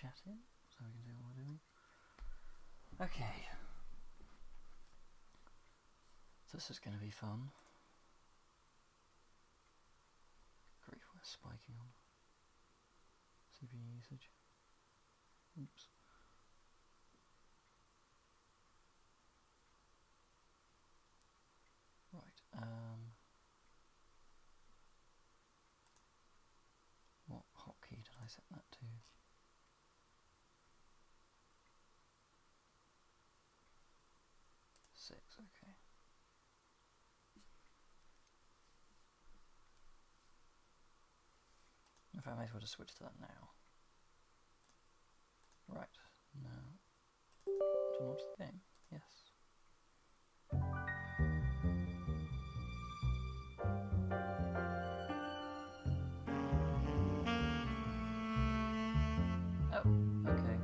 chat in so we can see what we're doing. Okay. This is going to be fun. Grief, we're spiking on CPU usage. Oops. Right, what hotkey did I set that to? Six, okay. In fact, I may as well just switch to that now. Right, now, do you want to watch the game? Yes. Oh, okay.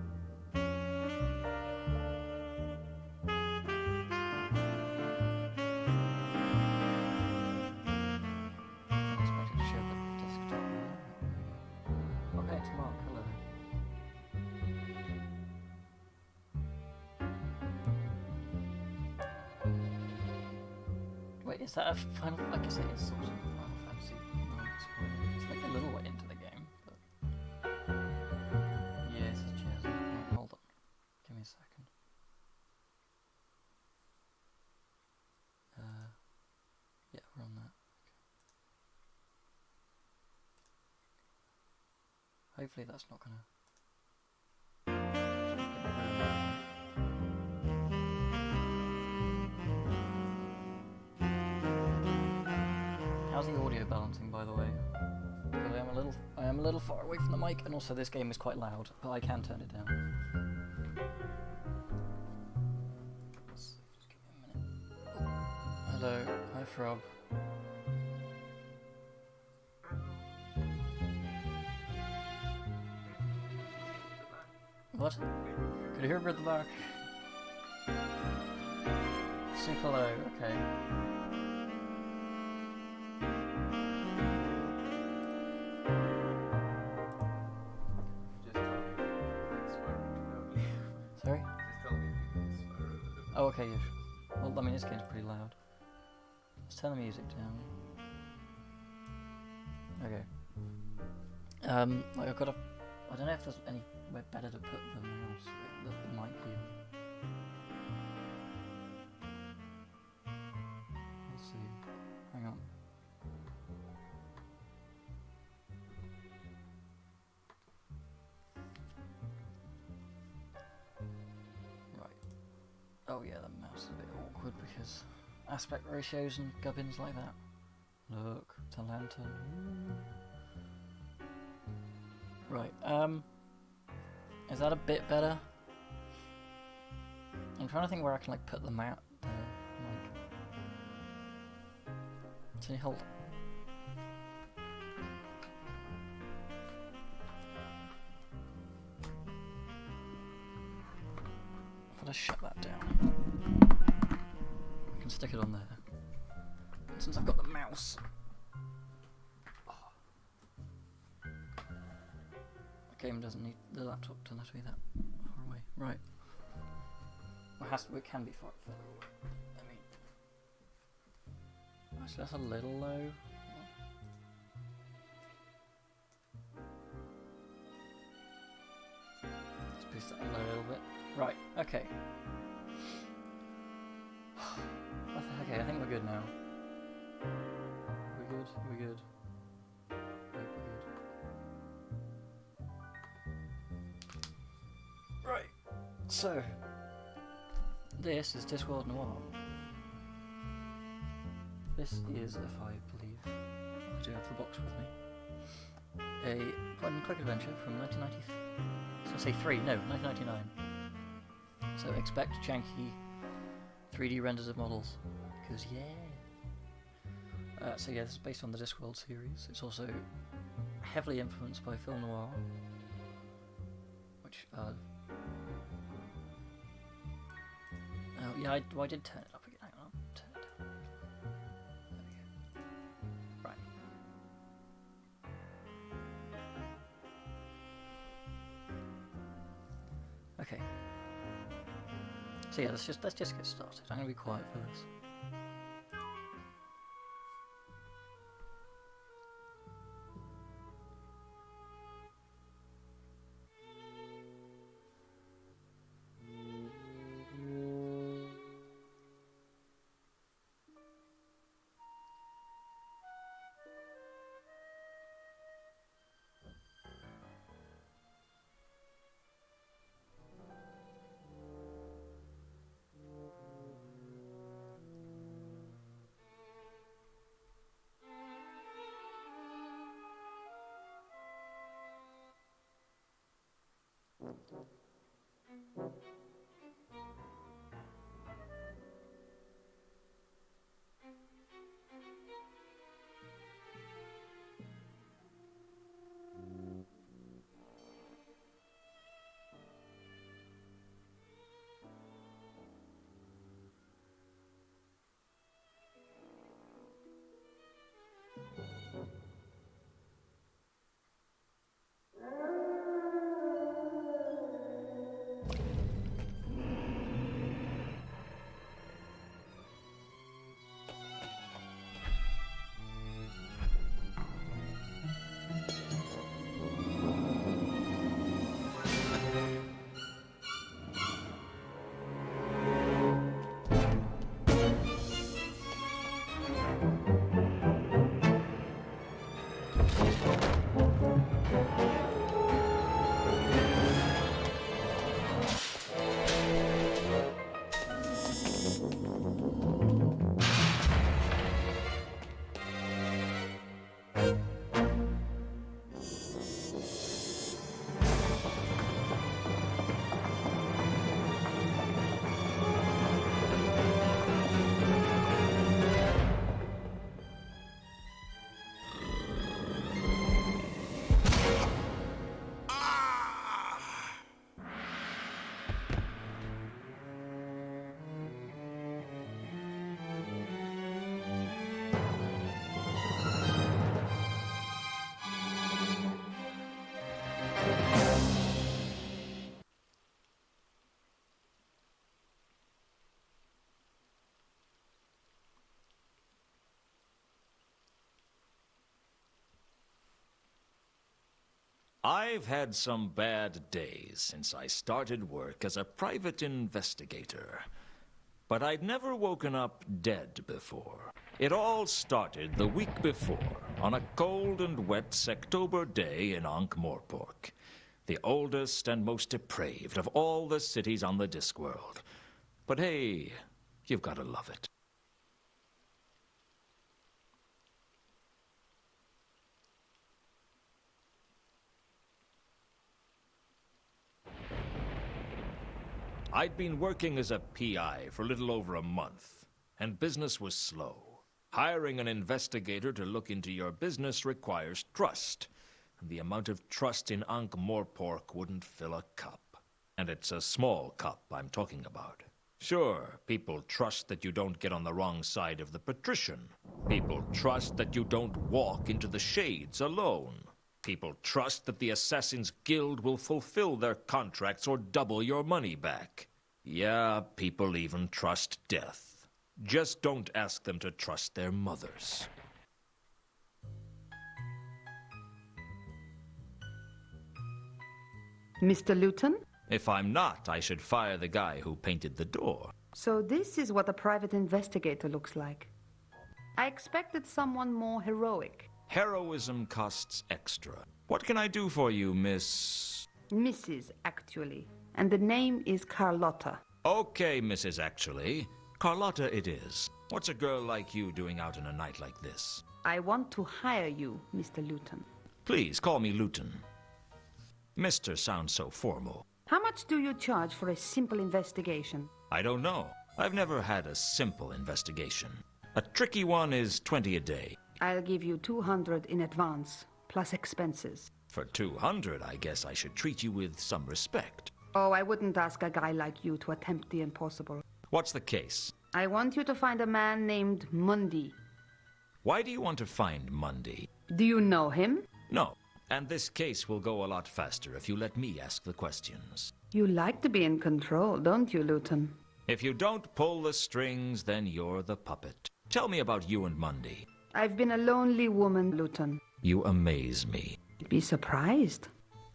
I expected to show the desktop now. Okay, it's Mark, hello. Wait, is that a final? I guess it is sort of Final Fantasy. It's like a little way into the game, but yes, it's cheers. Right, hold on, give me a second. Yeah, we're on that. Okay. Hopefully, that's not gonna. How's the audio balancing, by the way? Because I am a little far away from the mic, and also this game is quite loud, but I can turn it down. Just give me a minute. Oh, hello, hi Frob. What? Could you hear her at the back? Super low, okay. Sorry? Oh, okay, yeah. Well, I mean, this game's pretty loud. Let's turn the music down. Okay. Like I've got a. I don't know if there's anywhere better to put the mouse, the mic here. Let's see. Hang on. Right. Oh yeah, the mouse is a bit awkward because aspect ratios and gubbins like that. Look, it's a lantern. Right, is that a bit better? I'm trying to think where I can like put them out there, like. So hold. If I just shut that down, I can stick it on there. And since I've got the mouse. Game doesn't need the laptop to let me that far away. Right. Well, it can be far further away. I mean, actually that's a little low. Let's boost that low a little bit. Right. Okay. Okay, I think we're good now. We're good. We're good. Right, so this is Discworld Noir. This is, if I believe, I do have the box with me, a point-and-click adventure from 1999. So expect janky 3D renders of models, because yeah. So yeah, this is based on the Discworld series. It's also heavily influenced by film noir, which oh yeah, I did turn it up again. Hang on, turn it down. There we go. Right. Okay. So yeah, let's just get started. I'm gonna be quiet for this. I've had some bad days since I started work as a private investigator. But I'd never woken up dead before. It all started the week before, on a cold and wet Sectober day in Ankh-Morpork, the oldest and most depraved of all the cities on the Discworld. But hey, you've gotta love it. I'd been working as a PI for a little over a month, and business was slow. Hiring an investigator to look into your business requires trust, and the amount of trust in Ankh-Morpork wouldn't fill a cup. And it's a small cup I'm talking about. Sure, people trust that you don't get on the wrong side of the patrician. People trust that you don't walk into the shades alone. People trust that the Assassin's Guild will fulfill their contracts or double your money back. Yeah, people even trust death. Just don't ask them to trust their mothers. Mr. Luton? If I'm not, I should fire the guy who painted the door. So this is what a private investigator looks like. I expected someone more heroic. Heroism costs extra. What can I do for you, Miss... Mrs. actually. And the name is Carlotta. Okay, Mrs. Actually. Carlotta it is. What's a girl like you doing out on a night like this? I want to hire you, Mr. Luton. Please, call me Luton. Mr. sounds so formal. How much do you charge for a simple investigation? I don't know. I've never had a simple investigation. A tricky one is 20 a day. I'll give you 200 in advance, plus expenses. For 200, I guess I should treat you with some respect. Oh, I wouldn't ask a guy like you to attempt the impossible. What's the case? I want you to find a man named Mundy. Why do you want to find Mundy? Do you know him? No. And this case will go a lot faster if you let me ask the questions. You like to be in control, don't you, Luton? If you don't pull the strings, then you're the puppet. Tell me about you and Mundy. I've been a lonely woman, Luton. You amaze me. Be surprised.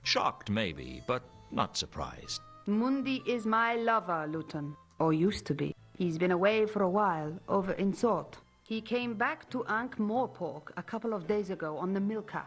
Shocked, maybe, but not surprised. Mundi is my lover, Luton. Or used to be. He's been away for a while, over in Sort. He came back to Ankh-Morpork a couple of days ago on the Milka.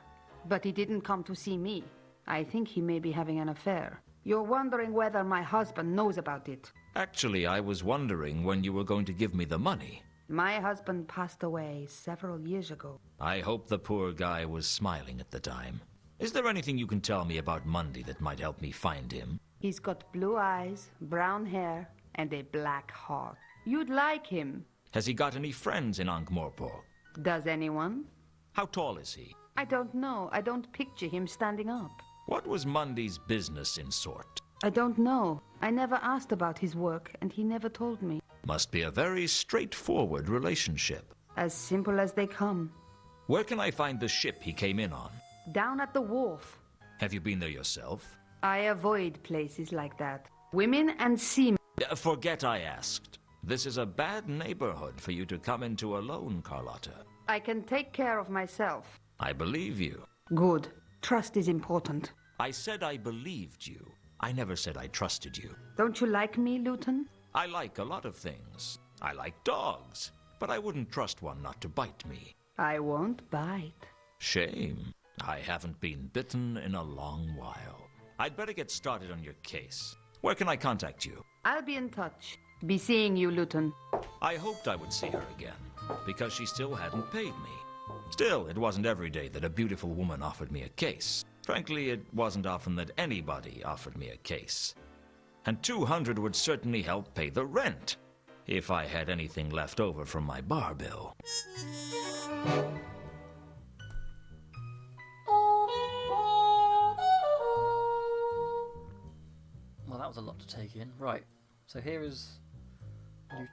But he didn't come to see me. I think he may be having an affair. You're wondering whether my husband knows about it. Actually, I was wondering when you were going to give me the money. My husband passed away several years ago. I hope the poor guy was smiling at the time. Is there anything you can tell me about Mundy that might help me find him? He's got blue eyes, brown hair, and a black heart. You'd like him. Has he got any friends in Ankh-Morpork? Does anyone? How tall is he? I don't know. I don't picture him standing up. What was Mundy's business in Sort? I don't know. I never asked about his work, and he never told me. Must be a very straightforward relationship. As simple as they come. Where can I find the ship he came in on? Down at the wharf. Have you been there yourself? I avoid places like that. Women and seamen. Forget I asked. This is a bad neighborhood for you to come into alone, Carlotta. I can take care of myself. I believe you. Good. Trust is important. I said I believed you. I never said I trusted you. Don't you like me, Luton? I like a lot of things. I like dogs, but I wouldn't trust one not to bite me. I won't bite. Shame. I haven't been bitten in a long while. I'd better get started on your case. Where can I contact you? I'll be in touch. Be seeing you, Luton. I hoped I would see her again, because she still hadn't paid me. Still, it wasn't every day that a beautiful woman offered me a case. Frankly, it wasn't often that anybody offered me a case. And 200 would certainly help pay the rent, if I had anything left over from my bar bill. Well, that was a lot to take in. Right, so here is Luton,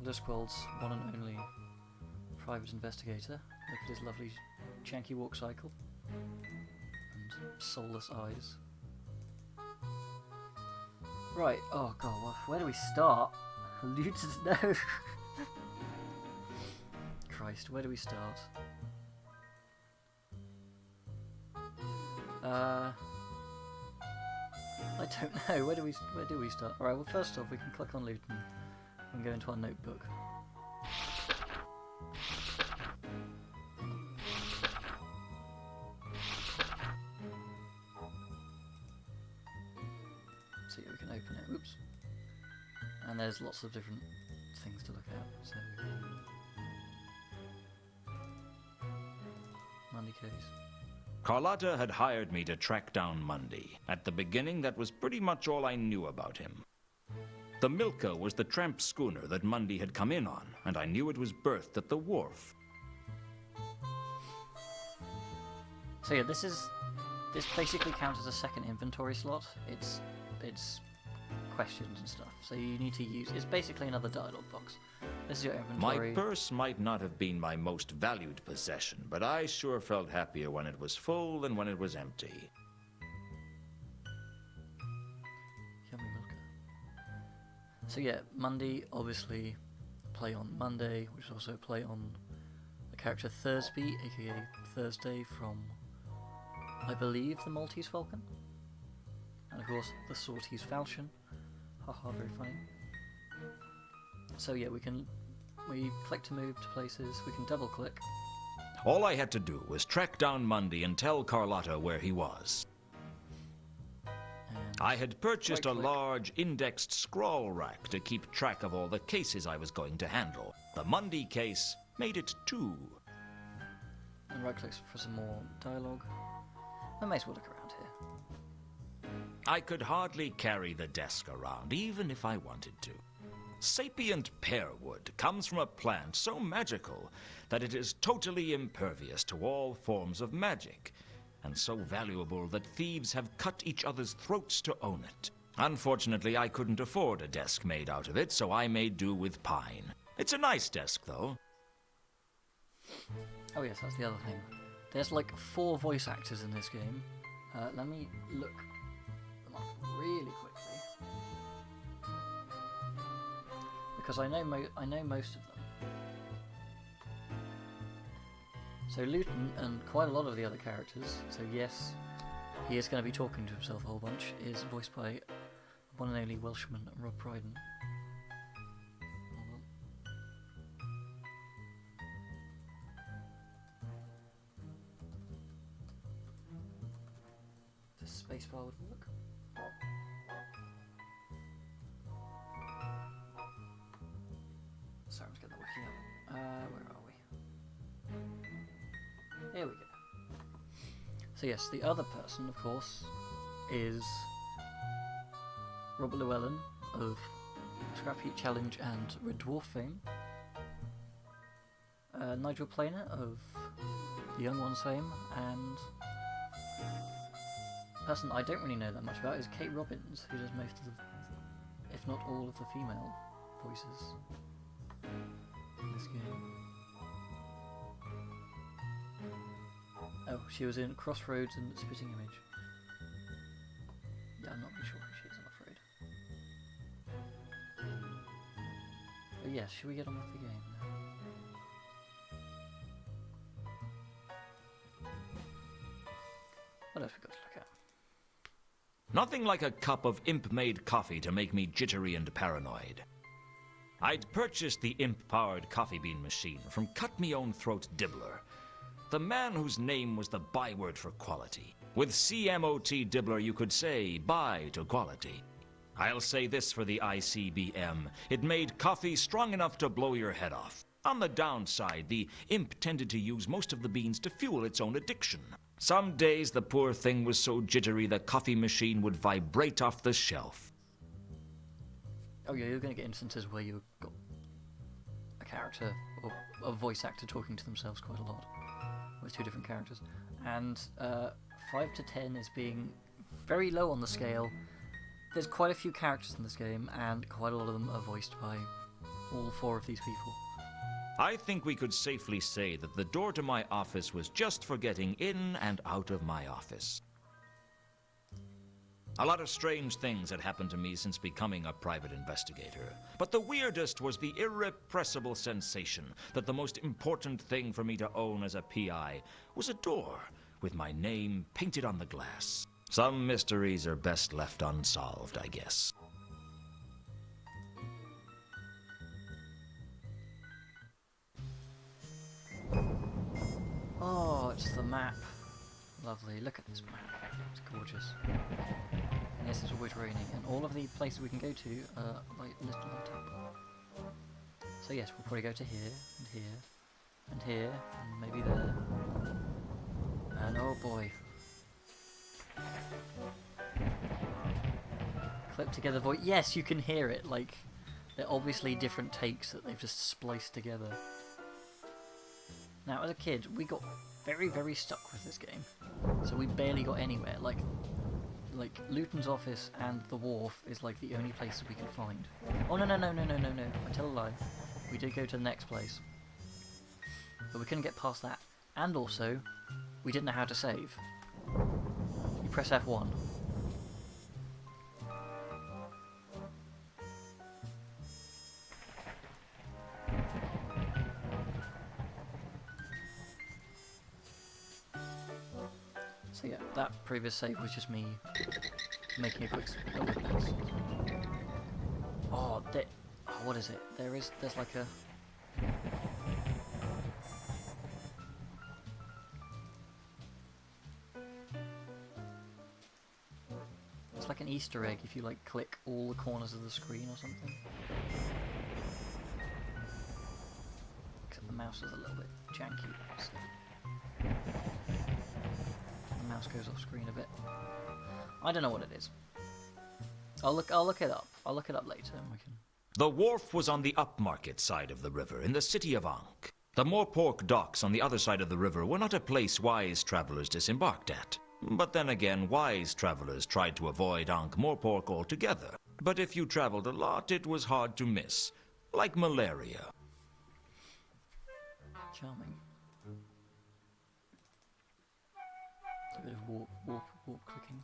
Discworld's one and only private investigator. Look at his lovely janky walk cycle and soulless eyes. Right, oh god, where do we start? Luton, no! Christ, where do we start? I don't know, where do we start? Alright, well first off we can click on Luton and go into our notebook. See if we can open it, oops. And there's lots of different things to look at, so... Monday case. Carlotta had hired me to track down Mundy. At the beginning, that was pretty much all I knew about him. The Milka was the tramp schooner that Mundy had come in on, and I knew it was berthed at the wharf. So yeah, this basically counts as a second inventory slot. It's questions and stuff. So you need to use. It's basically another dialogue box. This is your inventory. My purse might not have been my most valued possession, but I sure felt happier when it was full than when it was empty. Yummy Milka. So yeah, Mundy, obviously, play on Monday, which is also a play on the character Thursby, aka Thursday from, I believe, the Maltese Falcon. And of course, the Sortese Falchion. Haha, very funny. So yeah, we click to move to places, we can double click. All I had to do was track down Mundy and tell Carlotta where he was. And I had purchased a right-click. large indexed scroll rack to keep track of all the cases I was going to handle. The Mundy case made it 2. And right clicks for some more dialogue. I may as well look around here. I could hardly carry the desk around, even if I wanted to. Sapient pearwood comes from a plant so magical that it is totally impervious to all forms of magic, and so valuable that thieves have cut each other's throats to own it. Unfortunately, I couldn't afford a desk made out of it, so I made do with pine. It's a nice desk, though. Oh yes, that's the other thing. There's like 4 voice actors in this game. Let me look up really quickly because I know most of them. So Luton and quite a lot of the other characters. So yes, he is going to be talking to himself a whole bunch. Is voiced by one and only Welshman Rob Brydon. Spacebar would work. Sorry, I'm just getting the wiki up. Where are we? Here we go. So yes, the other person, of course, is Robert Llewellyn of Scrap Heap Challenge and Red Dwarf fame. Nigel Planer of The Young Ones fame, and person I don't really know that much about is Kate Robbins, who does most of the, if not all of the female voices in this game. Oh, she was in Crossroads and Spitting Image. Yeah, I'm not really sure who she is, I'm afraid. But yes, should we get on with the game now? What else we got to look at? Nothing like a cup of imp-made coffee to make me jittery and paranoid. I'd purchased the imp-powered coffee bean machine from Cut-Me-Own-Throat Dibbler, the man whose name was the byword for quality. With CMOT Dibbler, you could say bye to quality. I'll say this for the ICBM. It made coffee strong enough to blow your head off. On the downside, the imp tended to use most of the beans to fuel its own addiction. Some days the poor thing was so jittery the coffee machine would vibrate off the shelf. Oh yeah, you're going to get instances where you've got a character or a voice actor talking to themselves quite a lot with two different characters. And 5 to 10 is being very low on the scale. There's quite a few characters in this game, and quite a lot of them are voiced by all 4 of these people. I think we could safely say that the door to my office was just for getting in and out of my office. A lot of strange things had happened to me since becoming a private investigator, but the weirdest was the irrepressible sensation that the most important thing for me to own as a PI was a door with my name painted on the glass. Some mysteries are best left unsolved, I guess. Oh, it's the map. Lovely. Look at this map. It's gorgeous. And yes, it's always raining. And all of the places we can go to are like listed on the top. So yes, we'll probably go to here, and here, and here, and maybe there. And oh boy. Clip together voice. Yes, you can hear it. Like, they're obviously different takes that they've just spliced together. Now, as a kid, we got very, very stuck with this game. So we barely got anywhere. Like Luton's office and the wharf is like the only places we can find. Oh, no. I tell a lie. We did go to the next place. But we couldn't get past that. And also, we didn't know how to save. You press F1. So yeah, that previous save was just me making a quick. Oh, what is it? There's like a. It's like an Easter egg if you like click all the corners of the screen or something. Except the mouse is a little bit janky. So. Mouse goes off screen a bit. I don't know what it is. I'll look it up. I'll look it up later and we can. The wharf was on the upmarket side of the river, in the city of Ankh. The Moorpork docks on the other side of the river were not a place wise travelers disembarked at. But then again, wise travelers tried to avoid Ankh-Morpork altogether. But if you traveled a lot, it was hard to miss. Like malaria. Charming. A bit of warp clicking.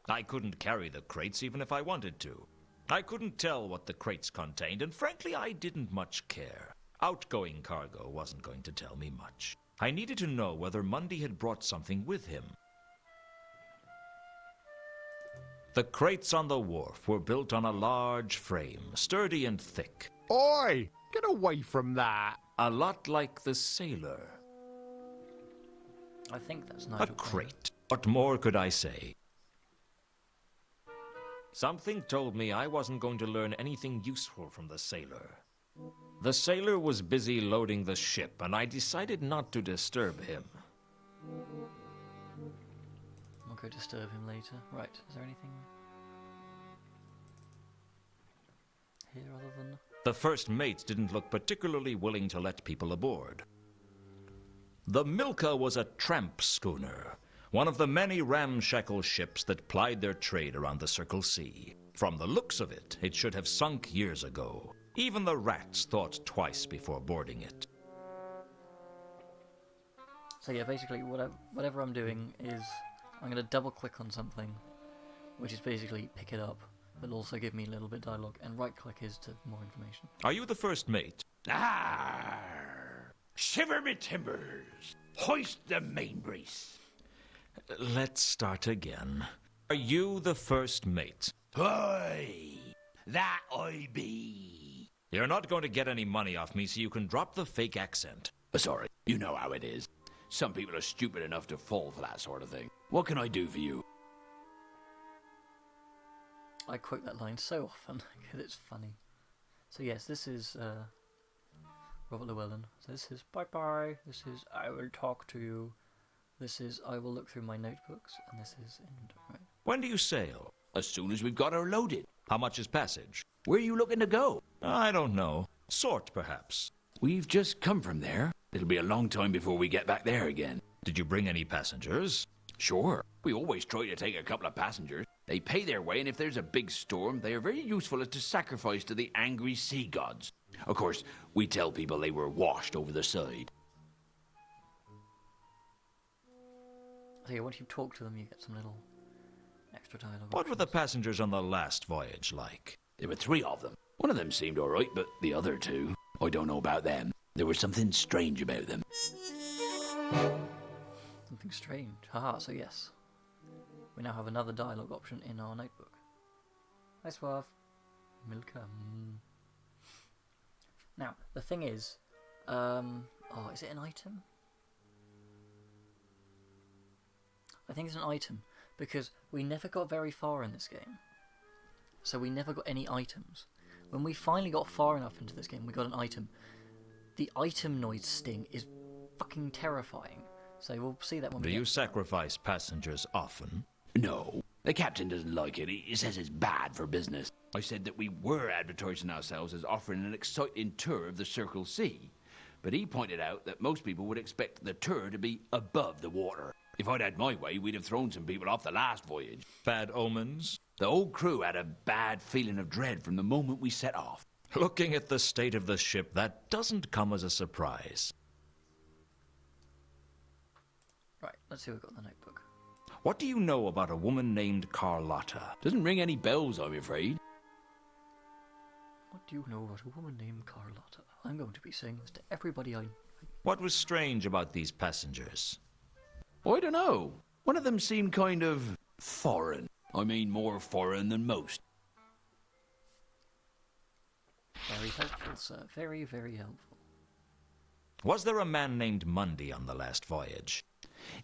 I couldn't carry the crates even if I wanted to. I couldn't tell what the crates contained, and frankly, I didn't much care. Outgoing cargo wasn't going to tell me much. I needed to know whether Mundy had brought something with him. The crates on the wharf were built on a large frame, sturdy and thick. Oi! Get away from that! A lot like the sailor. I think that's A Nigel. crate. What more could I say? Something told me I wasn't going to learn anything useful from the sailor. The sailor was busy loading the ship, and I decided not to disturb him. I'll go disturb him later. Right, is there anything here other than... The first mate didn't look particularly willing to let people aboard. The Milka was a tramp schooner, one of the many ramshackle ships that plied their trade around the Circle Sea. From the looks of it, it should have sunk years ago. Even the rats thought twice before boarding it. So yeah, basically whatever I'm doing is I'm going to double click on something, which is basically pick it up, but also give me a little bit of dialogue, and right click is to more information. Are you the first mate? Arr! Shiver me timbers! Hoist the main brace! Let's start again. Are you the first mate? Aye, that I be. You're not going to get any money off me, so you can drop the fake accent. Sorry, you know how it is. Some people are stupid enough to fall for that sort of thing. What can I do for you? I quote that line so often because it's funny. So yes, this is Robert Llewellyn. So this is bye bye. This is I will talk to you. This is I will look through my notebooks, and this is right. When do you sail? As soon as we've got her loaded. How much is passage? Where are you looking to go? I don't know. Sort, perhaps. We've just come from there. It'll be a long time before we get back there again. Did you bring any passengers? Sure. We always try to take a couple of passengers. They pay their way, and if there's a big storm, they are very useful as to sacrifice to the angry sea gods. Of course, we tell people they were washed over the side. So yeah, once you talk to them, you get some little extra dialogue. What were the options. passengers on the last voyage like? There were 3 of them. One of them seemed all right, but the other 2, I don't know about them. There was something strange about them. Something strange. Haha, so yes. We now have another dialogue option in our notebook. Hi, Suave. Milka. Now, the thing is, is it an item? I think it's an item, because we never got very far in this game. So we never got any items. When we finally got far enough into this game, we got an item. The item noise sting is fucking terrifying. So we'll see that when we Do get you sacrifice passengers often? No, the captain doesn't like it. He says it's bad for business. I said that we were advertising ourselves as offering an exciting tour of the Circle Sea. But he pointed out that most people would expect the tour to be above the water. If I'd had my way, we'd have thrown some people off the last voyage. Bad omens? The whole crew had a bad feeling of dread from the moment we set off. Looking at the state of the ship, that doesn't come as a surprise. Right, let's see what we've got in the notebook. What do you know about a woman named Carlotta? Doesn't ring any bells, I'm afraid. What do you know about a woman named Carlotta? I'm going to be saying this to everybody I... What was strange about these passengers? I don't know. One of them seemed kind of foreign. I mean, more foreign than most. Very helpful, sir. Very, very helpful. Was there a man named Mundy on the last voyage?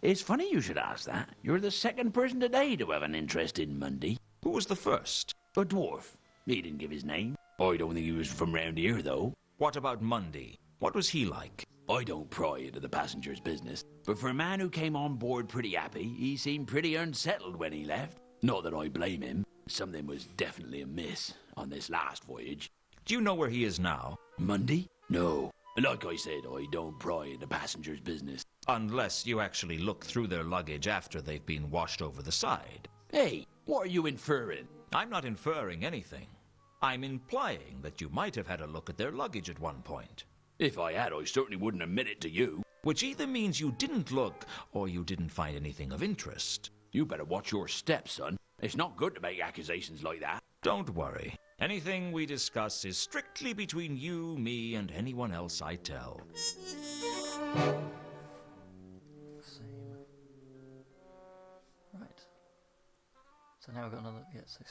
It's funny you should ask that. You're the second person today to have an interest in Mundy. Who was the first? A dwarf. He didn't give his name. I don't think he was from round here, though. What about Mundy? What was he like? I don't pry into the passenger's business, but for a man who came on board pretty happy, he seemed pretty unsettled when he left. Not that I blame him. Something was definitely amiss on this last voyage. Do you know where he is now? Mundy? No. Like I said, I don't pry into passengers' business. Unless you actually look through their luggage after they've been washed over the side. Hey, what are you inferring? I'm not inferring anything. I'm implying that you might have had a look at their luggage at one point. If I had, I certainly wouldn't admit it to you. Which either means you didn't look, or you didn't find anything of interest. You better watch your steps, son. It's not good to make accusations like that. Don't worry. Anything we discuss is strictly between you, me, and anyone else I tell. Same. Right. So now we've got another. Yeah, so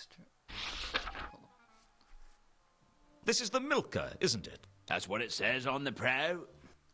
hold on. This is the Milka, isn't it? That's what it says on the prow.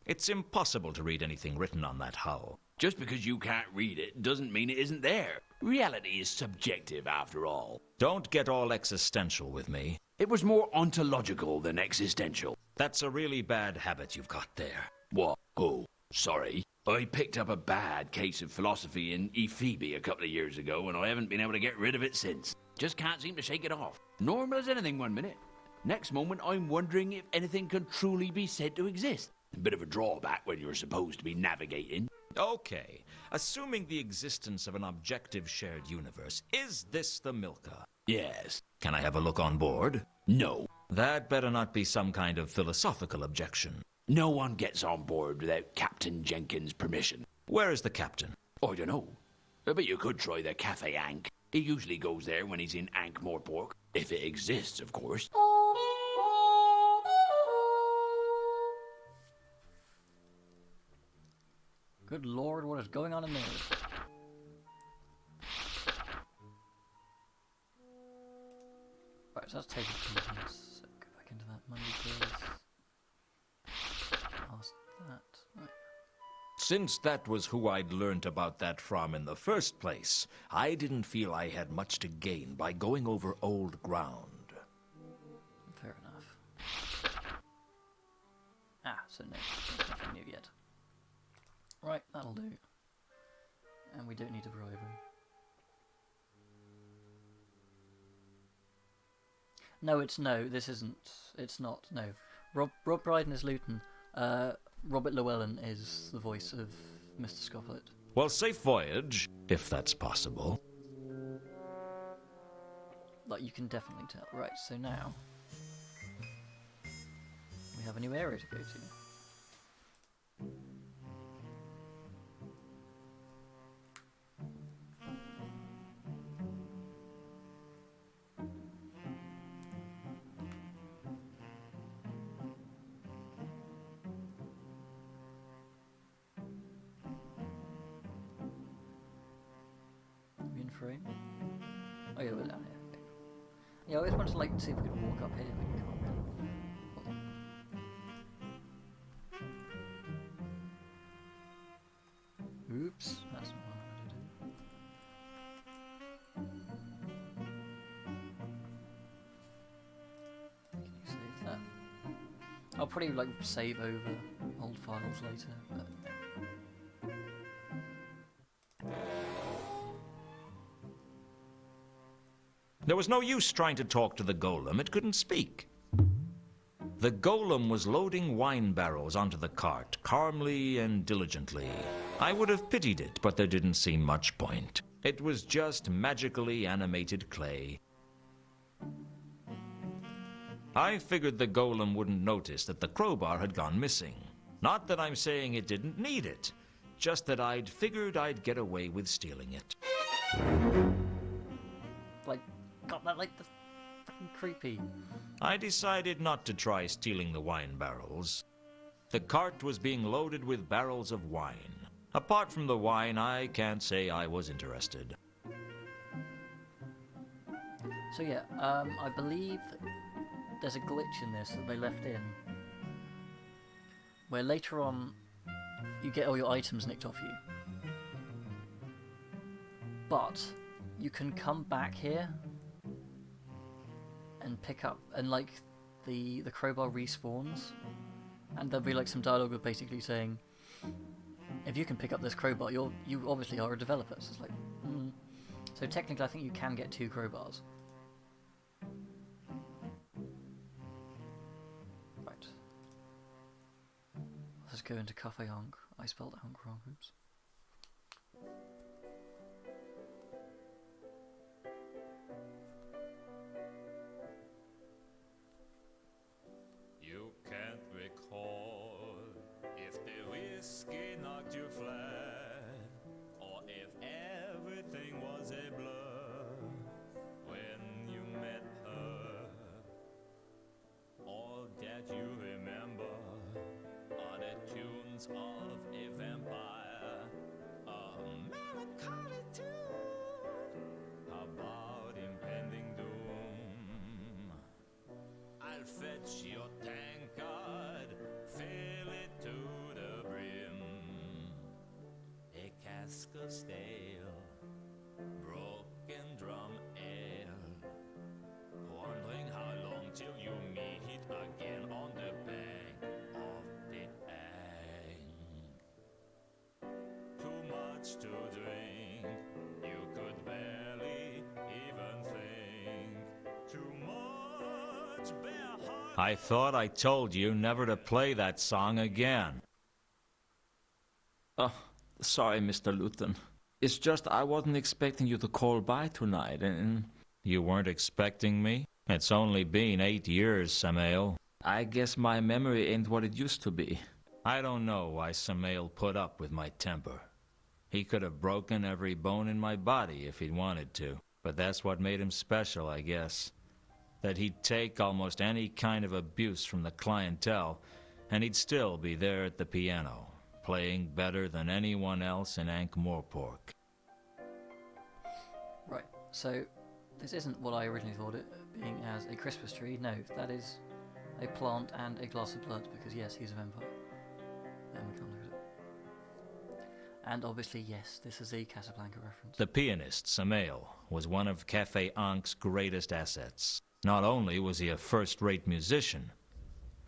It's impossible to read anything written on that hull. Just because you can't read it doesn't mean it isn't there. Reality is subjective, after all. Don't get all existential with me. It was more ontological than existential. That's a really bad habit you've got there. What? Oh, sorry. I picked up a bad case of philosophy in Ephoebe a couple of years ago, and I haven't been able to get rid of it since. Just can't seem to shake it off. Normal as anything one minute. Next moment, I'm wondering if anything can truly be said to exist. A bit of a drawback when you're supposed to be navigating. Okay, assuming the existence of an objective shared universe, is this the Milka? Yes. Can I have a look on board? No. That better not be some kind of philosophical objection. No one gets on board without Captain Jenkins' permission. Where is the captain? I don't know. But you could try the Cafe Ankh. He usually goes there when he's in Ankh-Morpork. If it exists, of course. Good lord, what is going on in there? Right, so let's take it to so go back into that money place. Past that. Right. Since that was who I'd learnt about that from in the first place, I didn't feel I had much to gain by going over old ground. Fair enough. Ah, so no, there's nothing new yet. Right, that'll do. And we don't need a bribe him. No, this isn't. It's not, no. Rob Brydon is Luton. Robert Llewellyn is the voice of Mr. Scofflet. Well, safe voyage, if that's possible. Like, you can definitely tell. Right, so now we have a new area to go to. Frame. Oh yeah, we're down here. Okay. Yeah, I always wanted to see if we could walk up here. We can't really. Hold on. Oops, that's not what I wanted to do. Can you save that? I'll probably save over old files later. But There was no use trying to talk to the golem. It couldn't speak. The golem was loading wine barrels onto the cart, calmly and diligently. I would have pitied it, but there didn't seem much point. It was just magically animated clay. I figured the golem wouldn't notice that the crowbar had gone missing. Not that I'm saying it didn't need it, just that I'd figured I'd get away with stealing it. God, that the fucking creepy. I decided not to try stealing the wine barrels. The cart was being loaded with barrels of wine. Apart from the wine, I can't say I was interested. So yeah, I believe there's a glitch in this that they left in, where later on you get all your items nicked off you. But you can come back here and pick up, and the crowbar respawns, and there'll be some dialogue of basically saying, if you can pick up this crowbar, you obviously are a developer. So it's So technically I think you can get 2 crowbars. Right. Let's go into Cafe Ankh. I spelled Ankh wrong, oops. You can't recall if the whiskey knocked you flat, or if everything was a blur. Fetch your tankard, fill it to the brim. A cask of stale, broken drum ale. Wondering how long till you meet again on the bank of the Ang. Too much to drink, you could barely even think. Too much bare heart. I thought I told you never to play that song again. Oh, sorry, Mr. Luton. It's just I wasn't expecting you to call by tonight, and You weren't expecting me? It's only been 8 years, Samael. I guess my memory ain't what it used to be. I don't know why Samael put up with my temper. He could have broken every bone in my body if he'd wanted to. But that's what made him special, I guess. That he'd take almost any kind of abuse from the clientele, and he'd still be there at the piano, playing better than anyone else in Ankh-Morpork. Right, so this isn't what I originally thought it being as a Christmas tree. No, that is a plant and a glass of blood, because yes, he's a vampire. And we can't look at it. And obviously, yes, this is a Casablanca reference. The pianist, Samael, was one of Cafe Ankh's greatest assets. Not only was he a first-rate musician,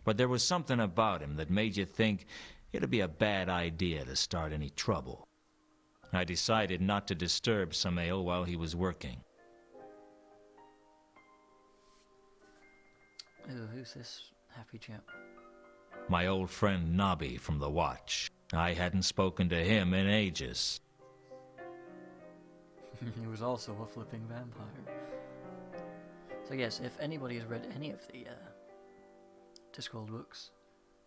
but there was something about him that made you think it'd be a bad idea to start any trouble. I decided not to disturb Samael while he was working. Oh, who's this happy chap? My old friend Nobby from the Watch. I hadn't spoken to him in ages. He was also a flipping vampire. So yes, if anybody has read any of the Discworld books,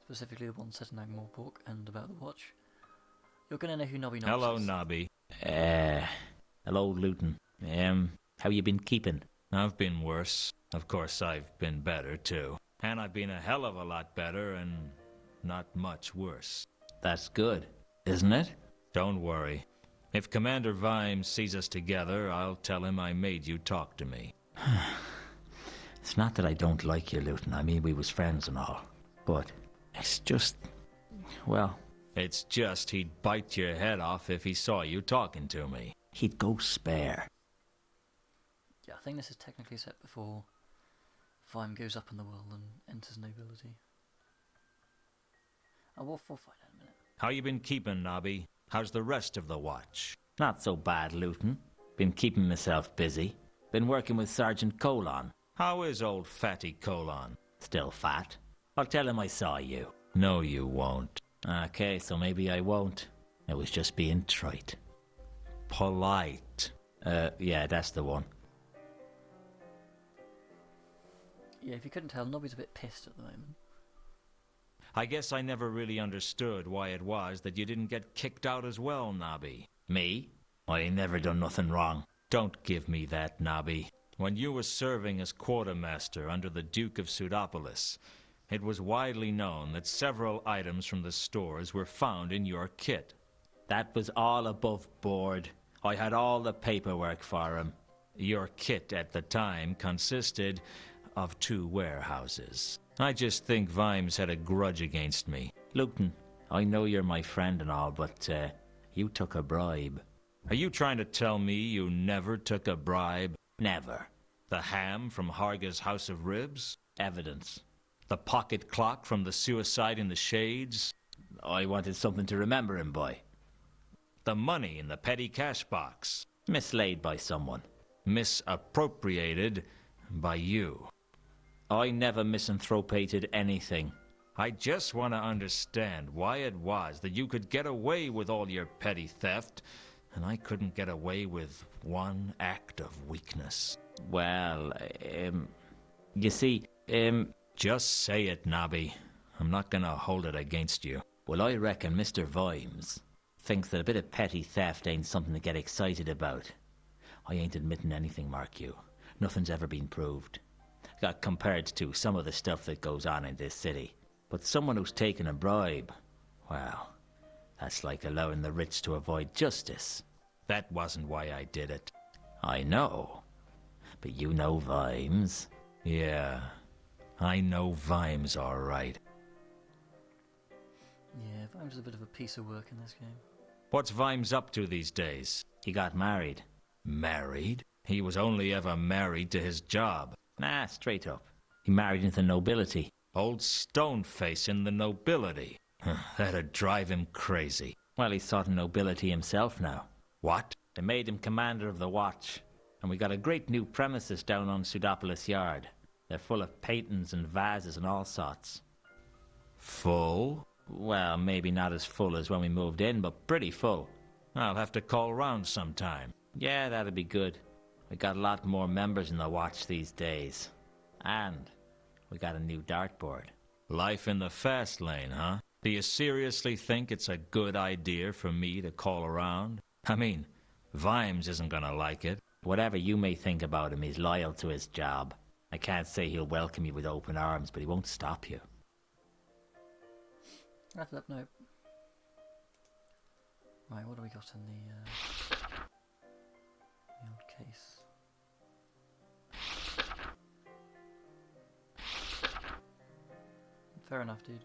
specifically the ones set in Ankh-Morpork and about the Watch, you're gonna know who Nobby Knobs Hello, is. Nobby. Hello, Luton. How you been keeping? I've been worse. Of course, I've been better, too. And I've been a hell of a lot better and not much worse. That's good, isn't it? Don't worry. If Commander Vimes sees us together, I'll tell him I made you talk to me. It's not that I don't like you, Luton. I mean, we was friends and all. But it's just, well... It's just he'd bite your head off if he saw you talking to me. He'd go spare. Yeah, I think this is technically set before Vime goes up in the world and enters nobility. Oh, we'll find out in a minute. How you been keeping, Nobby? How's the rest of the Watch? Not so bad, Luton. Been keeping myself busy. Been working with Sergeant Colon. How is old Fatty Colon? Still fat. I'll tell him I saw you. No, you won't. Okay, so maybe I won't. I was just being trite. Polite. Yeah, that's the one. Yeah, if you couldn't tell, Nobby's a bit pissed at the moment. I guess I never really understood why it was that you didn't get kicked out as well, Nobby. Me? I ain't never done nothing wrong. Don't give me that, Nobby. When you were serving as quartermaster under the Duke of Pseudopolis, it was widely known that several items from the stores were found in your kit. That was all above board. I had all the paperwork for him. Your kit at the time consisted of 2 warehouses. I just think Vimes had a grudge against me. Luton, I know you're my friend and all, but you took a bribe. Are you trying to tell me you never took a bribe? Never. The ham from Harga's House of Ribs? Evidence. The pocket clock from the Suicide in the Shades? I wanted something to remember him by. The money in the petty cash box? Mislaid by someone. Misappropriated by you. I never misanthropated anything. I just want to understand why it was that you could get away with all your petty theft, and I couldn't get away with one act of weakness. Well, you see, Just say it, Nobby. I'm not gonna hold it against you. well, I reckon Mr. Vimes thinks that a bit of petty theft ain't something to get excited about. I ain't admitting anything, mark you. Nothing's ever been proved. Got compared to some of the stuff that goes on in this city. But someone who's taken a bribe, well, that's like allowing the rich to avoid justice. That wasn't why I did it. I know. But you know Vimes. Yeah, I know Vimes all right. Yeah, Vimes is a bit of a piece of work in this game. What's Vimes up to these days? He got married. Married? He was only ever married to his job. Nah, straight up. He married into nobility. Old Stoneface in the nobility. That'd drive him crazy. Well, he's sort of nobility himself now. What? They made him commander of the watch. And we got a great new premises down on Pseudopolis Yard. They're full of paintings and vases and all sorts. Full? Well, maybe not as full as when we moved in, but pretty full. I'll have to call round sometime. Yeah, that'd be good. We got a lot more members in the watch these days. And we got a new dartboard. Life in the fast lane, huh? Do you seriously think it's a good idea for me to call around? I mean, Vimes isn't gonna like it. Whatever you may think about him, he's loyal to his job. I can't say he'll welcome you with open arms, but he won't stop you. Wrap it up, no. Right, what do we got in the old case? Fair enough, dude.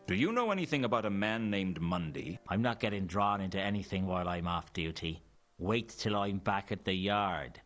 Do you know anything about a man named Mundy? I'm not getting drawn into anything while I'm off duty. Wait till I'm back at the yard.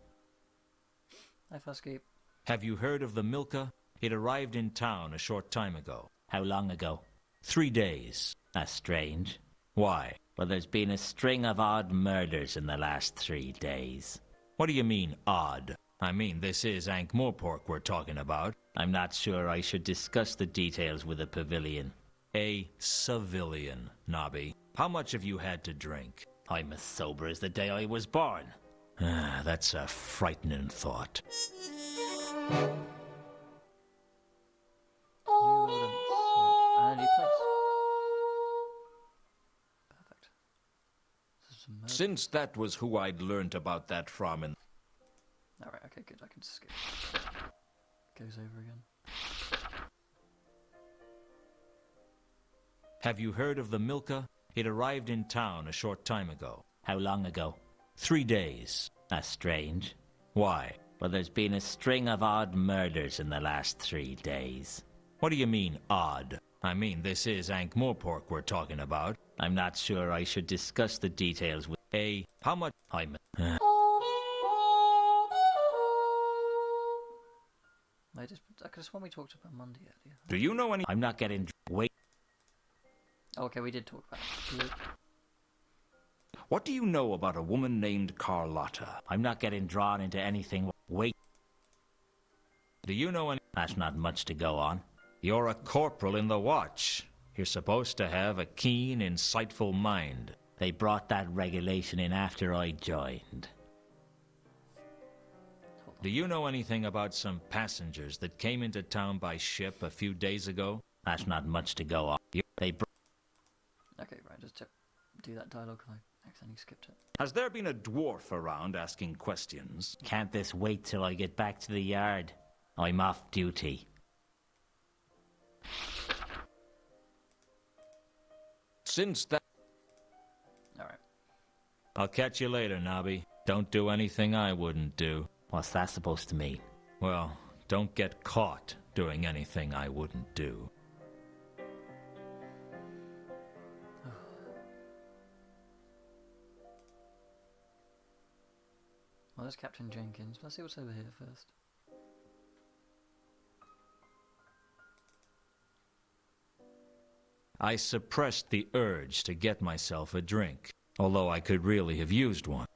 Hi, Fuskeep. Have you heard of the Milka? It arrived in town a short time ago. How long ago? 3 days. That's strange. Why? Well, there's been a string of odd murders in the last 3 days. What do you mean, odd? I mean, this is Ankh-Morpork we're talking about. I'm not sure I should discuss the details with a pavilion. A civilian, Nobby. How much have you had to drink? I'm as sober as the day I was born. That's a frightening thought. New rodents. And a new place. Perfect. This is some murder. Since that was who I'd learnt about that from and... Alright, okay, good. I can skip. Goes over again. Have you heard of the Milka? It arrived in town a short time ago. How long ago? 3 days. That's strange. Why? Well, there's been a string of odd murders in the last 3 days. What do you mean, odd? I mean, this is Ankh-Morpork we're talking about. I'm not sure I should discuss the details with... How much... I could have sworn we talked about Monday earlier. Do you know any... I'm not getting... Wait. Oh, okay, we did talk about it. What do you know about a woman named Carlotta? I'm not getting drawn into anything... Wait. Do you know any... That's not much to go on. You're a corporal in the watch. You're supposed to have a keen, insightful mind. They brought that regulation in after I joined. Do you know anything about some passengers that came into town by ship a few days ago? That's not much to go on. Okay, right, just to do that dialogue, I accidentally skipped it. Has there been a dwarf around asking questions? Can't this wait till I get back to the yard? I'm off duty. Since that... Alright. I'll catch you later, Nobby. Don't do anything I wouldn't do. What's that supposed to mean? Well, don't get caught doing anything I wouldn't do. Well, there's Captain Jenkins. Let's see what's over here first. I suppressed the urge to get myself a drink, although I could really have used one.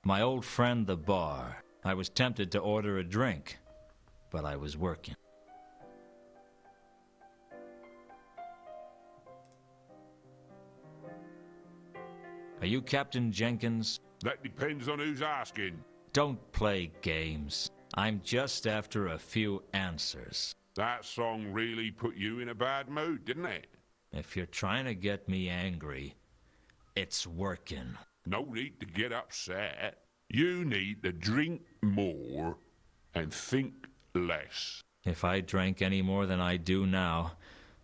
My old friend the bar. I was tempted to order a drink, but I was working. Are you Captain Jenkins? That depends on who's asking. Don't play games. I'm just after a few answers. That song really put you in a bad mood, didn't it? If you're trying to get me angry, it's working. No need to get upset. You need to drink more and think less. If I drank any more than I do now,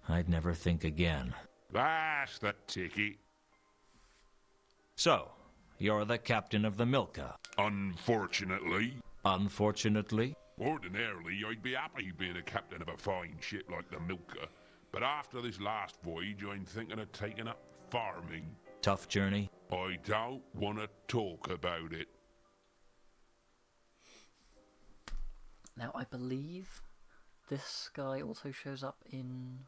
I'd never think again. That's the ticket. So, you're the captain of the Milka. Unfortunately. Unfortunately? Ordinarily, I'd be happy being a captain of a fine ship like the Milka, but after this last voyage, I'm thinking of taking up farming. Tough journey? I don't want to talk about it. Now, I believe this guy also shows up in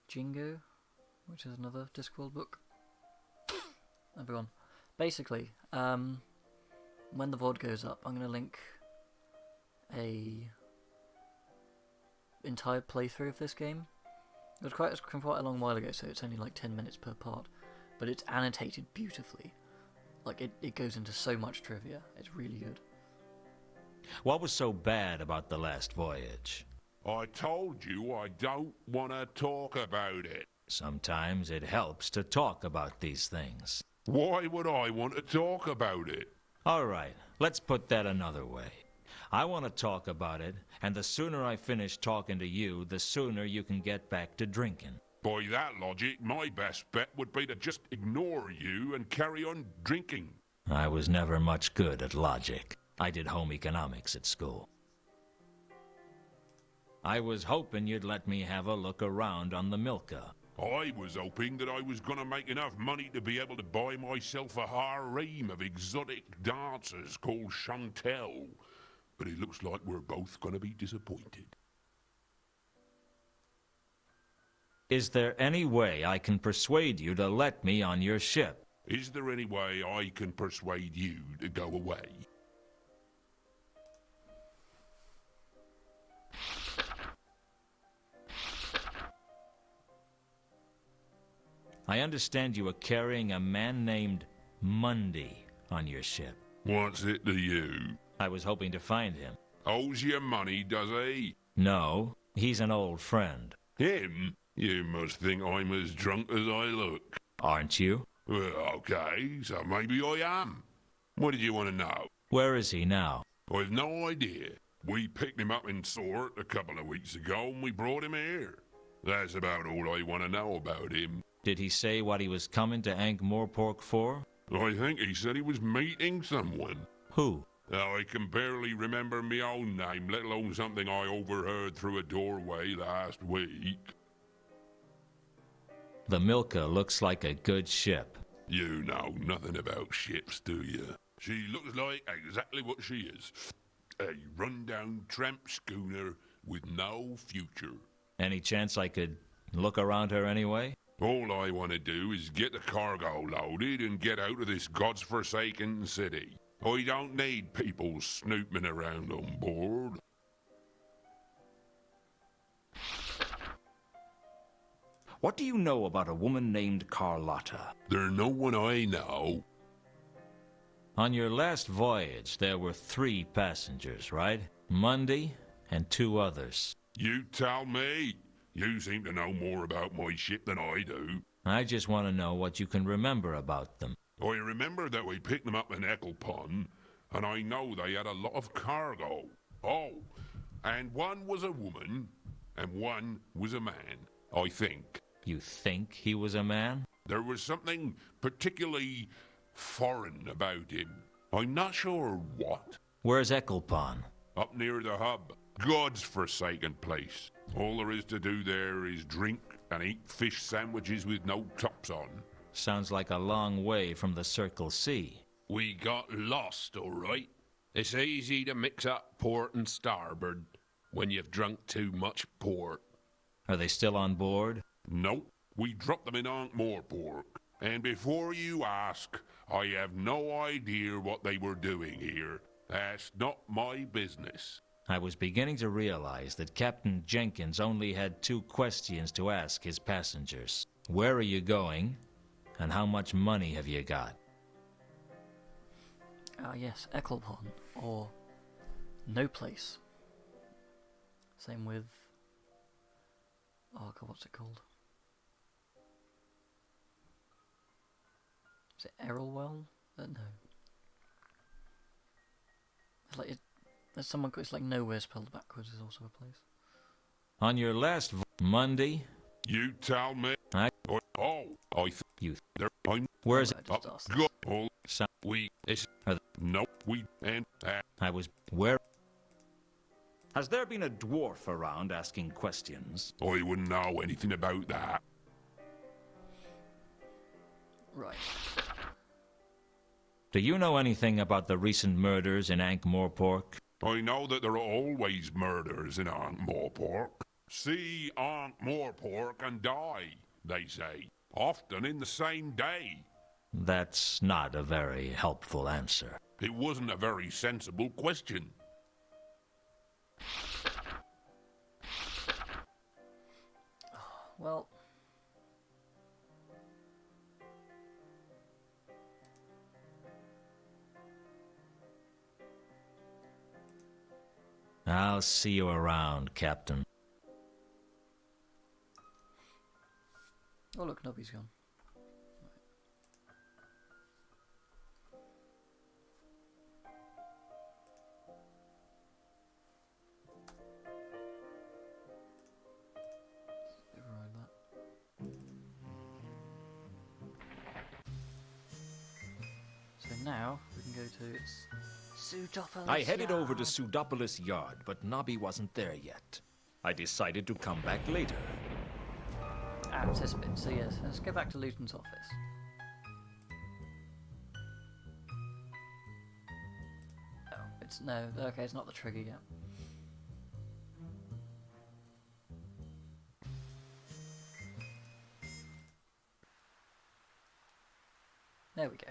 Jingo, which is another Discworld book. Everyone. Basically, when the VOD goes up, I'm going to link a entire playthrough of this game. It was quite a long while ago, so it's only like 10 minutes per part, but it's annotated beautifully. Like, it goes into so much trivia. It's really good. What was so bad about the last voyage? I told you I don't want to talk about it. Sometimes it helps to talk about these things. Why would I want to talk about it? All right, let's put that another way. I want to talk about it, and the sooner I finish talking to you, the sooner you can get back to drinking. By that logic, my best bet would be to just ignore you and carry on drinking. I was never much good at logic. I did home economics at school. I was hoping you'd let me have a look around on the Milka. I was hoping that I was going to make enough money to be able to buy myself a harem of exotic dancers called Chantel. But it looks like we're both going to be disappointed. Is there any way I can persuade you to let me on your ship? Is there any way I can persuade you to go away? I understand you are carrying a man named Mundy on your ship. What's it to you? I was hoping to find him. Owes you money, does he? No, he's an old friend. Him? You must think I'm as drunk as I look. Aren't you? Well, okay, so maybe I am. What did you want to know? Where is he now? I've no idea. We picked him up in Sort a couple of weeks ago and we brought him here. That's about all I want to know about him. Did he say what he was coming to Ankh-Morpork for? I think he said he was meeting someone. Who? Now, I can barely remember my own name, let alone something I overheard through a doorway last week. The Milka looks like a good ship. You know nothing about ships, do you? She looks like exactly what she is. A run-down tramp schooner with no future. Any chance I could look around her anyway? All I want to do is get the cargo loaded and get out of this god's-forsaken city. I don't need people snooping around on board. What do you know about a woman named Carlotta? There's no one I know. On your last voyage, there were 3 passengers, right? Mundy and 2 others. You tell me. You seem to know more about my ship than I do. I just want to know what you can remember about them. I remember that we picked them up in Ecclepon, and I know they had a lot of cargo. Oh, and one was a woman, and one was a man, I think. You think he was a man? There was something particularly foreign about him. I'm not sure what. Where's Ecclepon? Up near the hub. God's forsaken place. All there is to do there is drink and eat fish sandwiches with no tops on. Sounds like a long way from the Circle C. We got lost, all right. It's easy to mix up port and starboard when you've drunk too much port. Are they still on board? Nope. We dropped them in Ankh-Morpork. And before you ask, I have no idea what they were doing here. That's not my business. I was beginning to realize that Captain Jenkins only had 2 questions to ask his passengers. Where are you going, and how much money have you got? Yes, Ecclepon, or no place. Same with... oh god, what's it called? Is it Errolwell? No. It's like there's someone. It's like nowhere spelled backwards is also a place. On your last Monday, You tell me. I you where's it? Just asked. Go. All So we is Are no we and I was where Has there been a dwarf around asking questions? I wouldn't know anything about that. Right. Do you know anything about the recent murders in Ankh-Morpork? I know that there are always murders in Ankh-Morpork. See Ankh-Morpork and die, they say. Often in the same day. That's not a very helpful answer. It wasn't a very sensible question. Well, I'll see you around, Captain. oh look, Nobby's gone. Override that. So now we can go to Pseudopolis. I headed over to Yard. Pseudopolis Yard, but Nobby wasn't there yet. I decided to come back later. Ah, it's this bit. So yes, let's go back to Luton's office. Oh, it's no. Okay, it's not the trigger yet. There we go.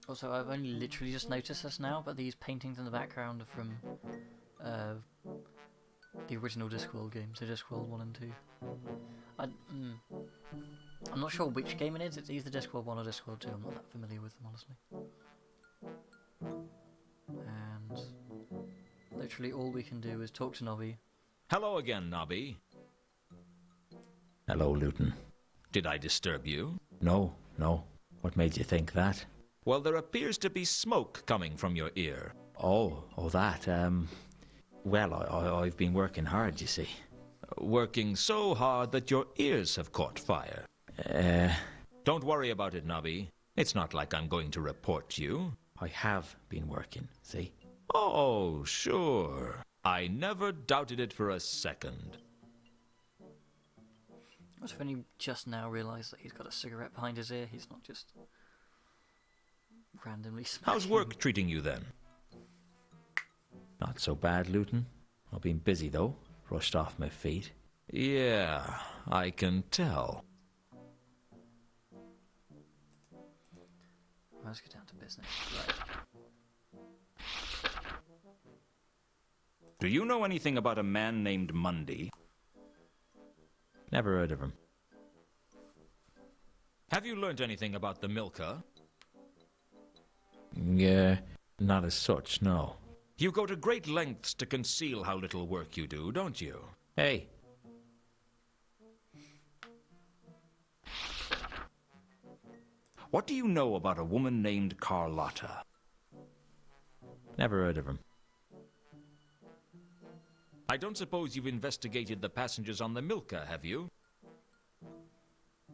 Also, I've only literally just noticed this now, but these paintings in the background are from the original Discworld game, so Discworld 1 and 2. I'm not sure which game it is, it's either Discworld 1 or Discworld 2, I'm not that familiar with them, honestly. And literally all we can do is talk to Nobby. Hello again, Nobby. Hello, Luton. Did I disturb you? No, no. What made you think that? Well, there appears to be smoke coming from your ear. Oh, that, well, I've been working hard, you see. Working so hard that your ears have caught fire. Don't worry about it, Nobby. It's not like I'm going to report you. I have been working, see? Oh, sure. I never doubted it for a second. I've only just now realised that he's got a cigarette behind his ear, he's not just randomly smoking. How's work treating you then? Not so bad, Luton. I've been busy, though. Rushed off my feet. Yeah, I can tell. Let's get down to business. Right. Do you know anything about a man named Mundy? Never heard of him. Have you learned anything about the Milka? Yeah, not as such, no. You go to great lengths to conceal how little work you do, don't you? Hey. What do you know about a woman named Carlotta? Never heard of him. I don't suppose you've investigated the passengers on the Milka, have you?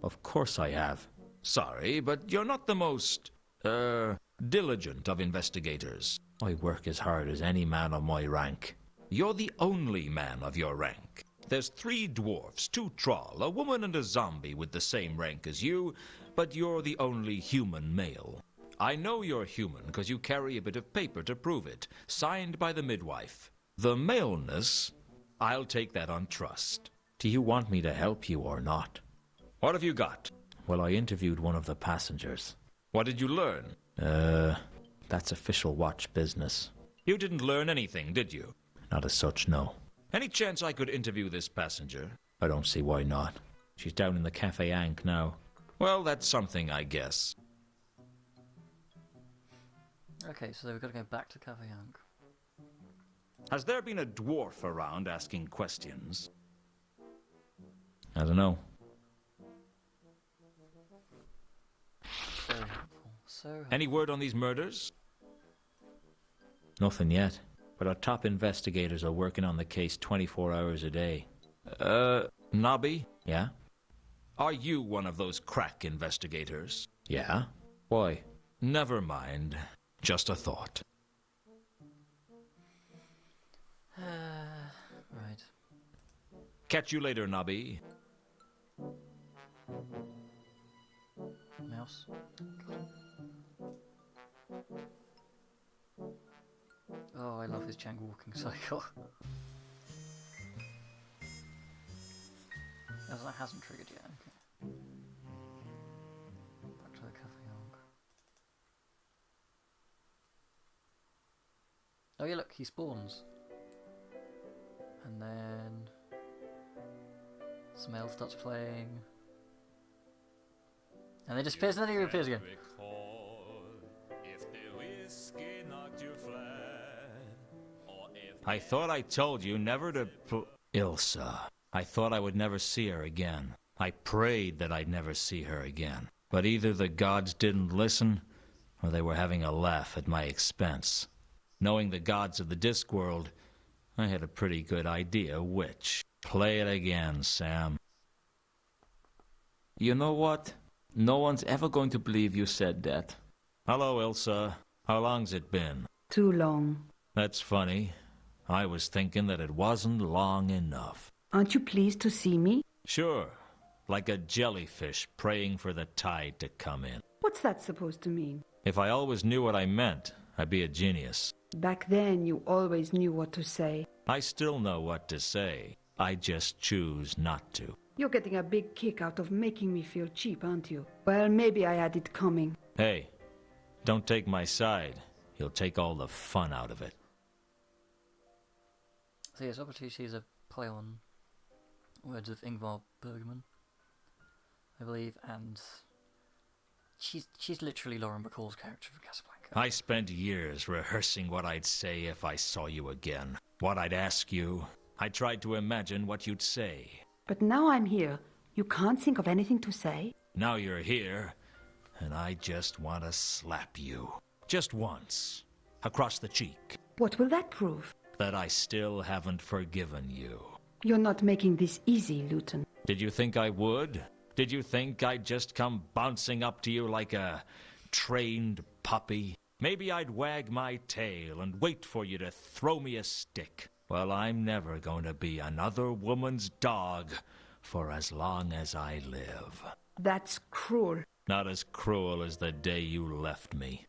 Of course I have. Sorry, but you're not the most, diligent of investigators. I work as hard as any man of my rank. You're the only man of your rank. There's 3 dwarfs, 2 troll, a woman and a zombie with the same rank as you, but you're the only human male. I know you're human because you carry a bit of paper to prove it, signed by the midwife. The maleness, I'll take that on trust. Do you want me to help you or not? What have you got? Well, I interviewed one of the passengers. What did you learn? That's official watch business. You didn't learn anything, did you? Not as such, no. Any chance I could interview this passenger? I don't see why not. She's down in the Cafe Ankh now. Well, that's something, I guess. Okay, so we've got to go back to Cafe Ankh. Has there been a dwarf around asking questions? I don't know. so... Any word on these murders? Nothing yet. But our top investigators are working on the case 24 hours a day. Nobby? Yeah? Are you one of those crack investigators? Yeah? Why? Never mind. Just a thought. Right. Catch you later, Nobby. Mouse. Oh, I love his jungle walking cycle. As that hasn't triggered yet, okay. Back to the cafe arc. Oh yeah, look, he spawns. And then... Smell starts playing. And then disappears, and then he reappears again. I thought I told you never to Ilsa. I thought I would never see her again. I prayed that I'd never see her again. But either the gods didn't listen, or they were having a laugh at my expense. Knowing the gods of the Discworld, I had a pretty good idea which. Play it again, Sam. You know what? No one's ever going to believe you said that. Hello, Ilsa. How long's it been? Too long. That's funny. I was thinking that it wasn't long enough. Aren't you pleased to see me? Sure. Like a jellyfish praying for the tide to come in. What's that supposed to mean? If I always knew what I meant, I'd be a genius. Back then, you always knew what to say. I still know what to say. I just choose not to. You're getting a big kick out of making me feel cheap, aren't you? Well, maybe I had it coming. Hey, don't take my side. You'll take all the fun out of it. So yes, obviously is a play on words of Ingvar Bergman, I believe, and she's literally Lauren Bacall's character from Casablanca. I spent years rehearsing what I'd say if I saw you again. What I'd ask you. I tried to imagine what you'd say. But now I'm here. You can't think of anything to say? Now you're here, and I just want to slap you. Just once. Across the cheek. What will that prove? That I still haven't forgiven you. You're not making this easy, Luton. Did you think I would? Did you think I'd just come bouncing up to you like a trained puppy? Maybe I'd wag my tail and wait for you to throw me a stick. Well, I'm never going to be another woman's dog for as long as I live. That's cruel. Not as cruel as the day you left me.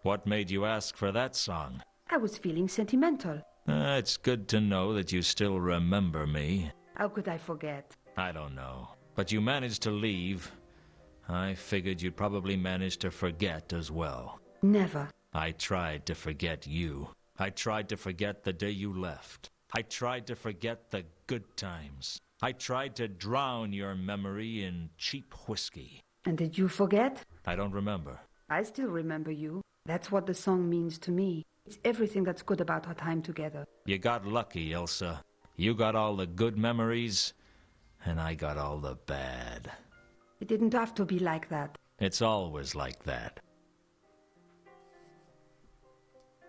What made you ask for that song? I was feeling sentimental. It's good to know that you still remember me. How could I forget? I don't know. But you managed to leave. I figured you'd probably manage to forget as well. Never. I tried to forget you. I tried to forget the day you left. I tried to forget the good times. I tried to drown your memory in cheap whiskey. And did you forget? I don't remember. I still remember you. That's what the song means to me. It's everything that's good about our time together. You got lucky, Ilsa. You got all the good memories, and I got all the bad. It didn't have to be like that. It's always like that.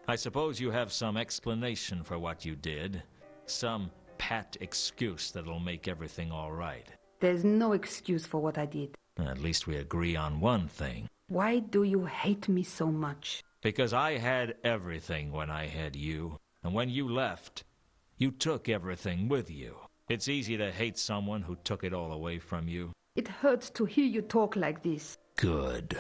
I suppose you have some explanation for what you did. Some pat excuse that'll make everything all right. There's no excuse for what I did. At least we agree on one thing. Why do you hate me so much? Because I had everything when I had you. And when you left, you took everything with you. It's easy to hate someone who took it all away from you. It hurts to hear you talk like this. Good.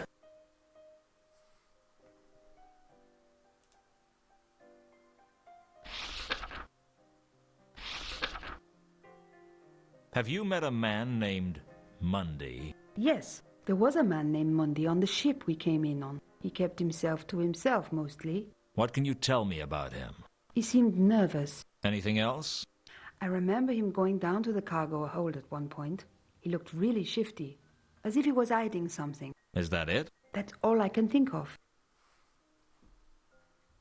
Have you met a man named Monday? Yes, there was a man named Monday on the ship we came in on. He kept himself to himself mostly. What can you tell me about him? He seemed nervous. Anything else? I remember him going down to the cargo hold at one point. He looked really shifty, as if he was hiding something. Is that it? That's all I can think of.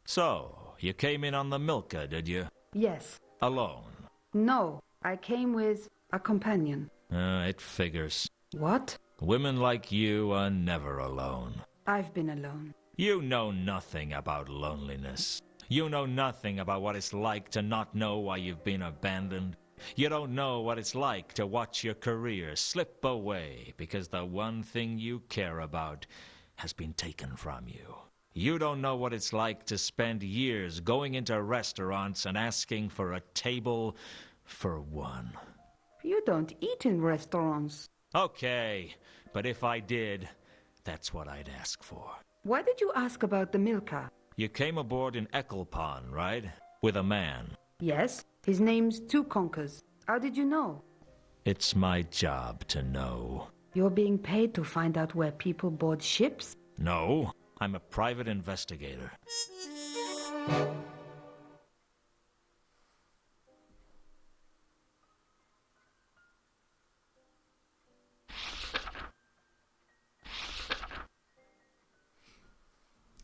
So, you came in on the Milka, did you? Yes. Alone? No, I came with a companion. It figures. What? Women like you are never alone. I've been alone. You know nothing about loneliness. You know nothing about what it's like to not know why you've been abandoned. You don't know what it's like to watch your career slip away because the one thing you care about has been taken from you. You don't know what it's like to spend years going into restaurants and asking for a table for one. You don't eat in restaurants. Okay, but if I did, that's what I'd ask for. Why did you ask about the Milka? You came aboard in Ecclepon, right? With a man. Yes, his name's Two Conkers. How did you know? It's my job to know. You're being paid to find out where people board ships? No, I'm a private investigator.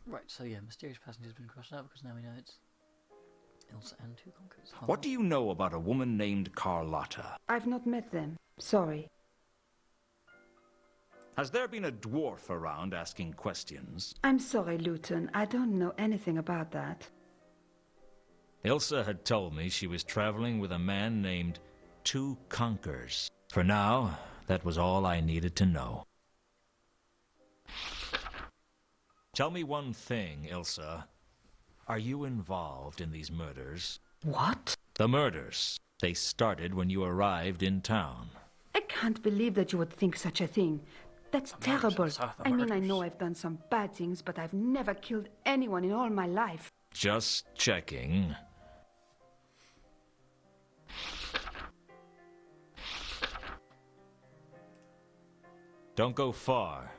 Right, so yeah, mysterious passenger's been crossed out because now we know it's Ilsa and Two Conkers. What do you know about a woman named Carlotta? I've not met them. Sorry. Has there been a dwarf around asking questions? I'm sorry, Luton. I don't know anything about that. Ilsa had told me she was traveling with a man named Two Conkers. For now, that was all I needed to know. Tell me one thing, Ilsa. Are you involved in these murders? What? The murders. They started when you arrived in town. I can't believe that you would think such a thing. That's terrible. I mean, I know I've done some bad things, but I've never killed anyone in all my life. Just checking. Don't go far.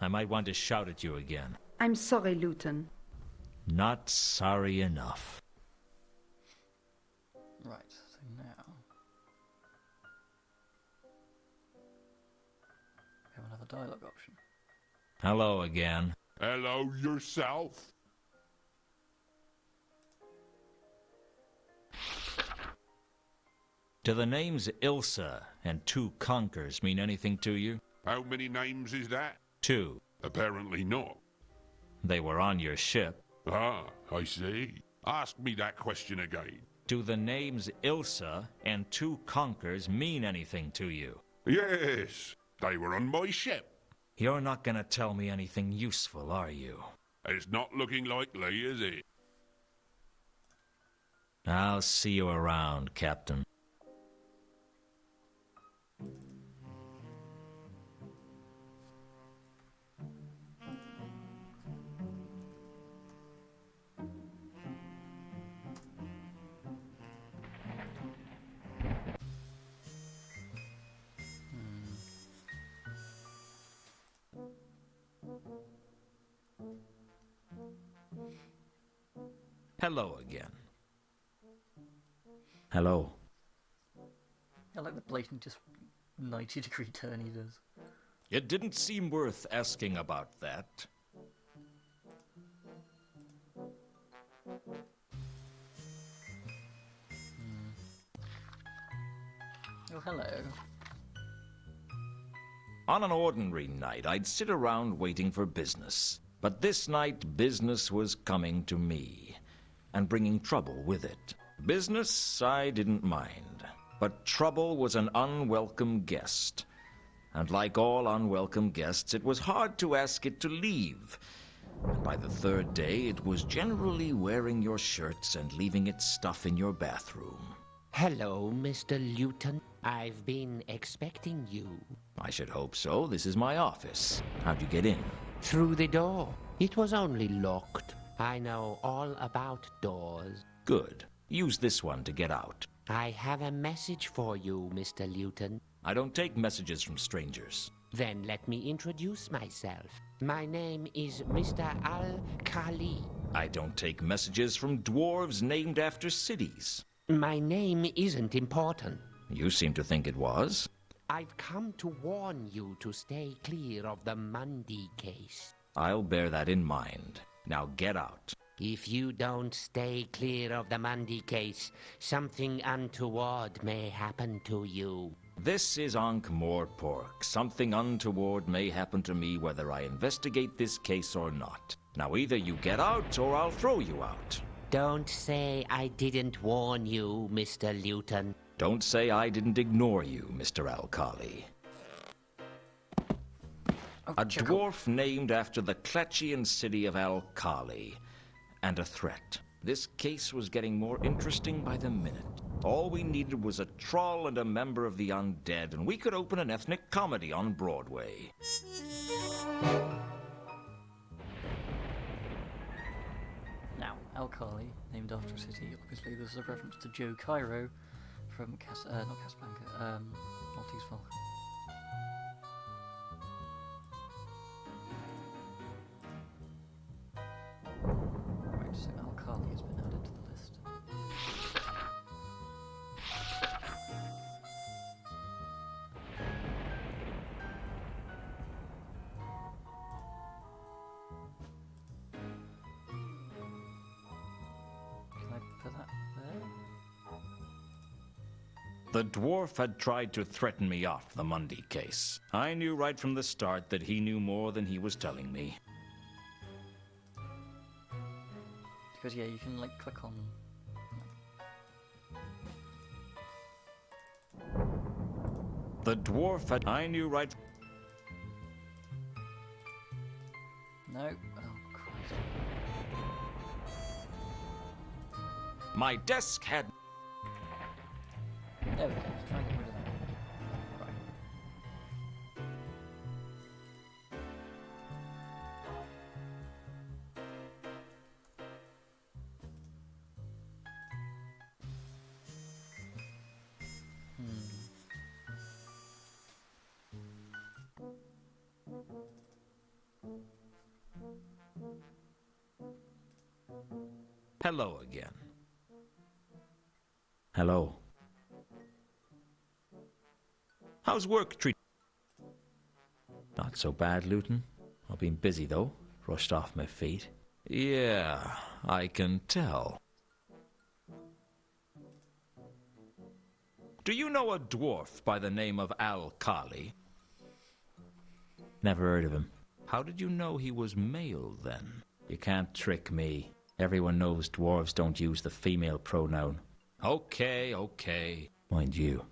I might want to shout at you again. I'm sorry, Luton. Not sorry enough. Right, so now we have another dialogue option. Hello again. Hello yourself. Do the names Ilsa and Two Conkers mean anything to you? How many names is that? 2. Apparently not. They were on your ship. Ah, I see. Ask me that question again. Do the names Ilsa and Two Conkers mean anything to you? Yes, they were on my ship. You're not gonna tell me anything useful, are you? It's not looking likely, is it? I'll see you around, Captain. Hello again. Hello. I like the blatant just 90-degree turn he does. It didn't seem worth asking about that. Oh, hello. On an ordinary night, I'd sit around waiting for business. But this night, business was coming to me, and bringing trouble with it. Business, I didn't mind. But trouble was an unwelcome guest. And like all unwelcome guests, it was hard to ask it to leave. And by the third day, it was generally wearing your shirts and leaving its stuff in your bathroom. Hello, Mr. Luton. I've been expecting you. I should hope so. This is my office. How'd you get in? Through the door. It was only locked. I know all about doors. Good. Use this one to get out. I have a message for you, Mr. Luton. I don't take messages from strangers. Then let me introduce myself. My name is Mr. Al-Khali. I don't take messages from dwarves named after cities. My name isn't important. You seem to think it was. I've come to warn you to stay clear of the Mundy case. I'll bear that in mind. Now get out. If you don't stay clear of the Mundy case, something untoward may happen to you. This is Ankh-Morpork. Something untoward may happen to me whether I investigate this case or not. Now either you get out or I'll throw you out. Don't say I didn't warn you, Mr. Luton. Don't say I didn't ignore you, Mr. Alkali. A dwarf named after the Klatchian city of Alkali. And a threat. This case was getting more interesting by the minute. All we needed was a troll and a member of the undead, and we could open an ethnic comedy on Broadway. Now, Alkali, named after a city, obviously this is a reference to Joe Cairo from not Casablanca, Maltese Falcon. Right, so Alkali has been added to the list. Can I put that there? The dwarf had tried to threaten me off the Mundy case. I knew right from the start that he knew more than he was telling me. Because yeah, you can like click on. The dwarf had... I knew right... No. Oh Christ. My desk had... There we go. Let's try and get rid of that. Right. Hello again. Hello. How's work treat? Not so bad, Luton. I've been busy, though. Rushed off my feet. Yeah, I can tell. Do you know a dwarf by the name of Alkali? Never heard of him. How did you know he was male, then? You can't trick me. Everyone knows dwarves don't use the female pronoun. Okay, okay. Mind you,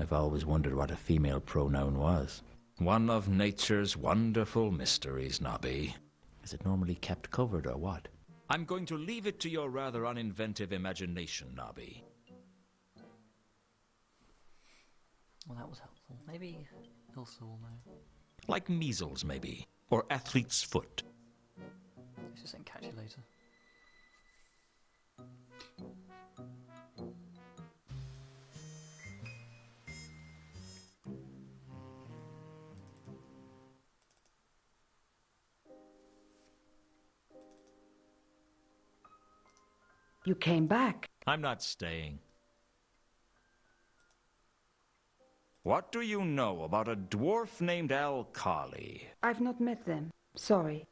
I've always wondered what a female pronoun was. One of nature's wonderful mysteries, Nobby. Is it normally kept covered or what? I'm going to leave it to your rather uninventive imagination, Nobby. Well, that was helpful. Maybe Ilsa will know. Like measles, maybe. Or athlete's foot. It's just encapsulator. You came back. I'm not staying. What do you know about a dwarf named Alkali? I've not met them. Sorry.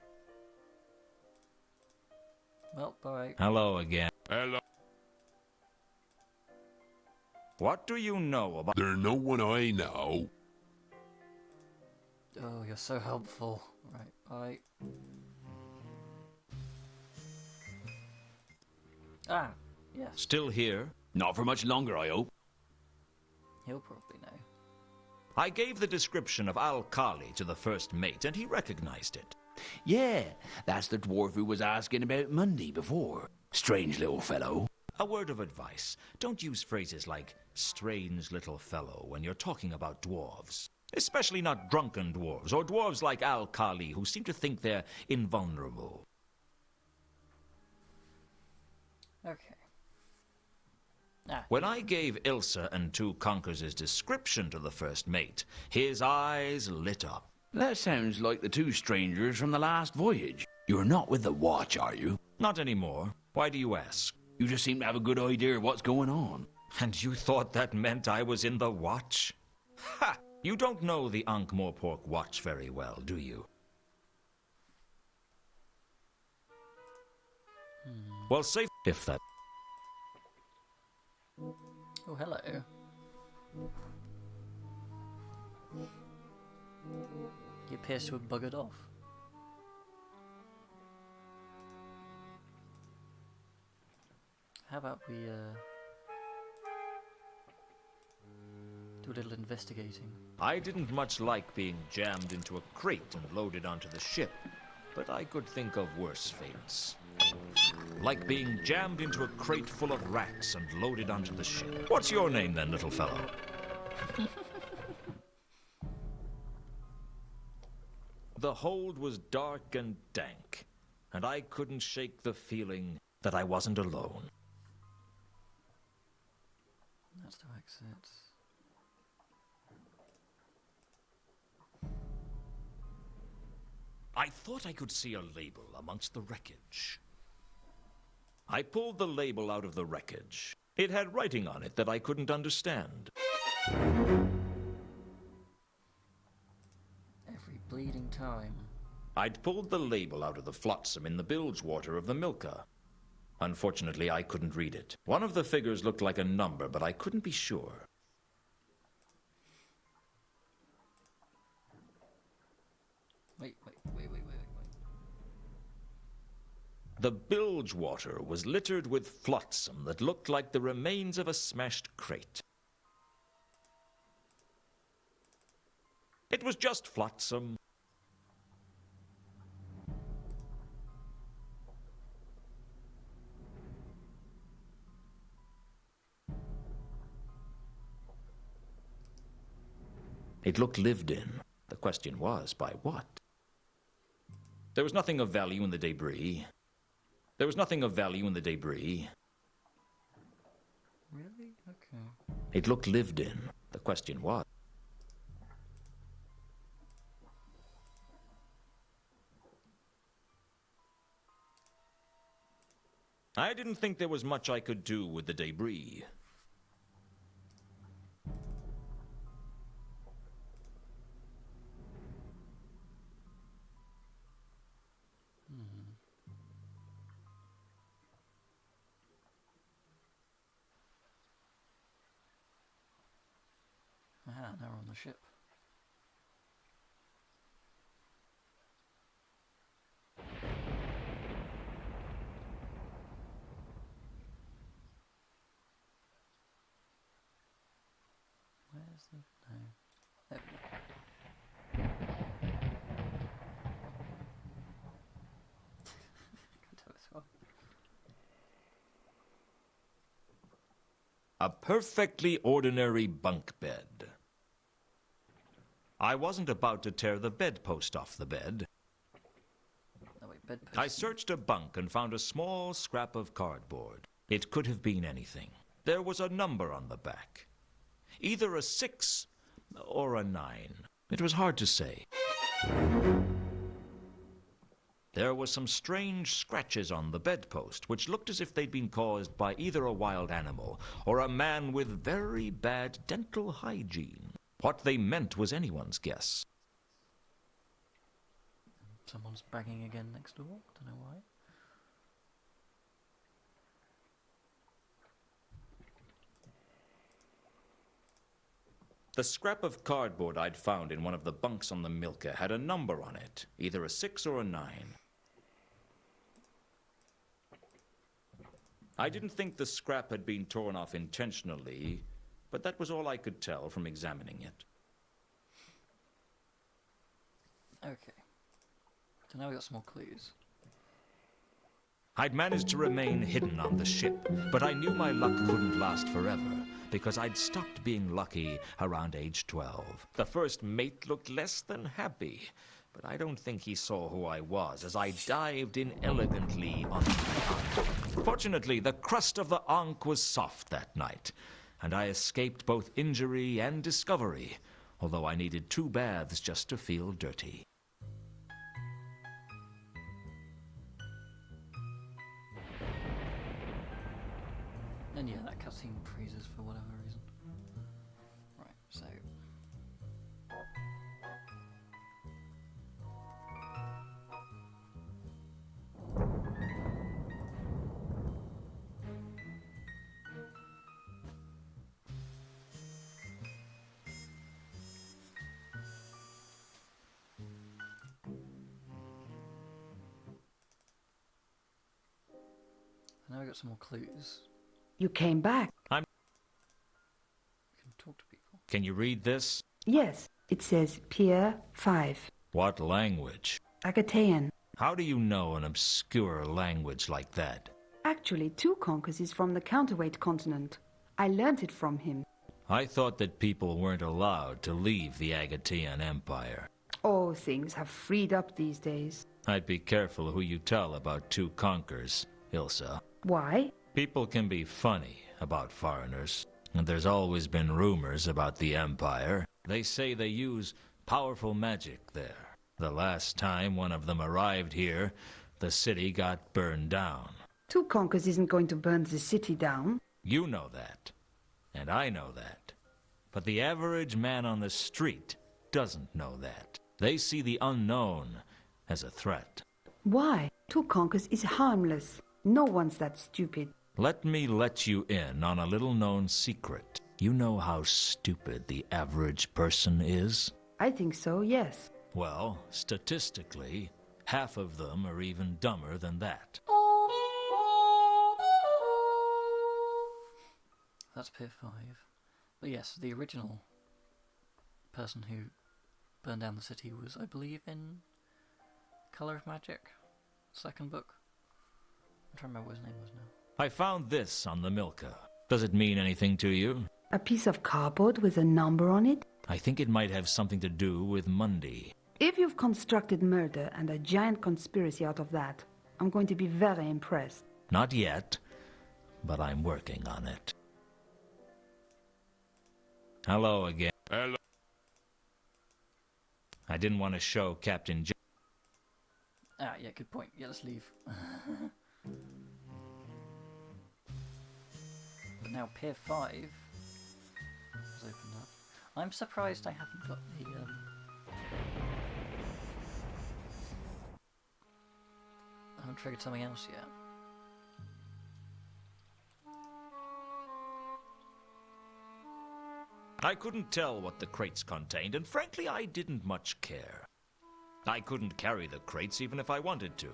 Well, alright. Hello again. Hello. What do you know about... There's no one I know. Oh, you're so helpful. Right, bye. Ah, yes. Still here? Not for much longer, I hope. He'll probably know. I gave the description of Alkali to the first mate, and he recognized it. Yeah, that's the dwarf who was asking about Monday before. Strange little fellow. A word of advice. Don't use phrases like strange little fellow when you're talking about dwarves. Especially not drunken dwarves, or dwarves like Alkali who seem to think they're invulnerable. Okay. Ah. When I gave Ilsa and two Conkers' description to the first mate, his eyes lit up. That sounds like the two strangers from the last voyage. You're not with the watch, are you? Not anymore. Why do you ask? You just seem to have a good idea of what's going on. And you thought that meant I was in the watch? Ha! You don't know the Ankh-Morpork watch very well, do you? Well, safe if that... Oh, hello. He appears to have buggered off. How about we do a little investigating? I didn't much like being jammed into a crate and loaded onto the ship, but I could think of worse fates. Like being jammed into a crate full of rats and loaded onto the ship. What's your name then, little fellow? The hold was dark and dank, and I couldn't shake the feeling that I wasn't alone. That's to exit. I thought I could see a label amongst the wreckage. I pulled the label out of the wreckage. It had writing on it that I couldn't understand. Every bleeding time. I'd pulled the label out of the flotsam in the bilge water of the Milka. Unfortunately, I couldn't read it. One of the figures looked like a number, but I couldn't be sure. Wait. The bilge water was littered with flotsam that looked like the remains of a smashed crate. It was just flotsam. It looked lived in. The question was, by what? There was nothing of value in the debris. There was nothing of value in the debris. Really? Okay. It looked lived in. The question was. I didn't think there was much I could do with the debris. Aha, now we're on the ship. Where's the... no. There we go. Can't tell this one. A perfectly ordinary bunk bed. I wasn't about to tear the bedpost off the bed. Oh wait, bedpost. I searched a bunk and found a small scrap of cardboard. It could have been anything. There was a number on the back. Either a 6 or a 9. It was hard to say. There were some strange scratches on the bedpost, which looked as if they'd been caused by either a wild animal or a man with very bad dental hygiene. What they meant was anyone's guess. Someone's banging again next door. Don't know why. The scrap of cardboard I'd found in one of the bunks on the Milka had a number on it, either a 6 or a 9. I didn't think the scrap had been torn off intentionally, but that was all I could tell from examining it. Okay. So now we got some more clues. I'd managed to remain hidden on the ship, but I knew my luck couldn't last forever, because I'd stopped being lucky around age 12. The first mate looked less than happy, but I don't think he saw who I was as I dived in elegantly on the Ankh. Fortunately, the crust of the Ankh was soft that night, and I escaped both injury and discovery, although I needed 2 baths just to feel dirty. And yeah, that cutscene freezes for whatever reason. Right, so... I got some more clues. You came back. You can talk to people. Can you read this? Yes, it says Pier 5. What language? Agatean. How do you know an obscure language like that? Actually, Two Conquers is from the counterweight continent. I learnt it from him. I thought that people weren't allowed to leave the Agatean Empire. Oh, things have freed up these days. I'd be careful who you tell about Two Conquers, Ilsa. Why? People can be funny about foreigners, and there's always been rumors about the Empire. They say they use powerful magic there. The last time one of them arrived here, the city got burned down. Two Conquers isn't going to burn the city down. You know that, and I know that. But the average man on the street doesn't know that. They see the unknown as a threat. Why? Two Conquers is harmless. No one's that stupid. Let me let you in on a little-known secret. You know how stupid the average person is? I think so, yes. Well, statistically, half of them are even dumber than that. That's Pier 5. But yes, the original person who burned down the city was, I believe, in Colour of Magic, second book. I'm trying to remember what his name was now. I found this on the Milka. Does it mean anything to you? A piece of cardboard with a number on it? I think it might have something to do with Monday. If you've constructed murder and a giant conspiracy out of that, I'm going to be very impressed. Not yet, but I'm working on it. Hello again. Hello. I didn't want to show Captain J. Ah, yeah, good point. Yeah, let's leave. But now Pier 5 has opened up. I'm surprised I haven't got the I haven't triggered something else yet. I couldn't tell what the crates contained, and frankly, I didn't much care. I couldn't carry the crates even if I wanted to.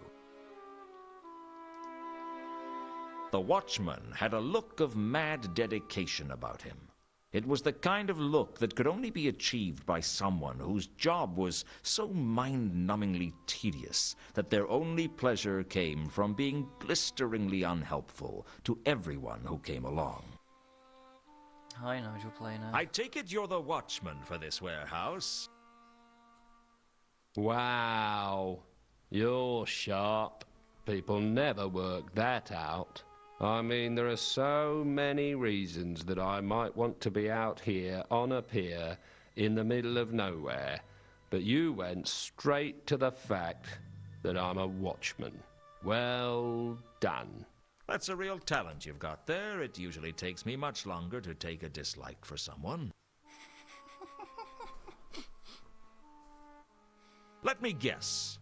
The watchman had a look of mad dedication about him. It was the kind of look that could only be achieved by someone whose job was so mind-numbingly tedious that their only pleasure came from being blisteringly unhelpful to everyone who came along. Hi, Nigel Planer. I take it you're the watchman for this warehouse? Wow, you're sharp. People never work that out. I mean, there are so many reasons that I might want to be out here on a pier in the middle of nowhere, but you went straight to the fact that I'm a watchman. Well done. That's a real talent you've got there. It usually takes me much longer to take a dislike for someone. Let me guess.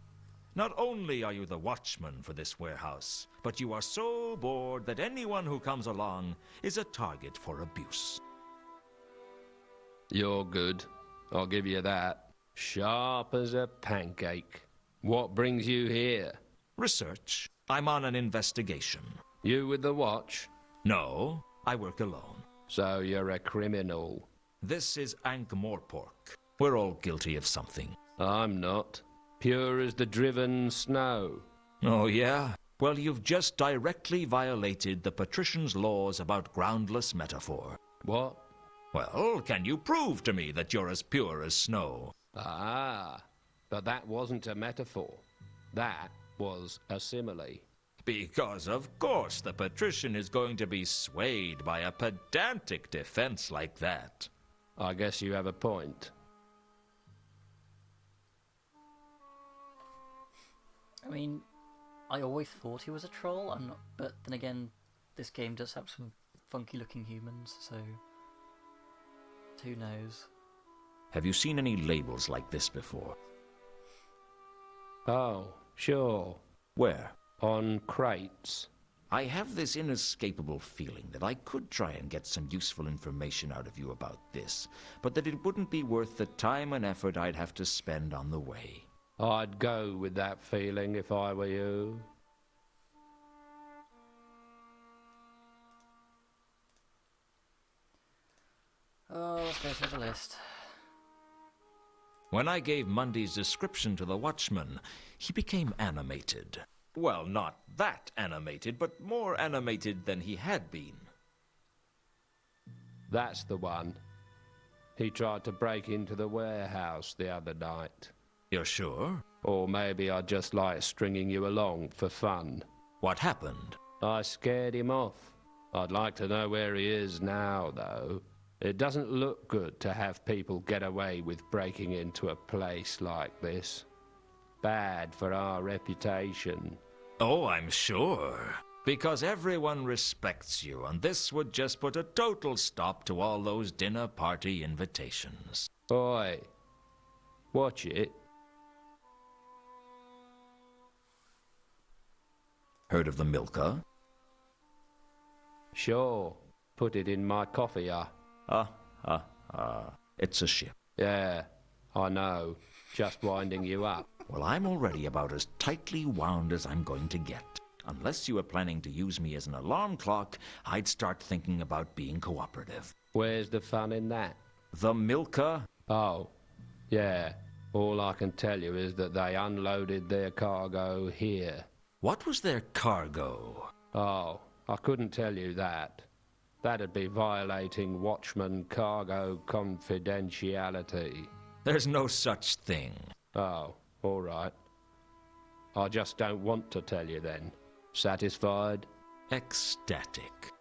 Not only are you the watchman for this warehouse, but you are so bored that anyone who comes along is a target for abuse. You're good. I'll give you that. Sharp as a pancake. What brings you here? Research. I'm on an investigation. You with the watch? No, I work alone. So you're a criminal. This is Ankh-Morpork. We're all guilty of something. I'm not. Pure as the driven snow. Oh, yeah? Well, you've just directly violated the patrician's laws about groundless metaphor. What? Well, can you prove to me that you're as pure as snow? Ah, but that wasn't a metaphor. That was a simile. Because, of course, the patrician is going to be swayed by a pedantic defense like that. I guess you have a point. I mean, I always thought he was a troll. I'm not, but then again, this game does have some funky-looking humans, so who knows? Have you seen any labels like this before? Oh, sure. Where? On crates. I have this inescapable feeling that I could try and get some useful information out of you about this, but that it wouldn't be worth the time and effort I'd have to spend on the way. I'd go with that feeling if I were you. Oh, let's go through the list. When I gave Mundy's description to the watchman, he became animated. Well, not that animated, but more animated than he had been. That's the one. He tried to break into the warehouse the other night. You're sure? Or maybe I just like stringing you along for fun. What happened? I scared him off. I'd like to know where he is now, though. It doesn't look good to have people get away with breaking into a place like this. Bad for our reputation. Oh, I'm sure. Because everyone respects you, and this would just put a total stop to all those dinner party invitations. Oi, watch it. Heard of the Milka? Sure, put it in my coffee, It's a ship. Yeah, I know. Just winding you up. Well, I'm already about as tightly wound as I'm going to get. Unless you were planning to use me as an alarm clock, I'd start thinking about being cooperative. Where's the fun in that? The Milka? Oh, yeah. All I can tell you is that they unloaded their cargo here. What was their cargo? Oh, I couldn't tell you that. That'd be violating Watchman cargo confidentiality. There's no such thing. Oh, all right. I just don't want to tell you then. Satisfied? Ecstatic.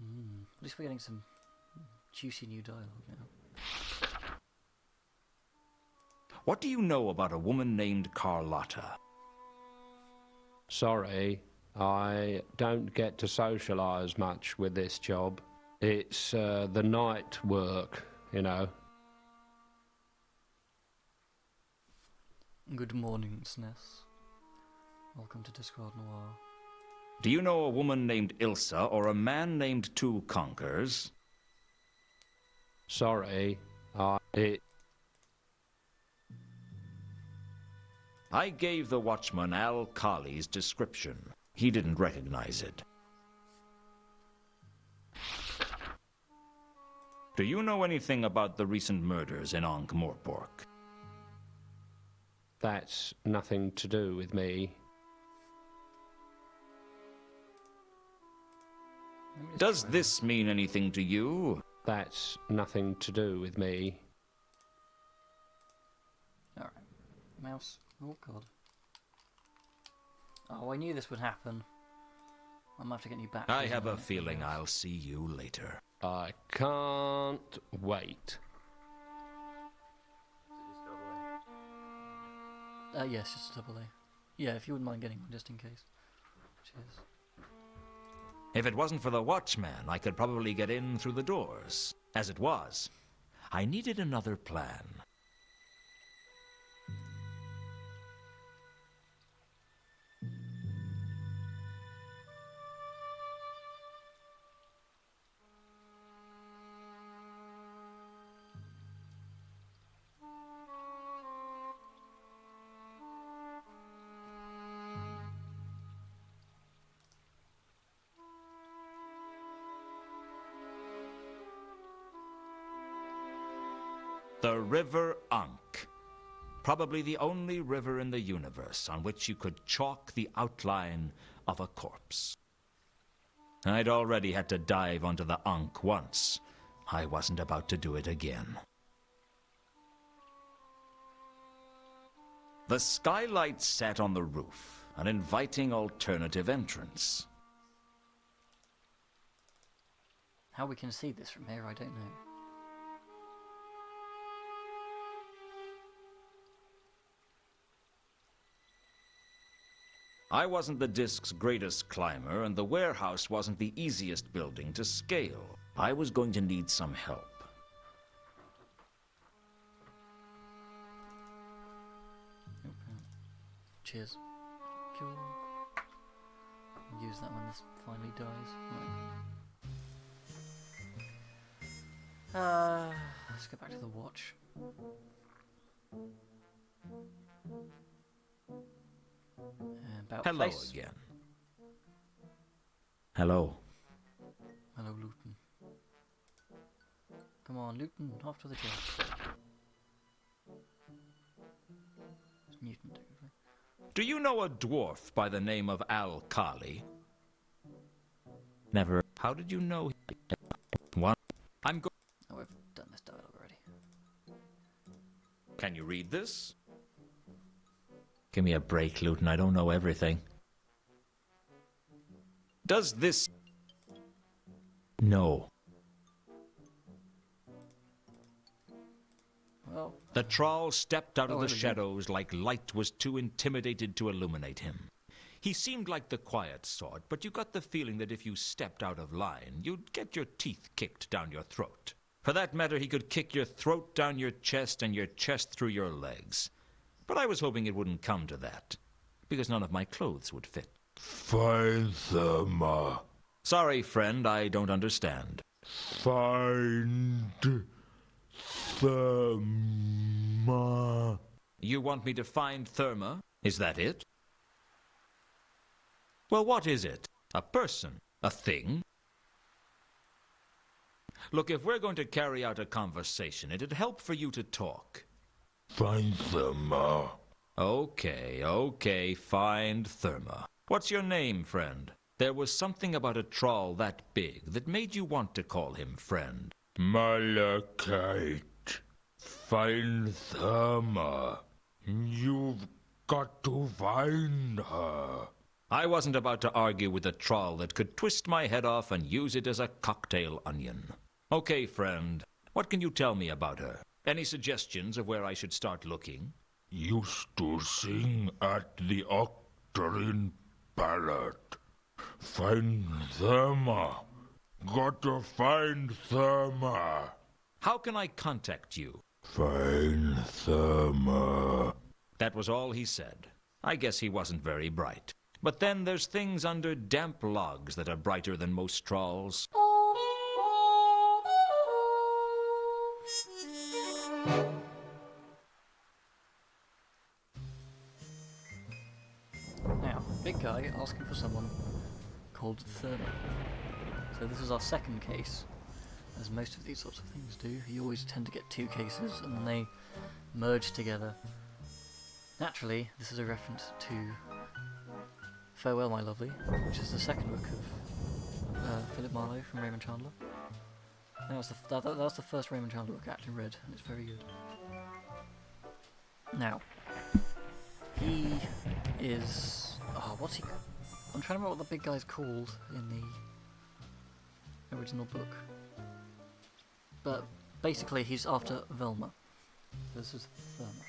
At least we're getting some juicy new dialogue now. What do you know about a woman named Carlotta? Sorry, I don't get to socialise much with this job. It's the night work, you know. Good morning, SNES. Welcome to Discworld Noir. Do you know a woman named Ilsa or a man named Two Conkers? Sorry, I gave the watchman Al Kali's description. He didn't recognize it. Do you know anything about the recent murders in Ankh-Morpork? That's nothing to do with me. Does this mean anything to you? That's nothing to do with me. Alright. Mouse. Oh god. Oh, I knew this would happen. I'm gonna have to get you back. I have a feeling I'll see you later. I can't wait. Yes, just a double A. Yeah, if you wouldn't mind getting one just in case. Cheers. If it wasn't for the watchman, I could probably get in through the doors. As it was, I needed another plan. The River Ankh. Probably the only river in the universe on which you could chalk the outline of a corpse. I'd already had to dive onto the Ankh once. I wasn't about to do it again. The skylight sat on the roof, an inviting alternative entrance. How we can see this from here, I don't know. I wasn't the disk's greatest climber, and the warehouse wasn't the easiest building to scale. I was going to need some help. Cheers. Cool. Use that when this finally dies. Right. Let's go back to the watch. About Hello face. again. Hello. Hello, Luton. Come on, Luton, off to the job. It's mutant, technically. Do you know a dwarf by the name of Al-Kali? Never. How did you know? What? I'm go. Oh, we've done this dialogue already. Can you read this? Give me a break, Luton. I don't know everything. Does this... No. Well, The troll stepped out of Oh, the here we go. shadows like light was too intimidated to illuminate him. He seemed like the quiet sort, but you got the feeling that if you stepped out of line, you'd get your teeth kicked down your throat. For that matter, he could kick your throat down your chest and your chest through your legs. But I was hoping it wouldn't come to that, because none of my clothes would fit. Find Therma. Sorry, friend, I don't understand. Find Therma. You want me to find Therma? Is that it? Well, what is it? A person? A thing? Look, if we're going to carry out a conversation, it'd help for you to talk. Find Therma. Okay, find Therma. What's your name, friend? There was something about a troll that big that made you want to call him friend. Malachite. Find Therma. You've got to find her. I wasn't about to argue with a troll that could twist my head off and use it as a cocktail onion. Okay, friend, what can you tell me about her? Any suggestions of where I should start looking? Used to sing at the Octarine Parrot. Find Therma. Got to find Therma. How can I contact you? Find Therma. That was all he said. I guess he wasn't very bright. But then there's things under damp logs that are brighter than most trolls. now, big guy asking for someone called Therma. So this is our second case. As most of these sorts of things do, you always tend to get two cases and then they merge together. Naturally, this is a reference to Farewell, My Lovely, which is the second book of Philip Marlowe from Raymond Chandler. That was the first Raymond Chandler book I actually read, and it's very good. Now, he is... Oh, what's he... I'm trying to remember what the big guy's called in the original book. But basically he's after Velma. This is Therma.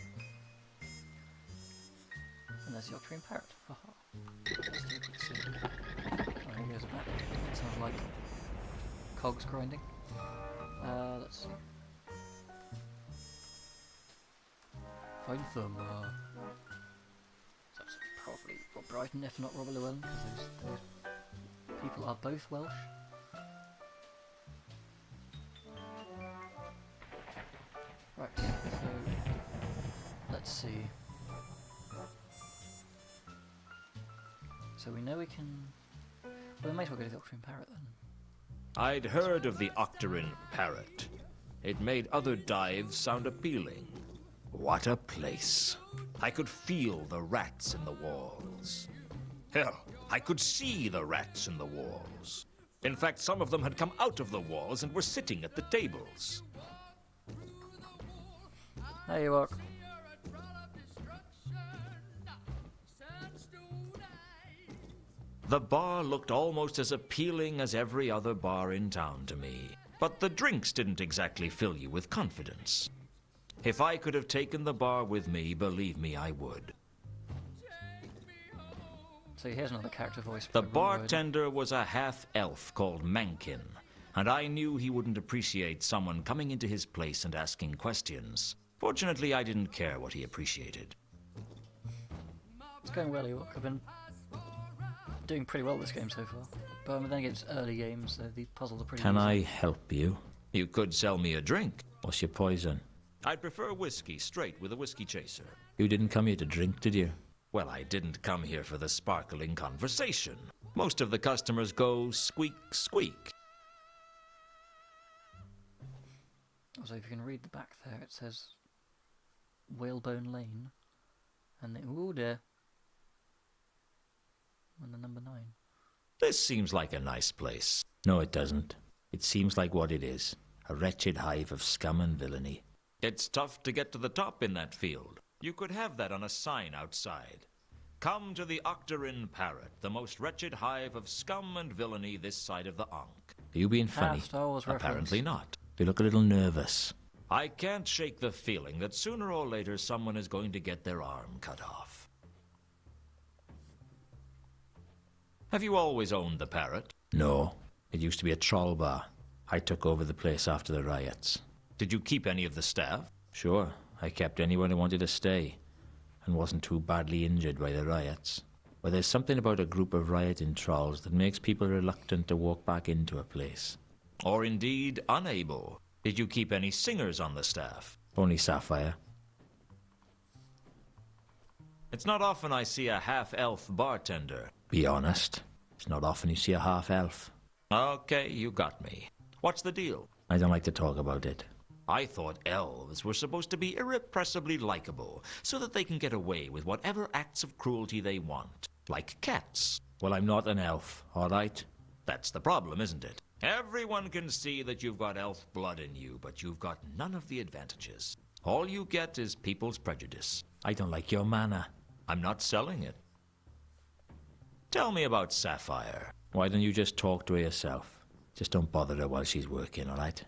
And there's the Octarine Parrot. Haha. Let's do a quick see. Oh, here goes a map. It sounds like cogs grinding. Let's see. Find Therma. That's probably Rob Brighton, if not Robert Llewellyn, because those people are both Welsh. Right, so let's see. So we know we can... Well, we might as well go to the Octarine Parrot then. I'd heard of the Octarine Parrot. It made other dives sound appealing. What a place. I could feel the rats in the walls. Hell, I could see the rats in the walls. In fact, some of them had come out of the walls and were sitting at the tables. There you are. The bar looked almost as appealing as every other bar in town to me. But the drinks didn't exactly fill you with confidence. If I could have taken the bar with me, believe me, I would. So here's another character voice. The bartender was a half-elf called Mankin, and I knew he wouldn't appreciate someone coming into his place and asking questions. Fortunately, I didn't care what he appreciated. It's going well, Ewok. I've been doing pretty well this game so far. But then again, it's early games, so these puzzles are pretty Can easy. I help you? You could sell me a drink. What's your poison? I'd prefer whiskey, straight with a whiskey chaser. You didn't come here to drink, did you? Well, I didn't come here for the sparkling conversation. Most of the customers go squeak, squeak. Also, if you can read the back there, it says Whalebone Lane, and the ooh dear, and the number 9. This seems like a nice place. No, it doesn't. It seems like what it is. A wretched hive of scum and villainy. It's tough to get to the top in that field. You could have that on a sign outside. Come to the Octarine Parrot, the most wretched hive of scum and villainy this side of the Ankh. Are you being funny? Star Wars Apparently reference. not. You look a little nervous. I can't shake the feeling that sooner or later someone is going to get their arm cut off. Have you always owned the Parrot? No. It used to be a troll bar. I took over the place after the riots. Did you keep any of the staff? Sure, I kept anyone who wanted to stay, and wasn't too badly injured by the riots. But there's something about a group of rioting trolls that makes people reluctant to walk back into a place. Or indeed unable? Did you keep any singers on the staff? Only Sapphire. It's not often I see a half-elf bartender. Be honest, it's not often you see a half-elf. Okay, you got me. What's the deal? I don't like to talk about it. I thought elves were supposed to be irrepressibly likable, so that they can get away with whatever acts of cruelty they want. Like cats. Well, I'm not an elf, all right? That's the problem, isn't it? Everyone can see that you've got elf blood in you, but you've got none of the advantages. All you get is people's prejudice. I don't like your manner. I'm not selling it. Tell me about Sapphire. Why don't you just talk to her yourself? Just don't bother her while she's working, all right?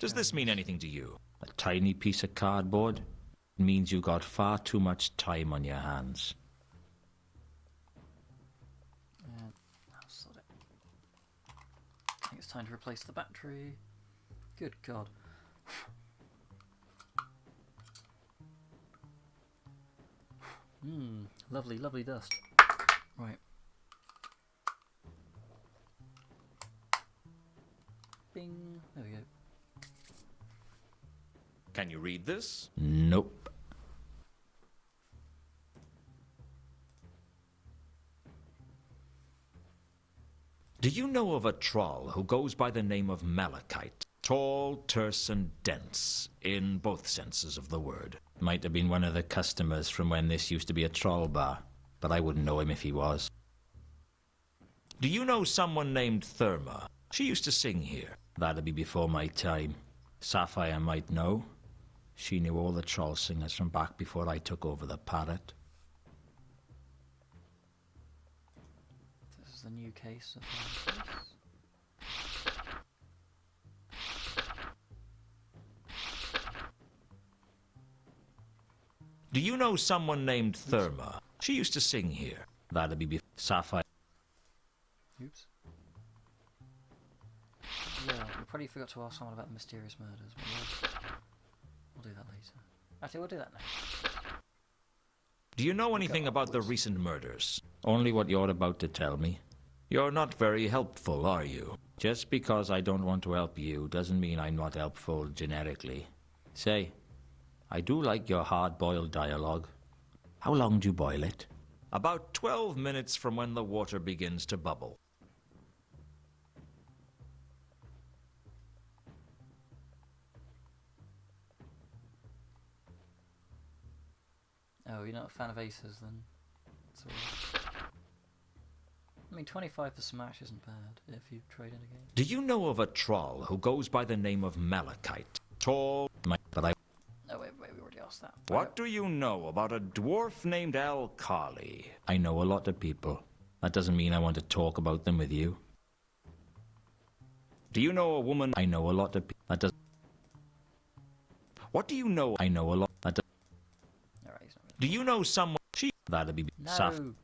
Does this mean anything to you? A tiny piece of cardboard? It means you got far too much time on your hands. I'll sod it. I think it's time to replace the battery. Good God. Lovely, lovely dust. Right. Bing. There we go. Can you read this? Nope. Do you know of a troll who goes by the name of Malachite? Tall, terse, and dense, in both senses of the word. Might have been one of the customers from when this used to be a troll bar, but I wouldn't know him if he was. Do you know someone named Therma? She used to sing here. That'd be before my time. Sapphire might know. She knew all the troll singers from back before I took over the Parrot. This is the new case of Do you know someone named Therma? She used to sing here. That'd be before Sapphire. Oops. Yeah, we probably forgot to ask someone about the mysterious murders. But we'll do that later. Actually, we'll do that now. Do you know anything about the recent murders? Only what you're about to tell me. You're not very helpful, are you? Just because I don't want to help you doesn't mean I'm not helpful generically. Say, I do like your hard-boiled dialogue. How long do you boil it? About 12 minutes from when the water begins to bubble. Oh, you're not a fan of aces then? It's all right. I mean, 25 for Smash isn't bad if you trade in a game. Do you know of a troll who goes by the name of Malachite? Tall, But I... Oh, wait, we already asked that. What do you know about a dwarf named Al-Khali? I know a lot of people. That doesn't mean I want to talk about them with you. Do you know a woman? I know a lot of people. That does... What do you know? I know a lot. That does... Alright, he's not really... Do you know someone? That'd be... No! Saf... One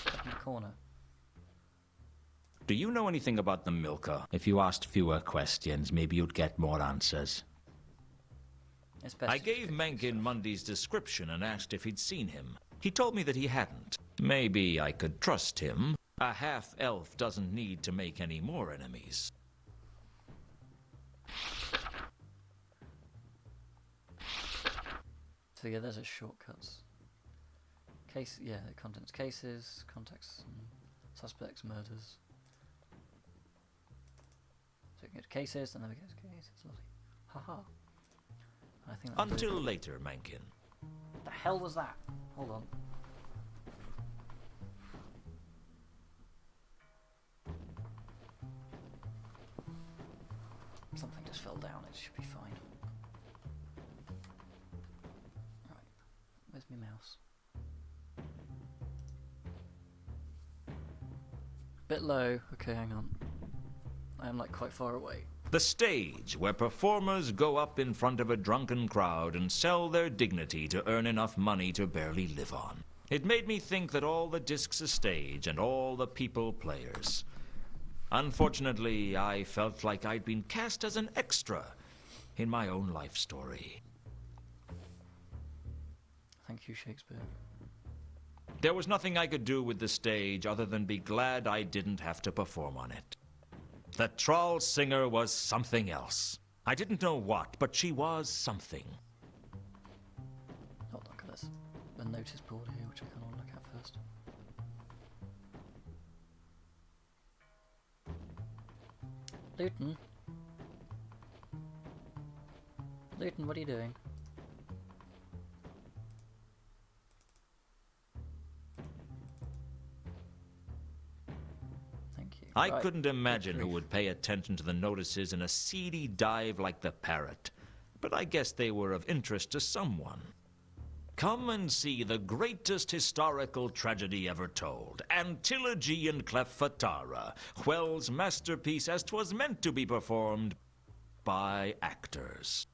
step in the corner. Do you know anything about the Milka? If you asked fewer questions, maybe you'd get more answers. It's best I to gave fix Mencken stuff. Mundy's description and asked if he'd seen him. He told me that he hadn't. Maybe I could trust him. A half-elf doesn't need to make any more enemies. So yeah, there's a shortcuts. Case, yeah, contents, cases, contacts, and suspects, murders. can go to cases, then we go to cases. Lovely. Haha. I think that'll Until do it. later, Mencken. What the hell was that? Hold on. Something just fell down, it should be fine. Right, where's my mouse? Bit low, okay, hang on. I am like quite far away. The stage, where performers go up in front of a drunken crowd and sell their dignity to earn enough money to barely live on. It made me think that all the discs a stage and all the people players. Unfortunately, I felt like I'd been cast as an extra in my own life story. Thank you, Shakespeare. There was nothing I could do with the stage other than be glad I didn't have to perform on it. The Troll singer was something else. I didn't know what, but she was something. Oh, look at this. A notice board here, which I kind of want to look at first. Luton? Luton, what are you doing? Thank you. I Right. couldn't imagine who grief. would pay attention to the notices in a seedy dive like the Parrot, but I guess they were of interest to someone. Come and see the greatest historical tragedy ever told, Antilogy and Clephatara, Whell's masterpiece as 'twas meant to be performed by actors.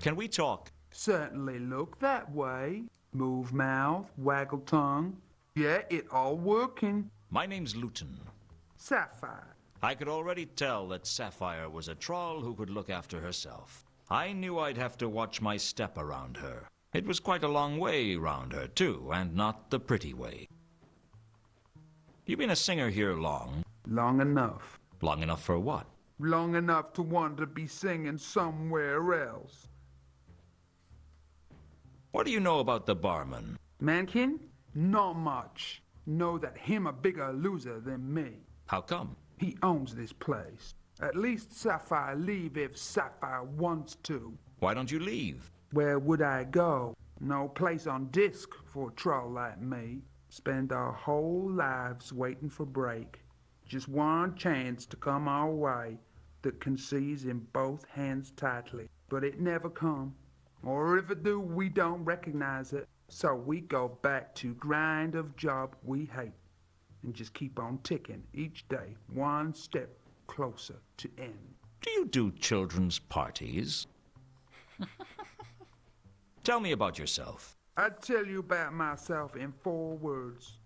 Can we talk? Certainly look that way. Move mouth, waggle tongue. Yeah, it all working. My name's Luton. Sapphire. I could already tell that Sapphire was a troll who could look after herself. I knew I'd have to watch my step around her. It was quite a long way round her, too, and not the pretty way. You been a singer here long? Long enough. Long enough for what? Long enough to want to be singing somewhere else. What do you know about the barman? Mankin? Not much. Know that him a bigger loser than me. How come? He owns this place. At least Sapphire leave if Sapphire wants to. Why don't you leave? Where would I go? No place on disc for a troll like me. Spend our whole lives waiting for break. Just one chance to come our way that can seize in both hands tightly. But it never come. Or if it do, we don't recognize it. So we go back to grind of job we hate. And just keep on ticking each day, one step closer to end. Do you do children's parties? Tell me about yourself. I'd tell you about myself in 4 words.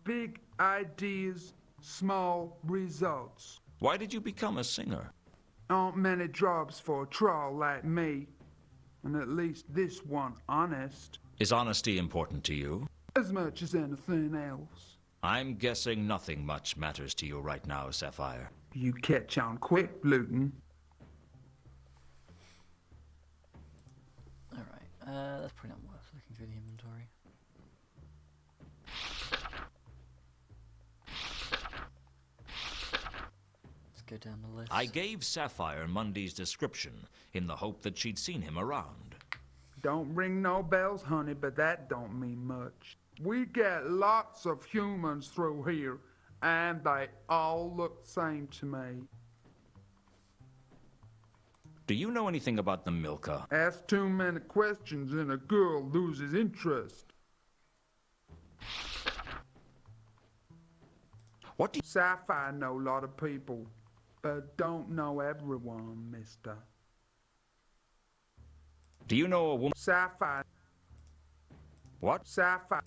Big ideas, small results. Why did you become a singer? Aren't many jobs for a troll like me. And at least this one honest. Is honesty important to you? As much as anything else. I'm guessing nothing much matters to you right now, Sapphire. You catch on quick, Luton. Alright, that's probably not worth looking through the inventory. Let's go down the list. I gave Sapphire Mundy's description in the hope that she'd seen him around. Don't ring no bells, honey, but that don't mean much. We get lots of humans through here, and they all look the same to me. Do you know anything about the Milka? Ask too many questions and a girl loses interest. What do you... Sapphire know a lot of people, but don't know everyone, mister. Do you know a woman... Sapphire. What? Sapphire.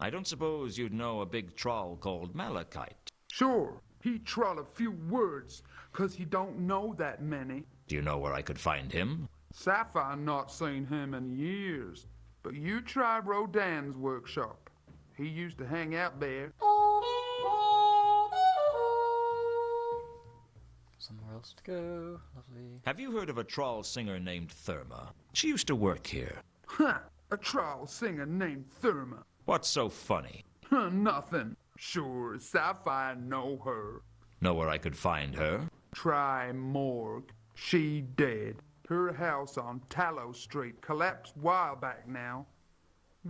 I don't suppose you'd know a big troll called Malachite. Sure, he troll a few words, 'cause he don't know that many. Do you know where I could find him? Sapphire not seen him in years, but you try Rodin's workshop. He used to hang out there. Somewhere else to go. Lovely. Have you heard of a troll singer named Therma? She used to work here. Huh, A troll singer named Therma. What's so funny? Nothing. Sure, Sapphire know her. Know where I could find her? Try morgue. She dead. Her house on Tallow Street collapsed while back now.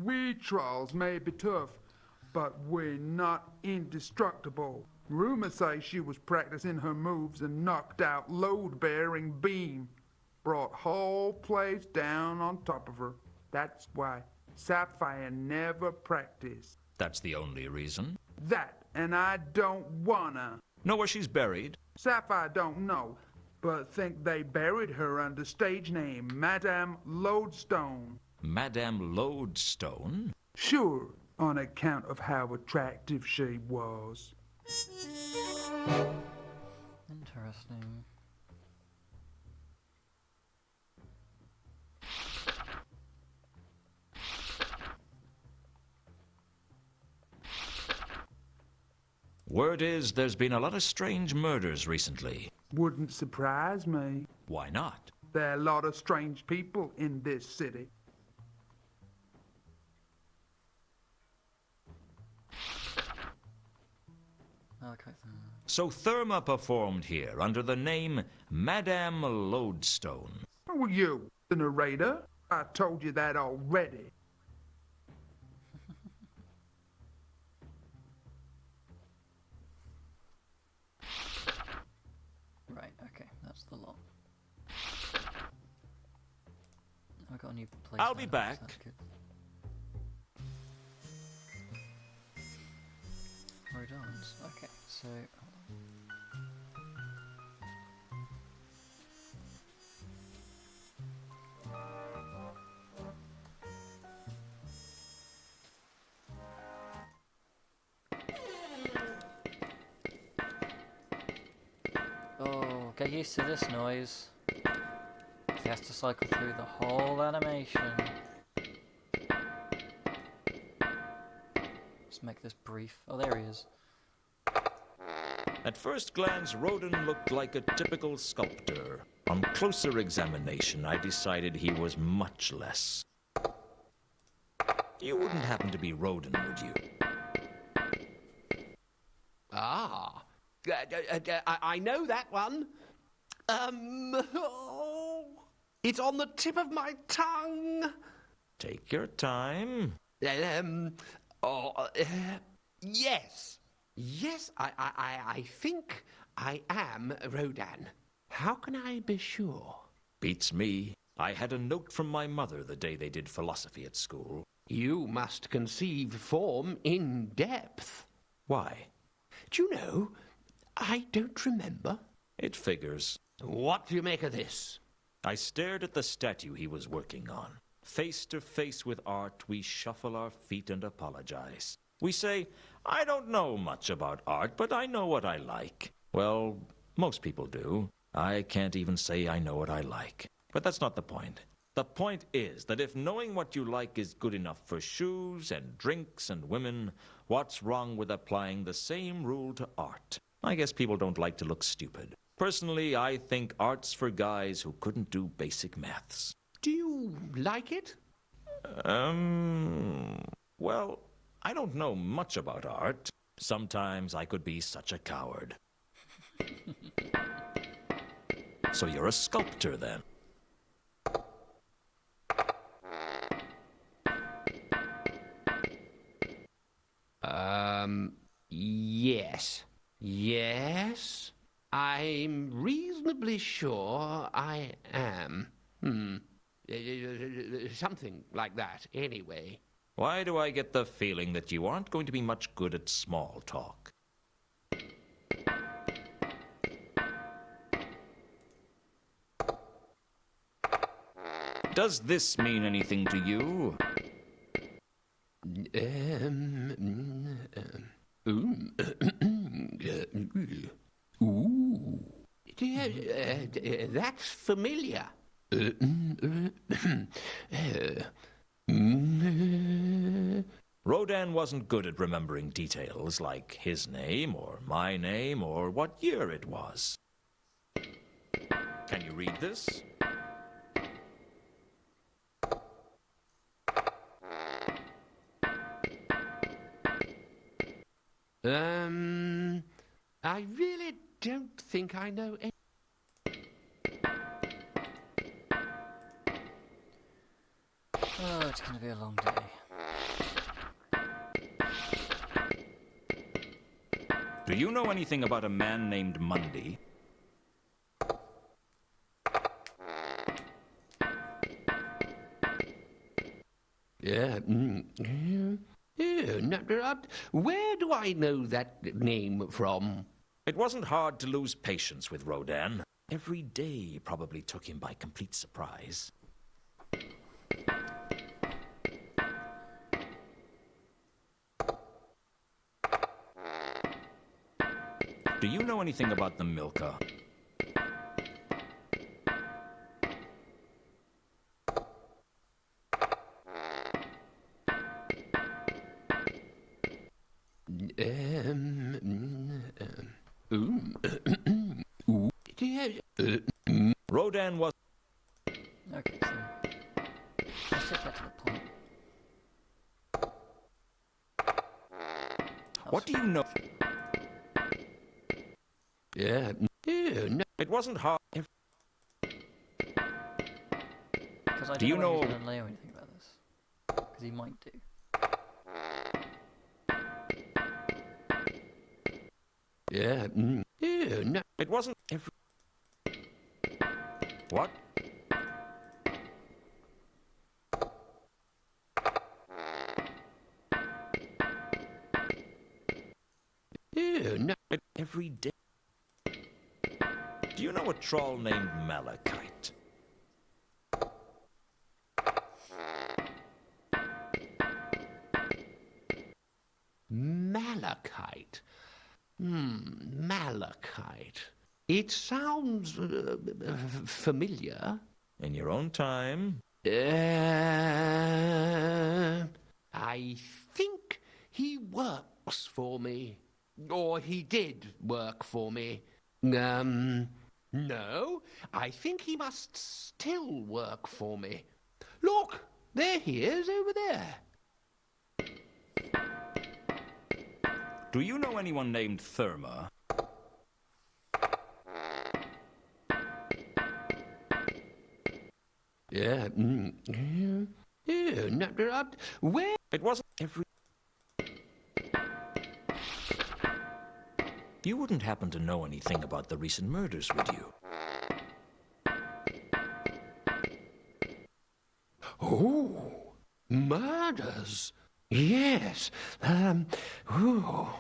We trolls may be tough, but we're not indestructible. Rumors say she was practicing her moves and knocked out load-bearing Beam. Brought whole place down on top of her. That's why Sapphire never practiced. That's the only reason. That, and I don't wanna. Know where she's buried? Sapphire don't know, but think they buried her under stage name Madame Lodestone. Madame Lodestone? Sure, on account of how attractive she was. Interesting. Word is there's been a lot of strange murders recently. Wouldn't surprise me. Why not? There are a lot of strange people in this city. Okay. So Therma performed here under the name Madame Lodestone. Who are you, the narrator? I told you that already. Right, okay, that's the lot. I got a new place. I'll be back. That's good. Rodons. Okay, so oh, get used to this noise. He has to cycle through the whole animation. Let's make this brief. Oh, there he is. At first glance, Rodin looked like a typical sculptor. On closer examination, I decided he was much less. You wouldn't happen to be Rodin, would you? Ah, I know that one. Oh, it's on the tip of my tongue. Take your time. Yes. Yes, I think I am Rodan. How can I be sure? Beats me. I had a note from my mother the day they did philosophy at school. You must conceive form in depth. Why? Do you know, I don't remember. It figures. What do you make of this? I stared at the statue he was working on. Face to face with art, we shuffle our feet and apologize. We say, I don't know much about art, but I know what I like. Well, most people do. I can't even say I know what I like. But that's not the point. The point is that if knowing what you like is good enough for shoes and drinks and women, what's wrong with applying the same rule to art? I guess people don't like to look stupid. Personally, I think art's for guys who couldn't do basic maths. Do you like it? Well, I don't know much about art. Sometimes I could be such a coward. So you're a sculptor, then? Yes. Yes, I'm reasonably sure I am. Something like that, anyway. Why do I get the feeling that you aren't going to be much good at small talk? Does this mean anything to you? Ooh. That's familiar. Rodan wasn't good at remembering details like his name or my name or what year it was. Can you read this? I really don't think I know any. Oh, it's going to be a long day. Do you know anything about a man named Mundy? Yeah. Where do I know that name from? It wasn't hard to lose patience with Rodan. Every day probably took him by complete surprise. Do you know anything about the Milka? Rodan was... Okay, so let's just get to the point. What do you know? Yeah. No. It wasn't hard... Because I Do you don't know know- if he's going to know anything about this. Because he might do. Yeah. No. It wasn't every... What? No. Every day. Do you know a troll named Malachite? Malachite. Malachite. It sounds familiar. In your own time. I think he works for me. Or he did work for me. No, I think he must still work for me. Look, there he is over there. Do you know anyone named Therma? Yeah. No, where? It wasn't every... You wouldn't happen to know anything about the recent murders, would you? Oh, murders. Yes. Oh.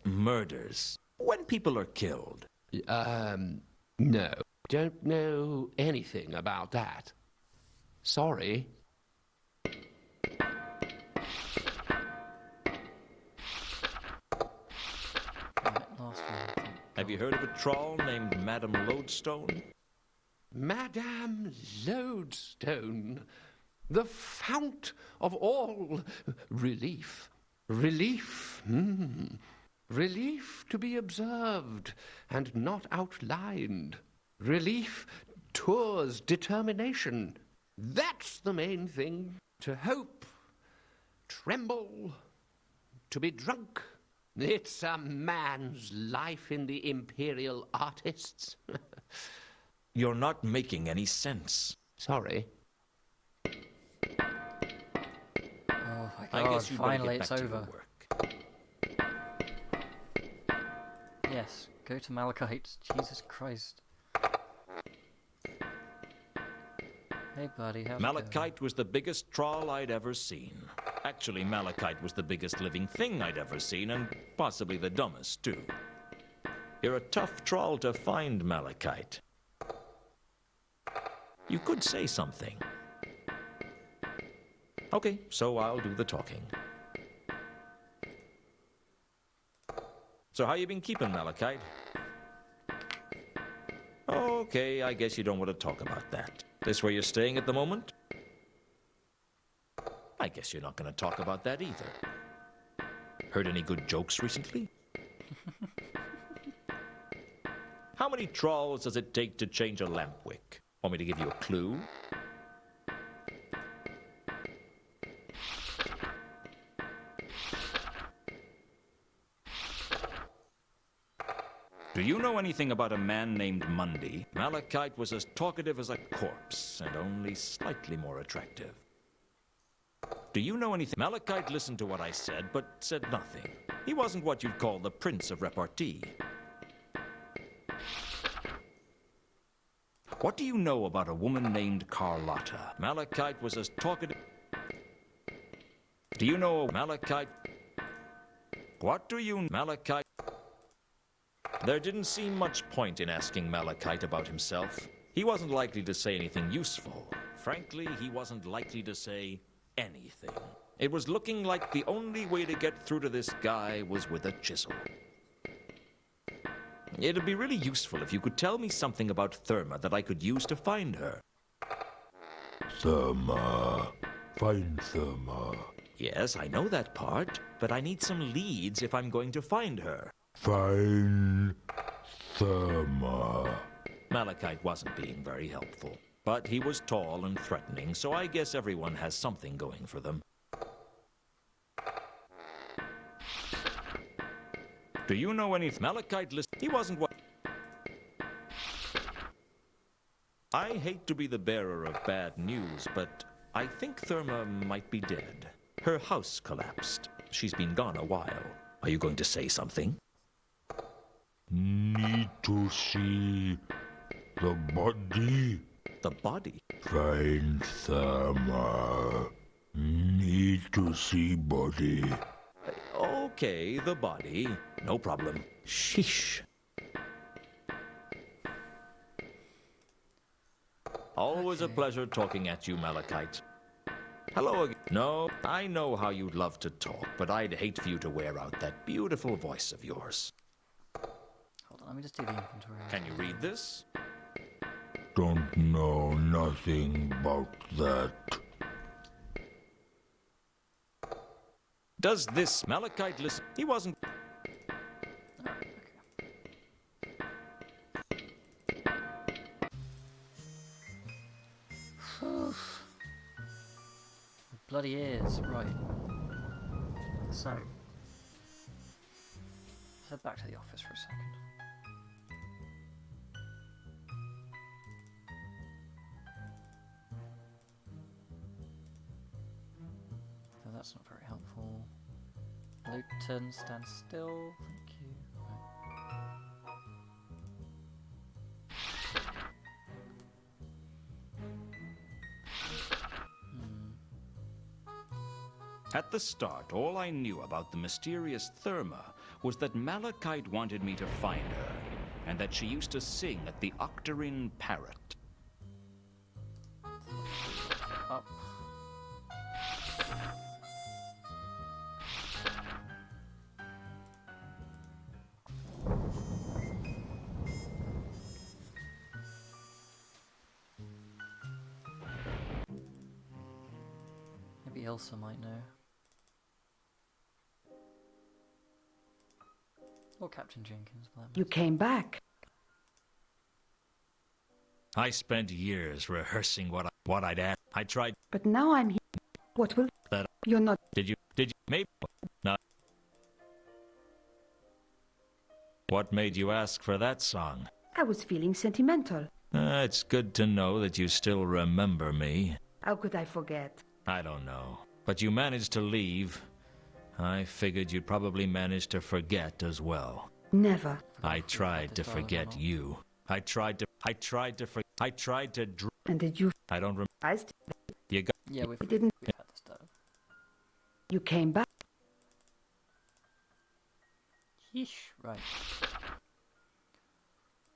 Murders. When people are killed. No. Don't know anything about that. Sorry. Right, last one, I think. Have you heard of a troll named Madame Lodestone? Madame Lodestone, the fount of all relief. Relief. Relief to be observed and not outlined. Relief tours determination. That's the main thing. To hope, tremble, to be drunk. It's a man's life in the Imperial Artists. You're not making any sense. Sorry. Oh my I god, guess you better finally get it's back to your over. work. Yes, go to Malachite. Jesus Christ. Hey buddy, how's it going? Malachite was the biggest troll I'd ever seen. Actually, Malachite was the biggest living thing I'd ever seen, and possibly the dumbest, too. You're a tough troll to find, Malachite. You could say something. Okay, so I'll do the talking. So how you been keeping, Malachite? Okay, I guess you don't want to talk about that. This where you're staying at the moment? I guess you're not going to talk about that either. Heard any good jokes recently? How many trolls does it take to change a lamp wick? Want me to give you a clue? Do you know anything about a man named Mundy? Malachite was as talkative as a corpse, and only slightly more attractive. Do you know anything? Malachite listened to what I said, but said nothing. He wasn't what you'd call the prince of repartee. What do you know about a woman named Carlotta? Malachite was as talkative... Do you know Malachite? What do you... Malachite... There didn't seem much point in asking Malachite about himself. He wasn't likely to say anything useful. Frankly, he wasn't likely to say anything. It was looking like the only way to get through to this guy was with a chisel. It'd be really useful if you could tell me something about Therma that I could use to find her. Therma. Find Therma. Yes, I know that part, but I need some leads if I'm going to find her. Find Therma. Malachite wasn't being very helpful, but he was tall and threatening, so I guess everyone has something going for them. Do you know any... Malachite list... He wasn't what... I hate to be the bearer of bad news, but I think Therma might be dead. Her house collapsed. She's been gone a while. Are you going to say something? Need to see the body. The body? Find Therma. Need to see body. Okay, the body. No problem. Sheesh. Always a pleasure talking at you, Malachite. Hello again. No, I know how you'd love to talk, but I'd hate for you to wear out that beautiful voice of yours. Hold on, let me just do the inventory. Can you read this? Don't know nothing about that. Does this Malachite listen? He wasn't... Alright, okay. Bloody ears, right. So, let's head back to the office for a second. So that's not very helpful. Luton, stand still, thank you. At the start, all I knew about the mysterious Therma was that Malachite wanted me to find her, and that she used to sing at the Octarine Parrot. Up. Maybe Elsa might know. Or Captain Jenkins, for that matter. You came back. I spent years rehearsing what I'd ask. I tried... But now I'm here. What will... That... You're not... Did you... Maybe... No. What made you ask for that song? I was feeling sentimental. It's good to know that you still remember me. How could I forget? I don't know. But you managed to leave. I figured you'd probably manage to forget as well. Never. I tried to forget you. I tried to And did you... I don't remember. I still... You got... Yeah, we've didn't... had this done. You came back. Yeesh, right.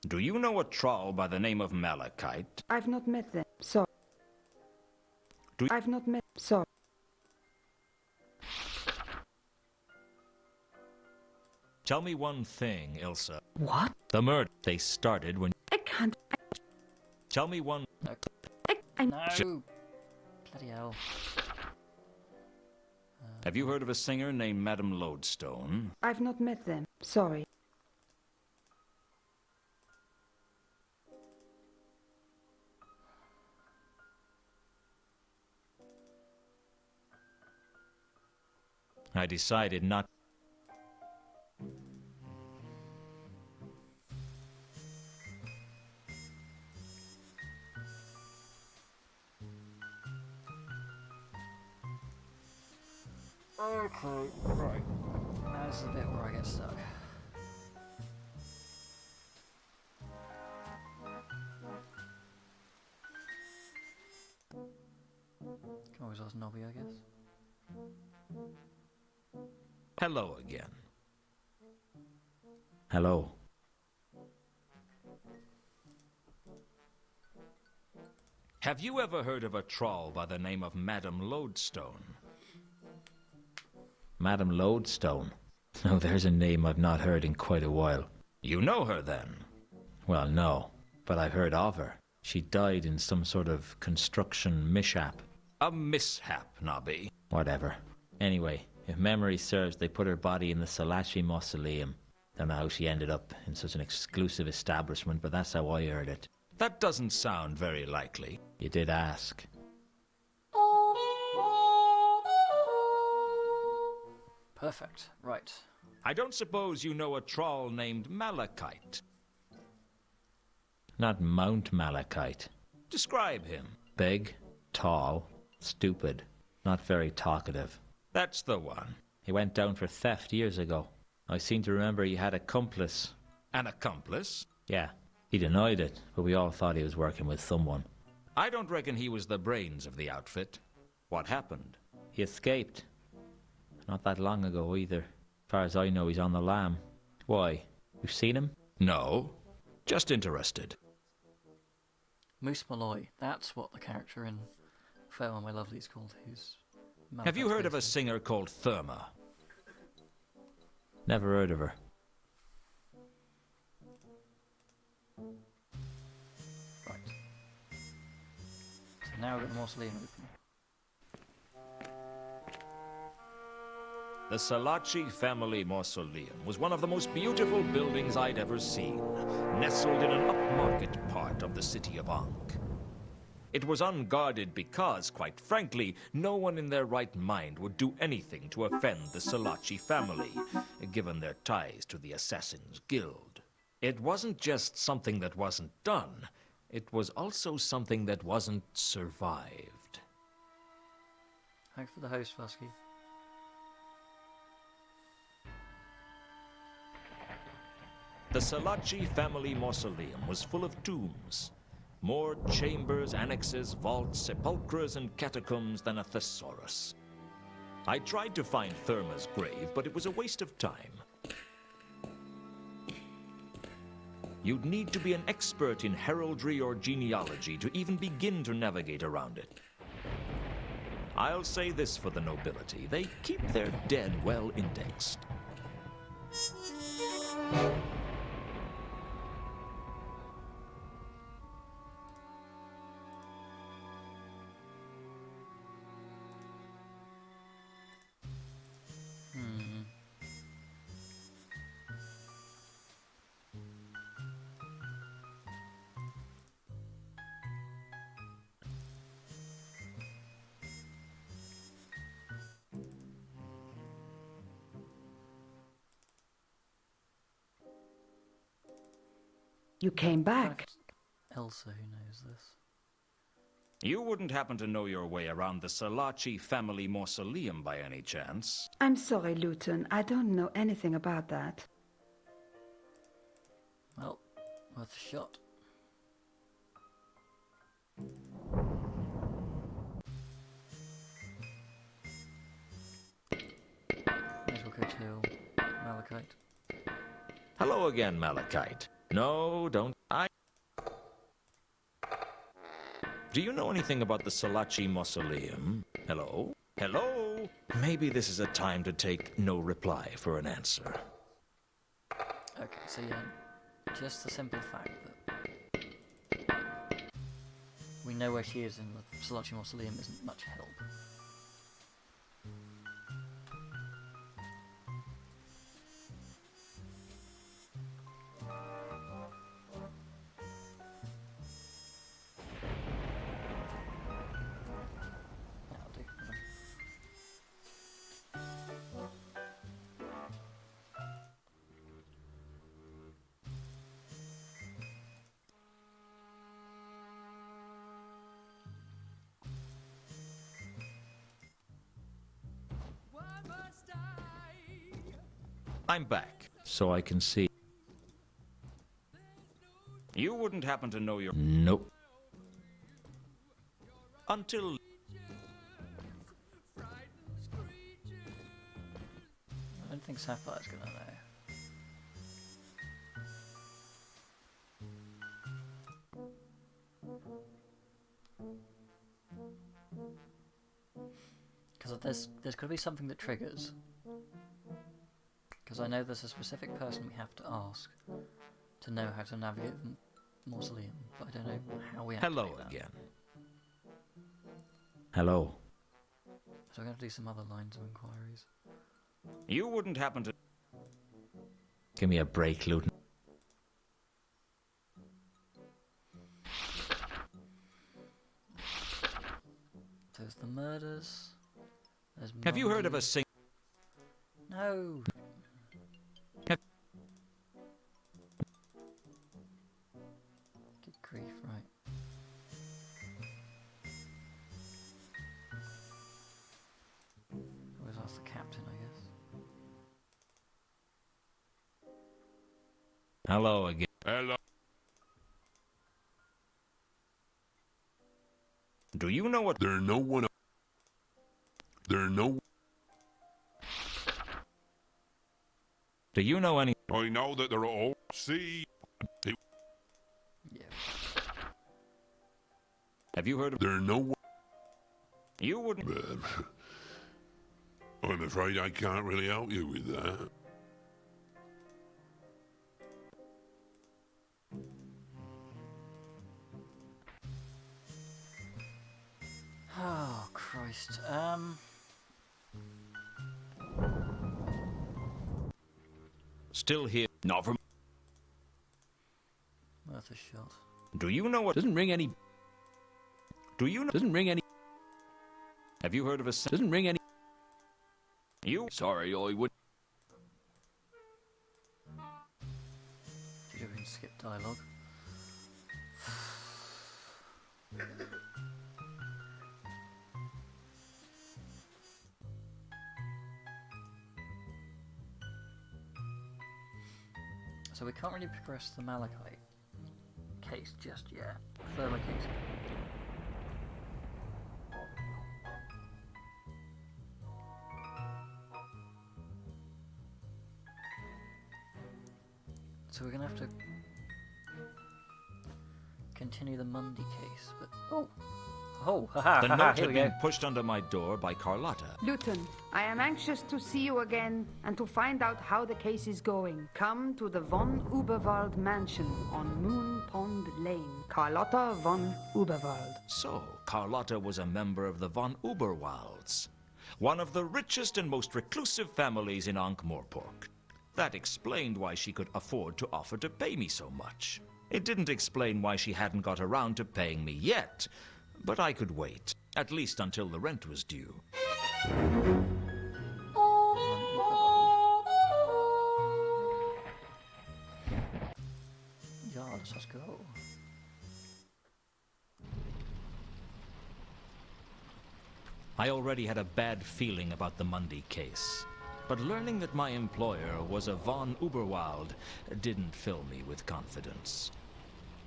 Do you know a troll by the name of Malachite? I've not met them. Sorry. I've not met... Sorry. Tell me one thing, Ilsa. What? The murder. They started when... I can't... Tell me one... No. I... No! Bloody hell. Have you heard of a singer named Madame Lodestone? I've not met them. Sorry. I decided not... Okay, right. Now this is the bit where I get stuck. Can always ask Nobby, I guess. Hello again. Hello. Have you ever heard of a troll by the name of Madame Lodestone? Madame Lodestone? No, there's a name I've not heard in quite a while. You know her then? Well, no, but I've heard of her. She died in some sort of construction mishap. A mishap, Nobby. Whatever. Anyway, if memory serves, they put her body in the Salaci Mausoleum. Don't know how she ended up in such an exclusive establishment, but that's how I heard it. That doesn't sound very likely. You did ask. Perfect. Right. I don't suppose you know a troll named Malachite. Not Mount Malachite. Describe him. Big, tall, stupid, not very talkative. That's the one. He went down for theft years ago. I seem to remember he had an accomplice. An accomplice? Yeah, he denied it, but we all thought he was working with someone. I don't reckon he was the brains of the outfit. What happened? He escaped. Not that long ago either. As far as I know, he's on the lam. Why? You've seen him? No. Just interested. Moose Malloy. That's what the character in Farewell My Lovely is called. Who's Have you heard of a singer called Therma? Never heard of her. Right. So now we've got the mausoleum open. The Salaci family mausoleum was one of the most beautiful buildings I'd ever seen, nestled in an upmarket part of the city of Ankh. It was unguarded because, quite frankly, no one in their right mind would do anything to offend the Salaci family, given their ties to the Assassin's Guild. It wasn't just something that wasn't done, it was also something that wasn't survived. Thanks for the host, Fusky. The Salaci family mausoleum was full of tombs. More chambers, annexes, vaults, sepulchres, and catacombs than a thesaurus. I tried to find Therma's grave, but it was a waste of time. You'd need to be an expert in heraldry or genealogy to even begin to navigate around it. I'll say this for the nobility. They keep their dead well indexed. You came back. Elsa, who knows this? You wouldn't happen to know your way around the Salaci family mausoleum by any chance? I'm sorry, Luton. I don't know anything about that. Well, worth a shot. May as well go to Malachite. Hello again, Malachite. No, don't. Do you know anything about the Salaci mausoleum? Hello? Hello? Maybe this is a time to take no reply for an answer. Okay, so yeah, just the simple fact that we know where she is in the Salaci mausoleum isn't much help. I'm back. So I can see. You wouldn't happen to know your... Nope. Until... I don't think Sapphire's gonna know. Because there's got to be something that triggers. Because I know there's a specific person we have to ask to know how to navigate the mausoleum, but I don't know how we activate Hello that. again. Hello. So we're going to do some other lines of inquiries. You wouldn't happen to... Give me a break, Luton. There's the murders. There's Have you heard of a Monday. sing... No! Have- Good grief, right. Always ask the captain, I guess. Hello again. Hello. Do you know what... There no one... There no... Do you know any... I know that they're all... See... Yeah. Have you heard of... There no one... You wouldn't... I'm afraid I can't really help you with that. Oh, Christ. Still here. Not from... Worth a shot. Do you know what... Doesn't ring any... Do you know... Doesn't ring any... Have you heard of a... Doesn't ring any... You... Sorry, I would... Did you even skip dialogue? So we can't really progress the Malachite case just yet. Further case. So we're gonna have to continue the Monday case, but haha, The haha, note here had we go. been pushed under my door by Carlotta. Luton, I am anxious to see you again and to find out how the case is going. Come to the von Uberwald mansion on Moon Pond Lane. Carlotta von Uberwald. So, Carlotta was a member of the von Uberwalds, one of the richest and most reclusive families in Ankh-Morpork. That explained why she could afford to offer to pay me so much. It didn't explain why she hadn't got around to paying me yet, but I could wait, at least until the rent was due. Ja, let's go. I already had a bad feeling about the Monday case, but learning that my employer was a von Uberwald didn't fill me with confidence.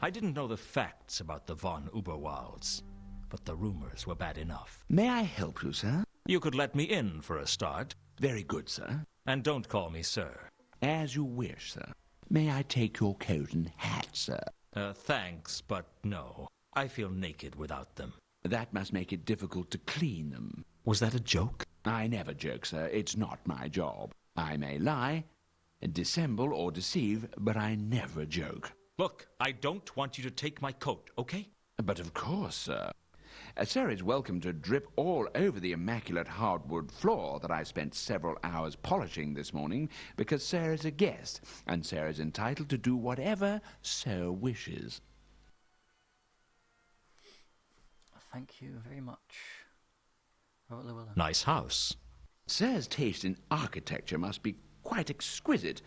I didn't know the facts about the von Uberwalds, but the rumors were bad enough. May I help you, sir? You could let me in for a start. Very good, sir. And don't call me sir. As you wish, sir. May I take your coat and hat, sir? Thanks, but no. I feel naked without them. That must make it difficult to clean them. Was that a joke? I never joke, sir. It's not my job. I may lie, dissemble or deceive, but I never joke. Look, I don't want you to take my coat, okay? But of course, sir. Sir is welcome to drip all over the immaculate hardwood floor that I spent several hours polishing this morning, because Sir is a guest, and Sir is entitled to do whatever Sir wishes. Thank you very much. Robert Llewellyn. Nice house. Sir's taste in architecture must be quite exquisite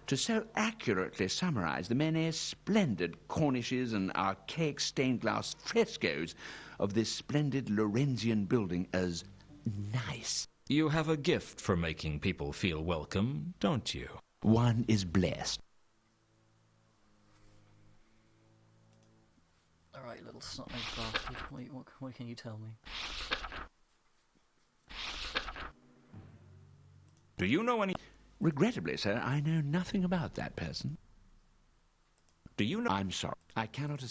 to so accurately summarize the many splendid cornices and archaic stained glass frescoes of this splendid Lorenzian building as nice. You have a gift for making people feel welcome, don't you? One is blessed. Alright, little snot-nosed bastard. What can you tell me? Do you know any... Regrettably, sir, I know nothing about that person. Do you know... I'm sorry. I cannot...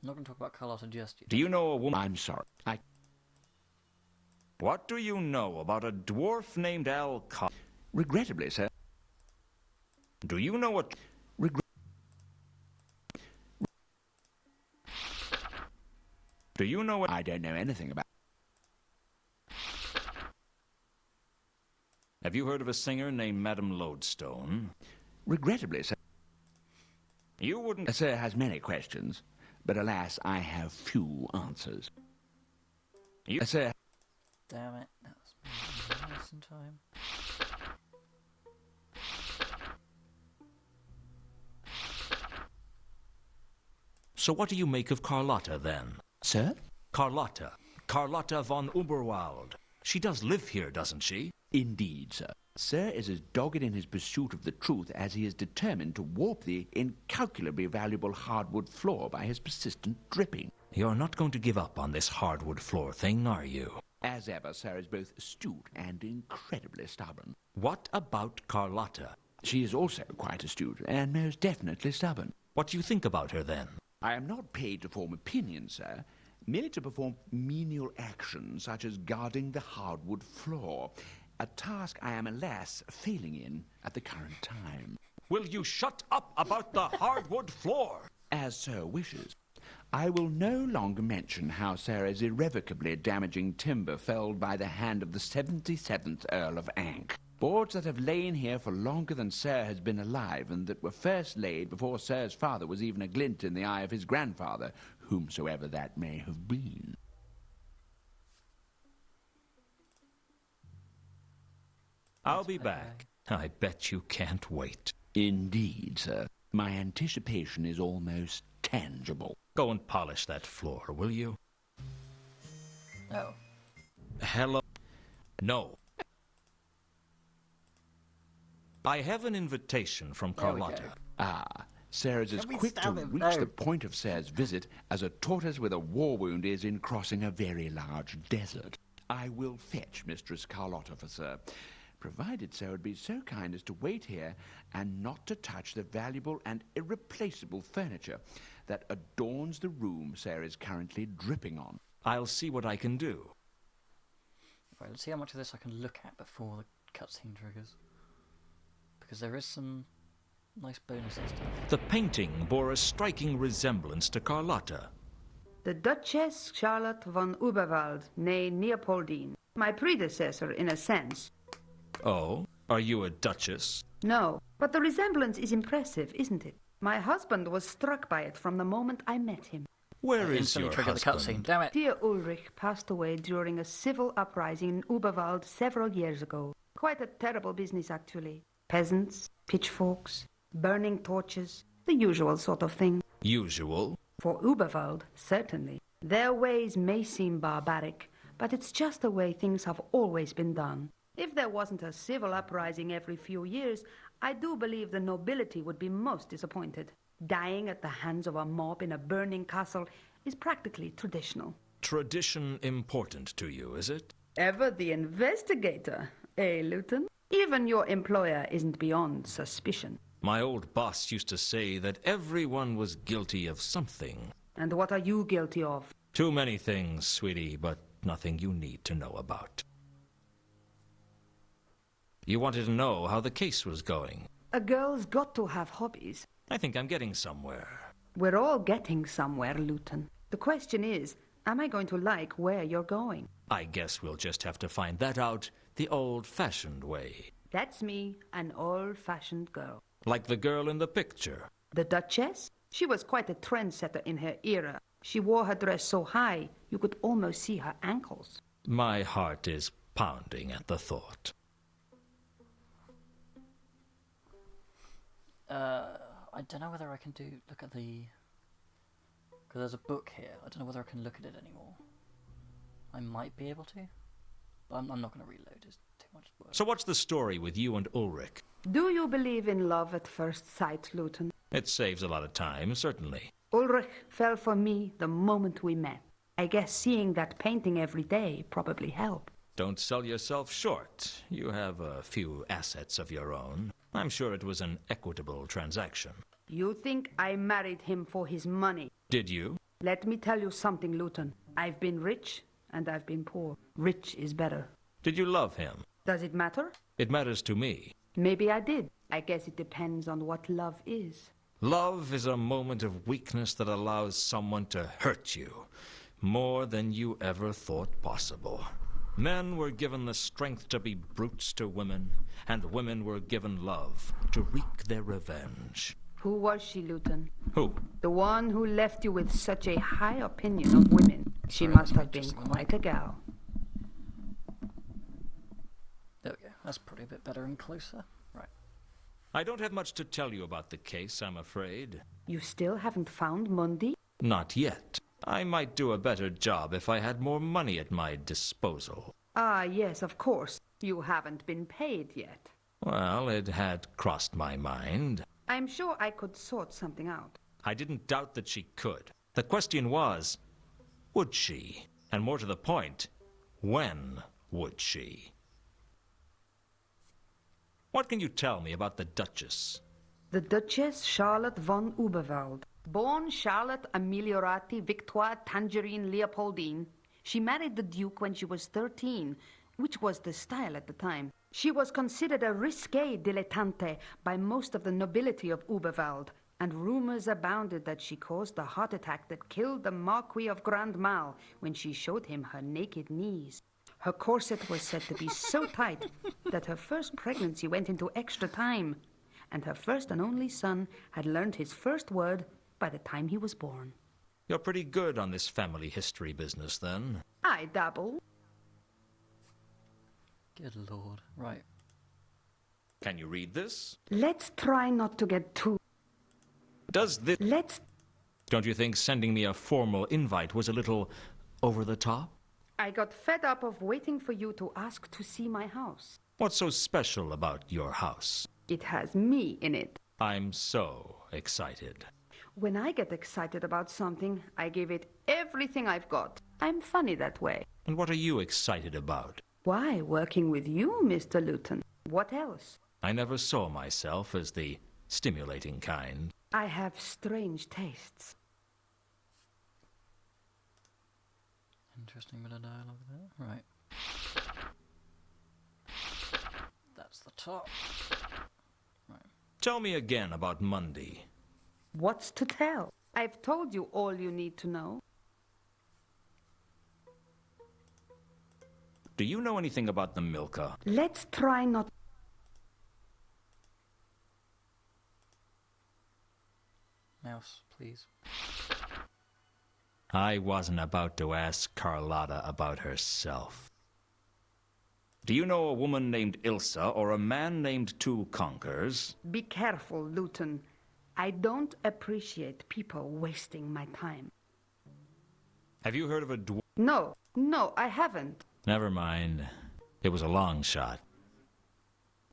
I'm not going to talk about Carlotta just yet. Do you know a woman... I'm sorry. What do you know about a dwarf named Regrettably, sir. Do you know what... Do you know what... I don't know anything about... Have you heard of a singer named Madame Lodestone? Regrettably, sir. You wouldn't... Sir has many questions, but alas, I have few answers. Sir... Damn it, that was nice in time. So what do you make of Carlotta, then? Sir? Carlotta. Carlotta von Uberwald. She does live here, doesn't she? Indeed, sir. Sir is as dogged in his pursuit of the truth as he is determined to warp the incalculably valuable hardwood floor by his persistent dripping. You're not going to give up on this hardwood floor thing, are you? As ever, sir is both astute and incredibly stubborn. What about Carlotta? She is also quite astute and most definitely stubborn. What do you think about her, then? I am not paid to form opinions, sir, merely to perform menial actions such as guarding the hardwood floor, a task I am, alas, failing in at the current time. Will you shut up about the hardwood floor? As sir wishes. I will no longer mention how Sir is irrevocably damaging timber felled by the hand of the 77th Earl of Ankh. Boards that have lain here for longer than Sir has been alive, and that were first laid before Sir's father was even a glint in the eye of his grandfather, whomsoever that may have been. I'll be back. I bet you can't wait. Indeed, sir. My anticipation is almost tangible. Go and polish that floor, will you? Oh. Hello? No. I have an invitation from Carlotta. Ah, Sir is as quick to reach the point of Sir's visit as a tortoise with a war wound is in crossing a very large desert. I will fetch Mistress Carlotta for Sir, provided Sir would be so kind as to wait here and not to touch the valuable and irreplaceable furniture that adorns the room Sir is currently dripping on. I'll see what I can do. Right, let's see how much of this I can look at before the cutscene triggers. Because there is some nice bonus and stuff. The painting bore a striking resemblance to Carlotta. The Duchess Charlotte von Uberwald, née Leopoldine. My predecessor, in a sense. Oh? Are you a duchess? No, but the resemblance is impressive, isn't it? My husband was struck by it from the moment I met him. Where is your trigger husband? the cutscene. Damn it! Dear Ulrich passed away during a civil uprising in Uberwald several years ago. Quite a terrible business, actually. Peasants, pitchforks, burning torches, the usual sort of thing. Usual? For Uberwald, certainly. Their ways may seem barbaric, but it's just the way things have always been done. If there wasn't a civil uprising every few years, I do believe the nobility would be most disappointed. Dying at the hands of a mob in a burning castle is practically traditional. Tradition important to you, is it? Ever the investigator, eh, Luton? Even your employer isn't beyond suspicion. My old boss used to say that everyone was guilty of something. And what are you guilty of? Too many things, sweetie, but nothing you need to know about. You wanted to know how the case was going. A girl's got to have hobbies. I think I'm getting somewhere. We're all getting somewhere, Luton. The question is, am I going to like where you're going? I guess we'll just have to find that out the old-fashioned way. That's me, an old-fashioned girl. Like the girl in the picture. The Duchess? She was quite a trendsetter in her era. She wore her dress so high, you could almost see her ankles. My heart is pounding at the thought. I don't know whether I can look at the... Because there's a book here. I don't know whether I can look at it anymore. I might be able to. But I'm not going to reload. It's too much work. So what's the story with you and Ulrich? Do you believe in love at first sight, Luton? It saves a lot of time, certainly. Ulrich fell for me the moment we met. I guess seeing that painting every day probably helped. Don't sell yourself short. You have a few assets of your own. I'm sure it was an equitable transaction. You think I married him for his money? Did you? Let me tell you something, Luton. I've been rich and I've been poor. Rich is better. Did you love him? Does it matter? It matters to me. Maybe I did. I guess it depends on what love is. Love is a moment of weakness that allows someone to hurt you more than you ever thought possible. Men were given the strength to be brutes to women, and women were given love to wreak their revenge. Who was she, Luton? Who? The one who left you with such a high opinion of women. She must have been quite a gal. There we go. That's probably a bit better and closer. Right. I don't have much to tell you about the case, I'm afraid. You still haven't found Mundi? Not yet. I might do a better job if I had more money at my disposal. Ah, yes, of course. You haven't been paid yet. Well, it had crossed my mind. I'm sure I could sort something out. I didn't doubt that she could. The question was, would she? And more to the point, when would she? What can you tell me about the Duchess? The Duchess Charlotte von Uberwald. Born Charlotte Ameliorati Victoire Tangerine Leopoldine, she married the Duke when she was 13, which was the style at the time. She was considered a risqué dilettante by most of the nobility of Uberwald, and rumors abounded that she caused the heart attack that killed the Marquis of Grand Mal when she showed him her naked knees. Her corset was said to be so tight that her first pregnancy went into extra time, and her first and only son had learned his first word by the time he was born. You're pretty good on this family history business, then. I dabble. Good lord. Right. Can you read this? Let's try not to get too... Does this... Don't you think sending me a formal invite was a little over the top? I got fed up of waiting for you to ask to see my house. What's so special about your house? It has me in it. I'm so excited. When I get excited about something, I give it everything I've got. I'm funny that way. And what are you excited about? Why, working with you, Mr. Luton. What else? I never saw myself as the stimulating kind. I have strange tastes. Interesting bit of dialogue there. Right. That's the top. Right. Tell me again about Mundi. What's to tell? I've told you all you need to know. Do you know anything about the Milka? Let's try not... Mouse, please. I wasn't about to ask Carlotta about herself. Do you know a woman named Ilsa or a man named Two Conkers? Be careful, Luton. I don't appreciate people wasting my time. Have you heard of a No, I haven't. Never mind. It was a long shot.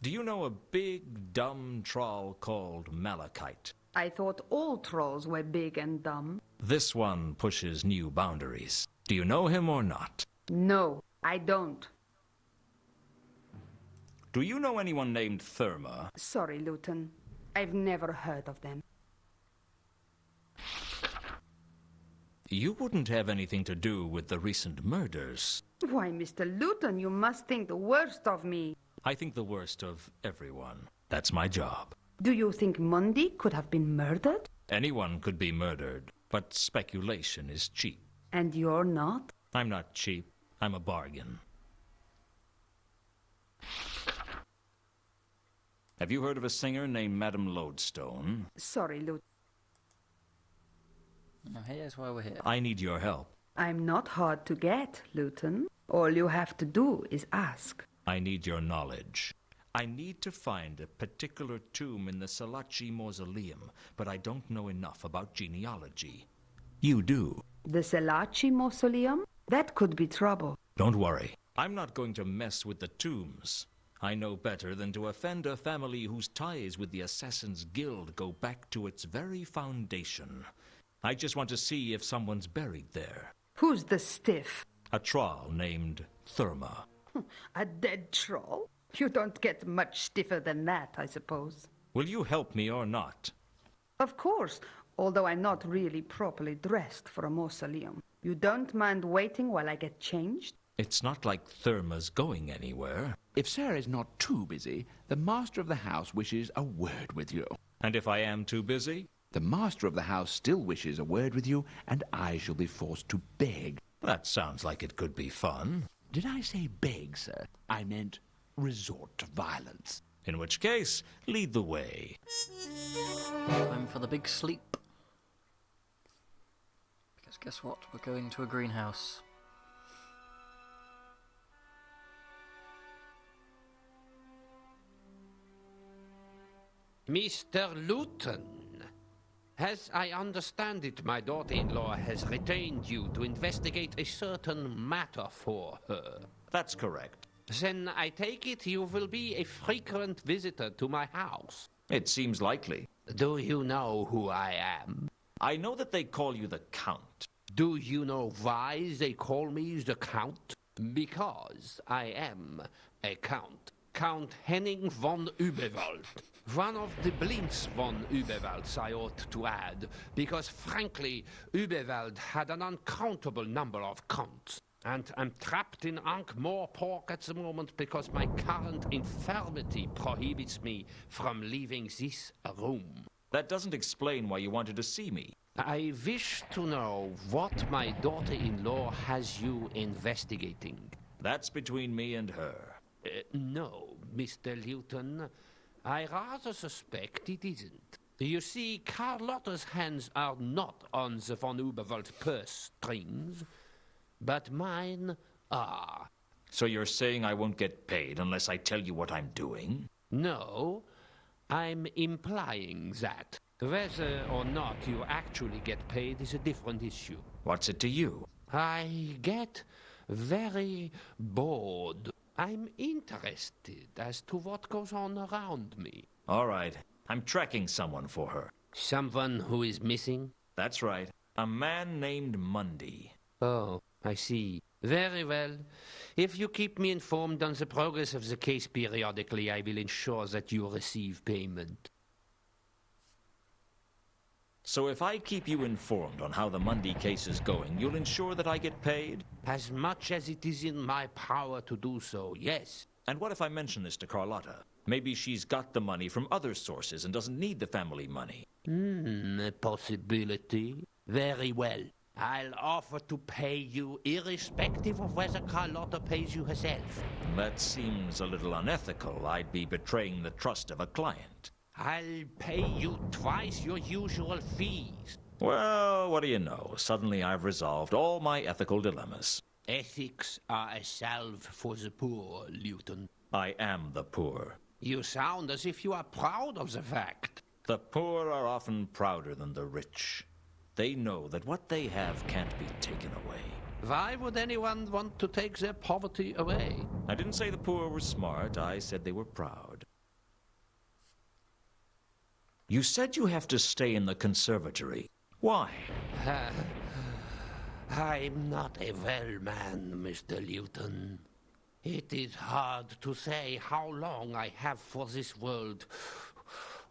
Do you know a big, dumb troll called Malachite? I thought all trolls were big and dumb. This one pushes new boundaries. Do you know him or not? No, I don't. Do you know anyone named Therma? Sorry, Luton. I've never heard of them. You wouldn't have anything to do with the recent murders. Why, Mr. Luton, you must think the worst of me. I think the worst of everyone. That's my job. Do you think Mundi could have been murdered? Anyone could be murdered, but speculation is cheap. And you're not? I'm not cheap. I'm a bargain. Have you heard of a singer named Madame Lodestone? Sorry, Luton. Now here's why we're here. I need your help. I'm not hard to get, Luton. All you have to do is ask. I need your knowledge. I need to find a particular tomb in the Salaci Mausoleum, but I don't know enough about genealogy. You do. The Salaci Mausoleum? That could be trouble. Don't worry. I'm not going to mess with the tombs. I know better than to offend a family whose ties with the Assassin's Guild go back to its very foundation. I just want to see if someone's buried there. Who's the stiff? A troll named Therma. A dead troll? You don't get much stiffer than that, I suppose. Will you help me or not? Of course, although I'm not really properly dressed for a mausoleum. You don't mind waiting while I get changed? It's not like Therma's going anywhere. If Sarah is not too busy, the master of the house wishes a word with you. And if I am too busy? The master of the house still wishes a word with you, and I shall be forced to beg. That sounds like it could be fun. Did I say beg, sir? I meant resort to violence. In which case, lead the way. Time for the big sleep. Because guess what? We're going to a greenhouse. Mr. Luton, as I understand it, my daughter-in-law has retained you to investigate a certain matter for her. That's correct. Then I take it you will be a frequent visitor to my house. It seems likely. Do you know who I am? I know that they call you the Count. Do you know why they call me the Count? Because I am a Count. Count Henning von Überwald. One of the Blinks von Überwalds, I ought to add, because frankly, Überwald had an uncountable number of counts. And I'm trapped in Ankh-Morpork at the moment because my current infirmity prohibits me from leaving this room. That doesn't explain why you wanted to see me. I wish to know what my daughter-in-law has you investigating. That's between me and her. No, Mr. Luton. I rather suspect it isn't. You see, Carlotta's hands are not on the von Überwald purse strings, but mine are. So you're saying I won't get paid unless I tell you what I'm doing? No, I'm implying that. Whether or not you actually get paid is a different issue. What's it to you? I get very bored. I'm interested as to what goes on around me. All right. I'm tracking someone for her. Someone who is missing? That's right. A man named Mundy. Oh, I see. Very well. If you keep me informed on the progress of the case periodically, I will ensure that you receive payment. So if I keep you informed on how the Mundy case is going, you'll ensure that I get paid? As much as it is in my power to do so, yes. And what if I mention this to Carlotta? Maybe she's got the money from other sources and doesn't need the family money. A possibility. Very well. I'll offer to pay you irrespective of whether Carlotta pays you herself. That seems a little unethical. I'd be betraying the trust of a client. I'll pay you twice your usual fees. Well, what do you know? Suddenly I've resolved all my ethical dilemmas. Ethics are a salve for the poor, Luton. I am the poor. You sound as if you are proud of the fact. The poor are often prouder than the rich. They know that what they have can't be taken away. Why would anyone want to take their poverty away? I didn't say the poor were smart. I said they were proud. You said you have to stay in the conservatory. Why? I'm not a well man, Mr. Luton. It is hard to say how long I have for this world,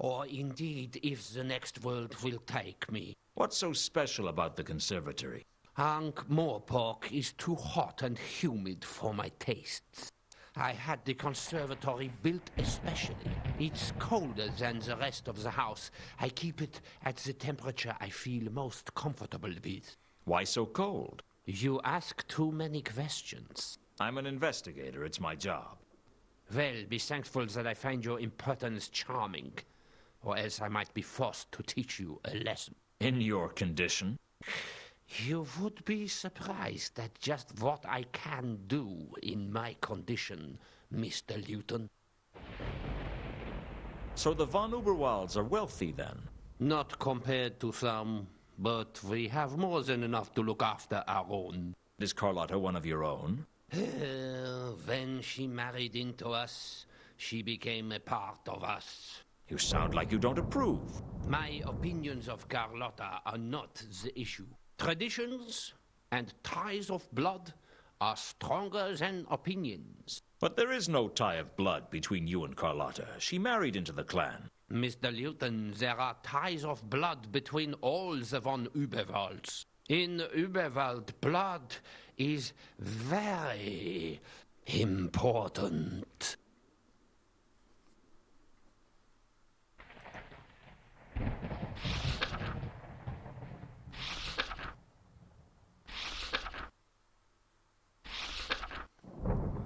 or indeed if the next world will take me. What's so special about the conservatory? Ankh-Morpork is too hot and humid for my tastes. I had the conservatory built especially. It's colder than the rest of the house. I keep it at the temperature I feel most comfortable with. Why so cold? You ask too many questions. I'm an investigator. It's my job. Well, be thankful that I find your impertinence charming, or else I might be forced to teach you a lesson. In your condition? You would be surprised at just what I can do in my condition, Mr. Luton. So the von Überwalds are wealthy, then? Not compared to some, but we have more than enough to look after our own. Is Carlotta one of your own? When she married into us, she became a part of us. You sound like you don't approve. My opinions of Carlotta are not the issue. Traditions and ties of blood are stronger than opinions. But there is no tie of blood between you and Carlotta. She married into the clan. Mr. Luton, there are ties of blood between all the von Überwalds. In Überwald, blood is very important.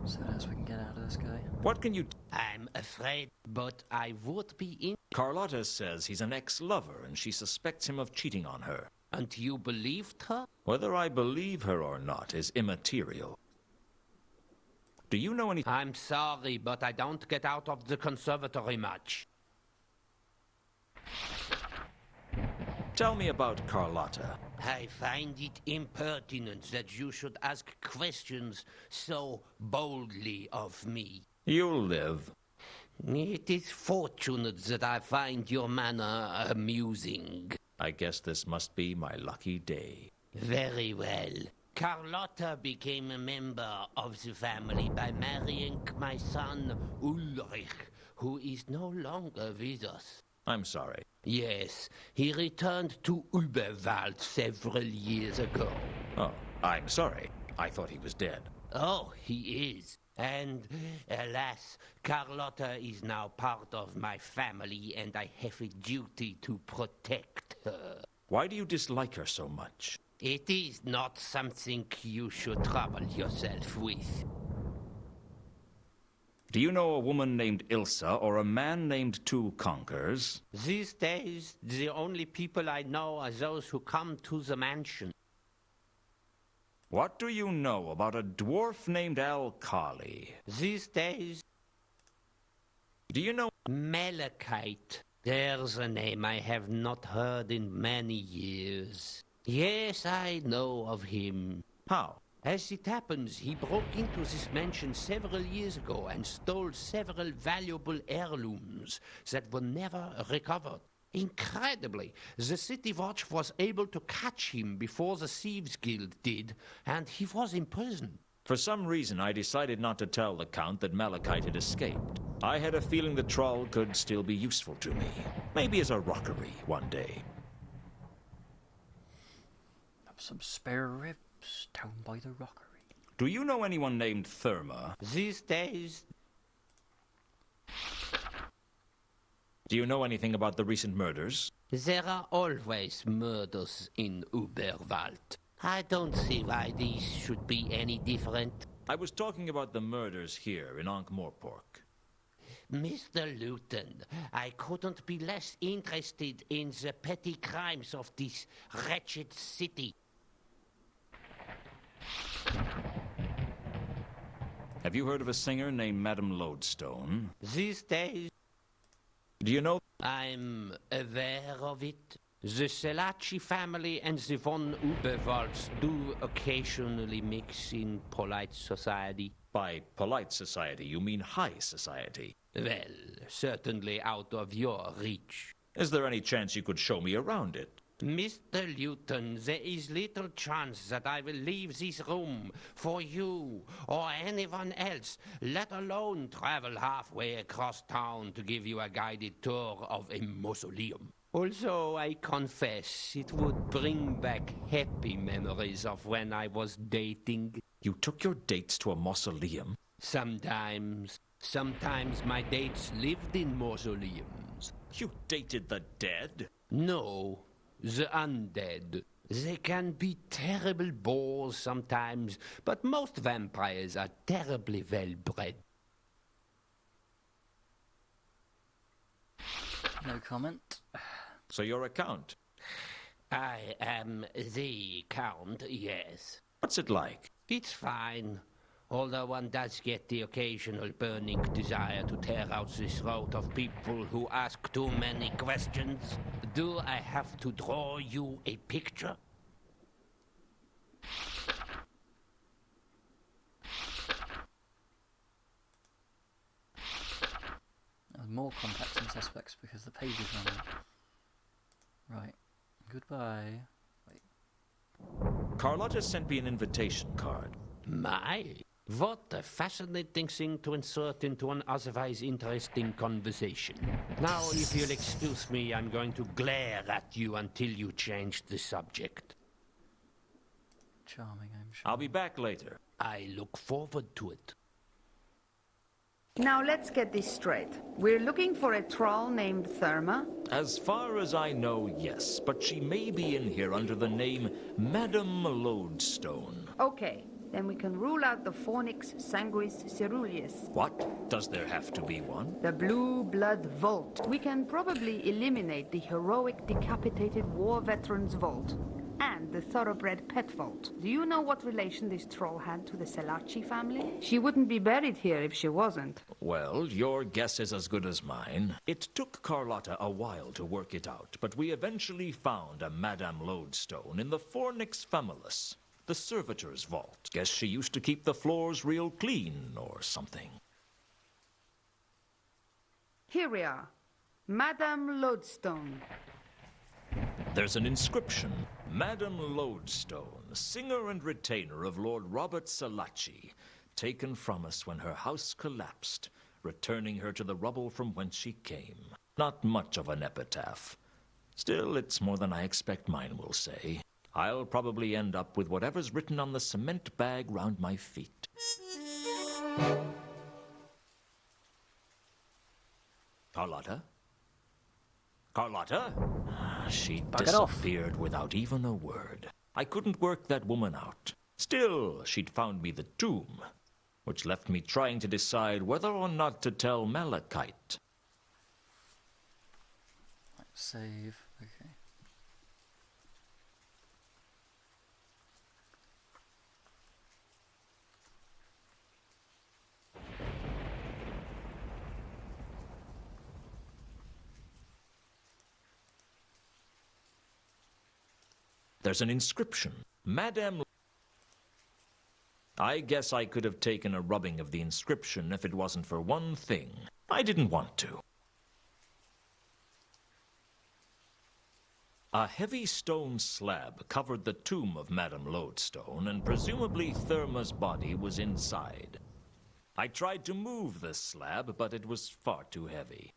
So what else we can get out of this guy? What can you... I'm afraid, but I would be in... Carlotta says he's an ex-lover and she suspects him of cheating on her. And you believed her? Whether I believe her or not is immaterial. Do you know any... I'm sorry, but I don't get out of the conservatory much. Tell me about Carlotta. I find it impertinent that you should ask questions so boldly of me. You'll live. It is fortunate that I find your manner amusing. I guess this must be my lucky day. Very well. Carlotta became a member of the family by marrying my son Ulrich, who is no longer with us. I'm sorry. Yes, he returned to Überwald several years ago. Oh, I'm sorry. I thought he was dead. Oh, he is. And, alas, Carlotta is now part of my family, and I have a duty to protect her. Why do you dislike her so much? It is not something you should trouble yourself with. Do you know a woman named Ilsa or a man named Two Conkers? These days, the only people I know are those who come to the mansion. What do you know about a dwarf named Alkali? These days... Do you know... Malachite. There's a name I have not heard in many years. Yes, I know of him. How? As it happens, he broke into this mansion several years ago and stole several valuable heirlooms that were never recovered. Incredibly, the City Watch was able to catch him before the Thieves Guild did, and he was imprisoned. For some reason, I decided not to tell the Count that Malachite had escaped. I had a feeling the troll could still be useful to me. Maybe as a rockery one day. Some spare ribs down by the rockery. Do you know anyone named Therma? These days... Do you know anything about the recent murders? There are always murders in Überwald. I don't see why these should be any different. I was talking about the murders here in Ankh-Morpork. Mr. Luton, I couldn't be less interested in the petty crimes of this wretched city. Have you heard of a singer named Madame Lodestone? These days... Do you know... I'm aware of it. The Selaci family and the von Überwalds do occasionally mix in polite society. By polite society, you mean high society? Well, certainly out of your reach. Is there any chance you could show me around it? Mr. Luton, there is little chance that I will leave this room for you or anyone else, let alone travel halfway across town to give you a guided tour of a mausoleum. Also, I confess, it would bring back happy memories of when I was dating. You took your dates to a mausoleum? Sometimes. Sometimes my dates lived in mausoleums. You dated the dead? No. The undead. They can be terrible bores sometimes, but most vampires are terribly well bred. No comment. So you're a count? I am the Count, yes. What's it like? It's fine. Although one does get the occasional burning desire to tear out the throat of people who ask too many questions. Do I have to draw you a picture? more contacts and suspects because the page is running. Right. Goodbye. Wait. Carlotta sent me an invitation card. My, what a fascinating thing to insert into an otherwise interesting conversation. Now, if you'll excuse me, I'm going to glare at you until you change the subject. Charming, I'm sure. I'll be back later. I look forward to it. Now let's get this straight. We're looking for a troll named Therma. As far as I know, yes, but she may be in here under the name Madame Lodestone. Okay, then we can rule out the Fornix Sanguis Ceruleus. What? Does there have to be one? The Blue Blood Vault. We can probably eliminate the heroic decapitated war veterans vault. And the thoroughbred pet vault. Do you know what relation this troll had to the Selaci family? She wouldn't be buried here if she wasn't. Well, your guess is as good as mine. It took Carlotta a while to work it out, but we eventually found a Madame Lodestone in the Fornix Famulus, the servitor's vault. Guess she used to keep the floors real clean or something. Here we are. Madame Lodestone. There's an inscription. Madame Lodestone, singer and retainer of Lord Robert Selaci, taken from us when her house collapsed, returning her to the rubble from whence she came. Not much of an epitaph. Still, it's more than I expect mine will say. I'll probably end up with whatever's written on the cement bag round my feet. Carlotta? Carlotta? She disappeared without even a word. I couldn't work that woman out. Still, she'd found me the tomb, which left me trying to decide whether or not to tell Malachite. Save. Okay. There's an inscription. Madame... I guess I could have taken a rubbing of the inscription if it wasn't for one thing. I didn't want to. A heavy stone slab covered the tomb of Madame Lodestone, and presumably Therma's body was inside. I tried to move the slab, but it was far too heavy.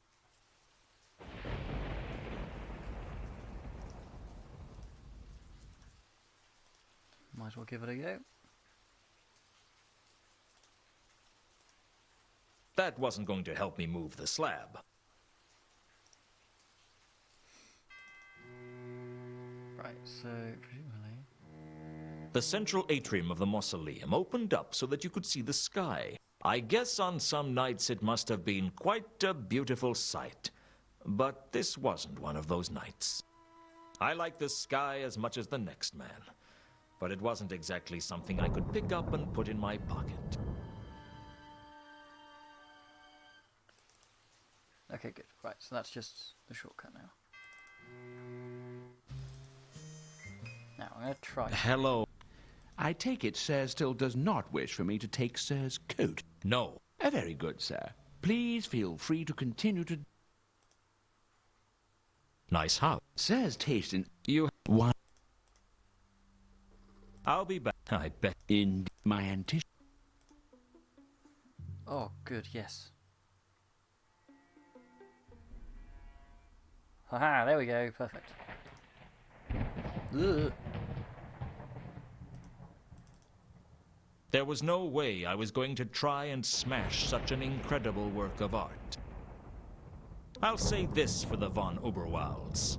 Might as well give it a go. That wasn't going to help me move the slab. Right, so presumably... The central atrium of the mausoleum opened up so that you could see the sky. I guess on some nights it must have been quite a beautiful sight. But this wasn't one of those nights. I like the sky as much as the next man. But it wasn't exactly something I could pick up and put in my pocket. Okay, good. Right, so that's just the shortcut now. Now, I'm going to try. Hello. I take it Sir still does not wish for me to take Sir's coat. No. Very good, sir. Please feel free to continue to... Nice house. Sir's taste in... You... One... I'll be back, I bet. In my anticipation. Oh, good, yes. Haha, there we go, perfect. Ugh. There was no way I was going to try and smash such an incredible work of art. I'll say this for the von Oberwalds.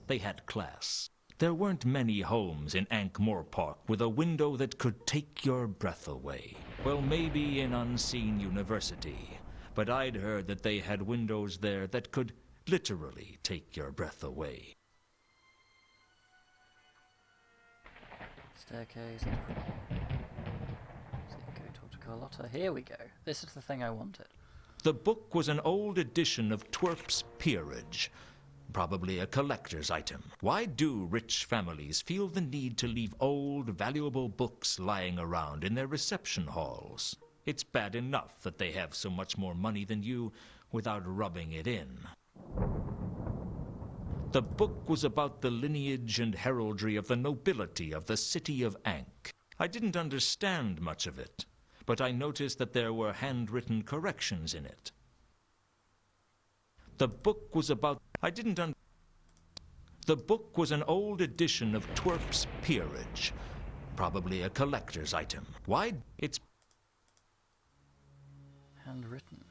They had class. There weren't many homes in Ankh-Morpork with a window that could take your breath away. Well, maybe in Unseen University, but I'd heard that they had windows there that could literally take your breath away. Staircase. Go talk to Carlotta. Here we go. This is the thing I wanted. The book was an old edition of Twerp's Peerage. Probably a collector's item. Why do rich families feel the need to leave old, valuable books lying around in their reception halls? It's bad enough that they have so much more money than you. without rubbing it in. The book was about the lineage and heraldry of the nobility of the city of Ankh. I didn't understand much of it, but I noticed that there were handwritten corrections in it. The book was about... The book was an old edition of Twerp's Peerage. Probably a collector's item. Why? It's... Handwritten.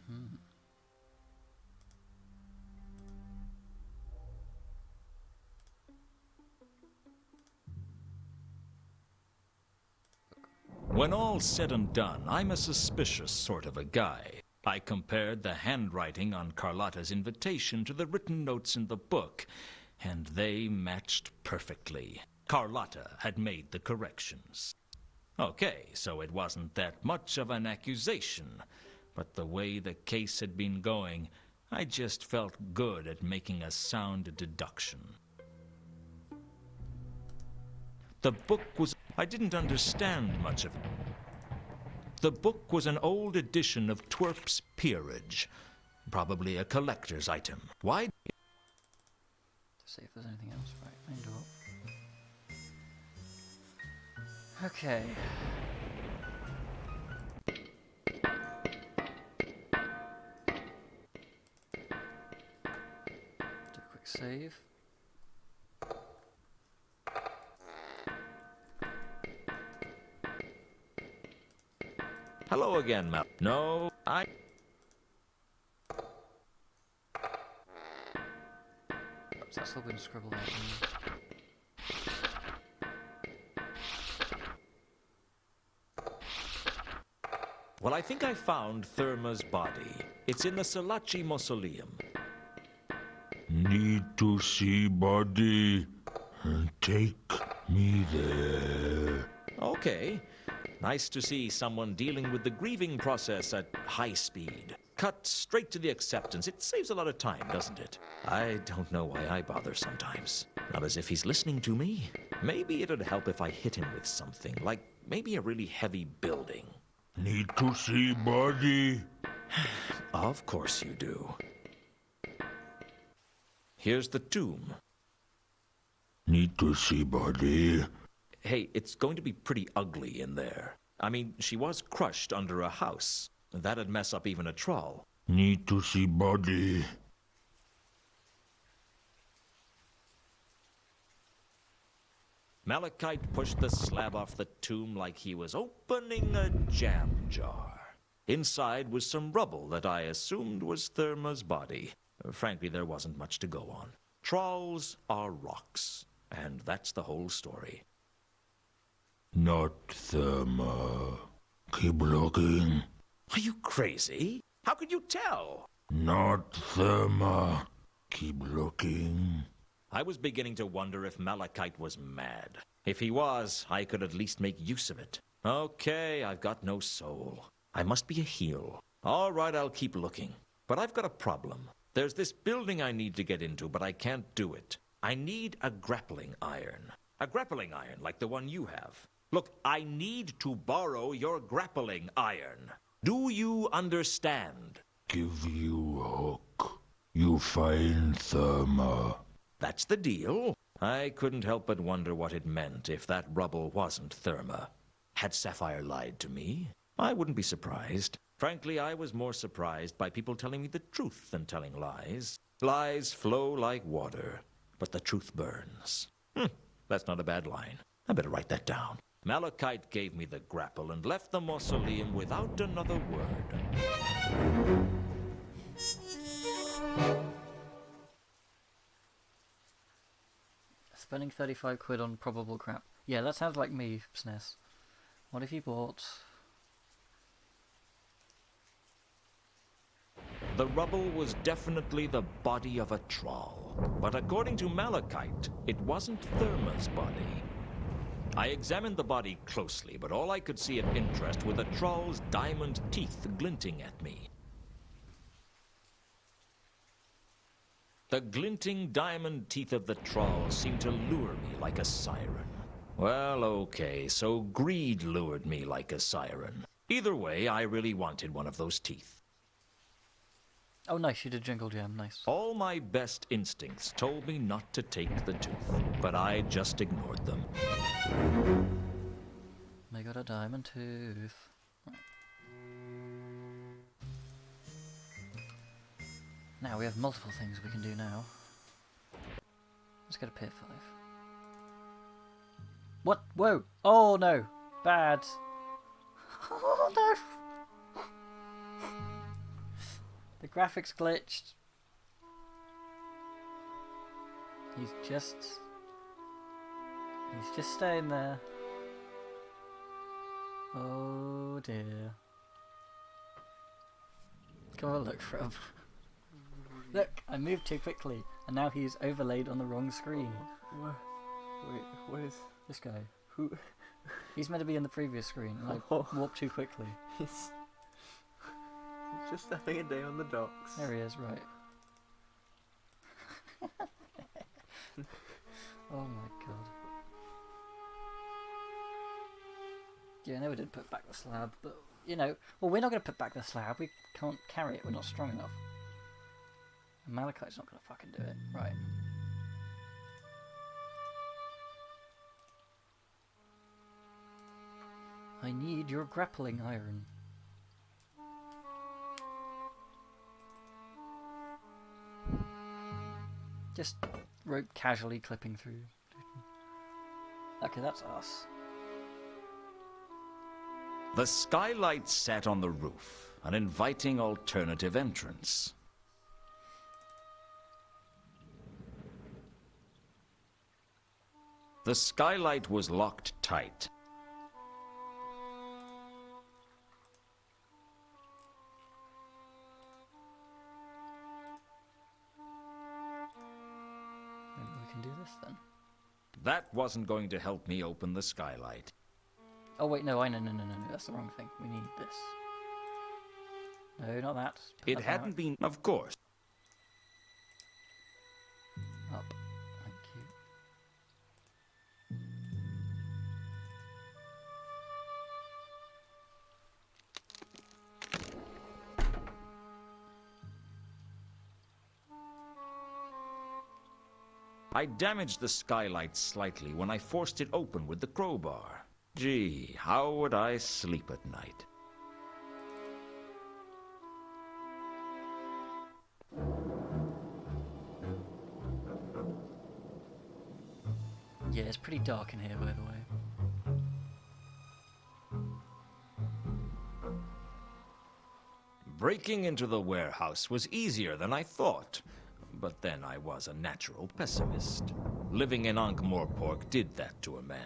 When all's said and done, I'm a suspicious sort of a guy. I compared the handwriting on Carlotta's invitation to the written notes in the book, and they matched perfectly. Carlotta had made the corrections. Okay, so it wasn't that much of an accusation, but the way the case had been going, I just felt good at making a sound deduction. The book was... I didn't understand much of it. The book was an old edition of Twerp's Peerage. Probably a collector's item. Why? To see if there's anything else. Right, main door. Okay. Do a quick save. Hello again, Mal. No, Oops, that's still been scribbled out. Well, I think I found Therma's body. It's in the Salachi Mausoleum. Need to see body. Take me there. Okay. Nice to see someone dealing with the grieving process at high speed. Cut straight to the acceptance. It saves a lot of time, doesn't it? I don't know why I bother sometimes. Not as if he's listening to me. Maybe it'd help if I hit him with something, like maybe a really heavy building. Need to see body. Of course you do. Here's the tomb. Need to see body. Hey, it's going to be pretty ugly in there. I mean, she was crushed under a house. That'd mess up even a troll. Need to see body. Malachite pushed the slab off the tomb like he was opening a jam jar. Inside was some rubble that I assumed was Therma's body. Frankly, there wasn't much to go on. Trolls are rocks, and that's the whole story. Not Therma. Keep looking. Are you crazy? How could you tell? Not Therma. Keep looking. I was beginning to wonder if Malachite was mad. If he was, I could at least make use of it. Okay, I've got no soul. I must be a heel. All right, I'll keep looking. But I've got a problem. There's this building I need to get into, but I can't do it. I need a grappling iron. A grappling iron like the one you have. Look, I need to borrow your grappling iron. Do you understand? Give you hook. You find Therma. That's the deal. I couldn't help but wonder what it meant if that rubble wasn't Therma. Had Sapphire lied to me? I wouldn't be surprised. Frankly, I was more surprised by people telling me the truth than telling lies. Lies flow like water, but the truth burns. That's not a bad line. I better write that down. Malachite gave me the grapple and left the mausoleum without another word. Spending 35 quid on probable crap. Yeah, that sounds like me, SNES. What if you bought... The rubble was definitely the body of a troll. But according to Malachite, it wasn't Therma's body. I examined the body closely, but all I could see of interest were the troll's diamond teeth glinting at me. The glinting diamond teeth of the troll seemed to lure me like a siren. Well, okay, so greed lured me like a siren. Either way, I really wanted one of those teeth. Oh, nice, you did Jingle Jam, nice. All my best instincts told me not to take the tooth, but I just ignored them. They got a diamond tooth. Right. Now we have multiple things we can do now. Let's get a Pier 5. What? Whoa! Oh no! Bad! Oh no! The graphics glitched. He's just staying there. Oh dear. Go and look for him. Look, I moved too quickly, and now he's overlaid on the wrong screen. Wait, what is This guy. who? He's meant to be in the previous screen, and I warped too quickly. He's just having a day on the docks. There he is, right. Oh my god. Yeah, I know we didn't put back the slab, but, you know, well, we're not going to put back the slab. We can't carry it. We're not strong enough. And Malachite's not going to fucking do it. Right. I need your grappling iron. Just rope casually clipping through. Okay, that's us. The skylight sat on the roof, an inviting alternative entrance. The skylight was locked tight. Maybe we can do this then. That wasn't going to help me open the skylight. Oh wait, no, no, that's the wrong thing. We need this. No, not that. Put It that hadn't been, of course. up. Thank you. I damaged the skylight slightly when I forced it open with the crowbar. Gee, how would I sleep at night? Yeah, it's pretty dark in here, by the way. Breaking into the warehouse was easier than I thought. But then I was a natural pessimist. Living in Ankh-Morpork did that to a man.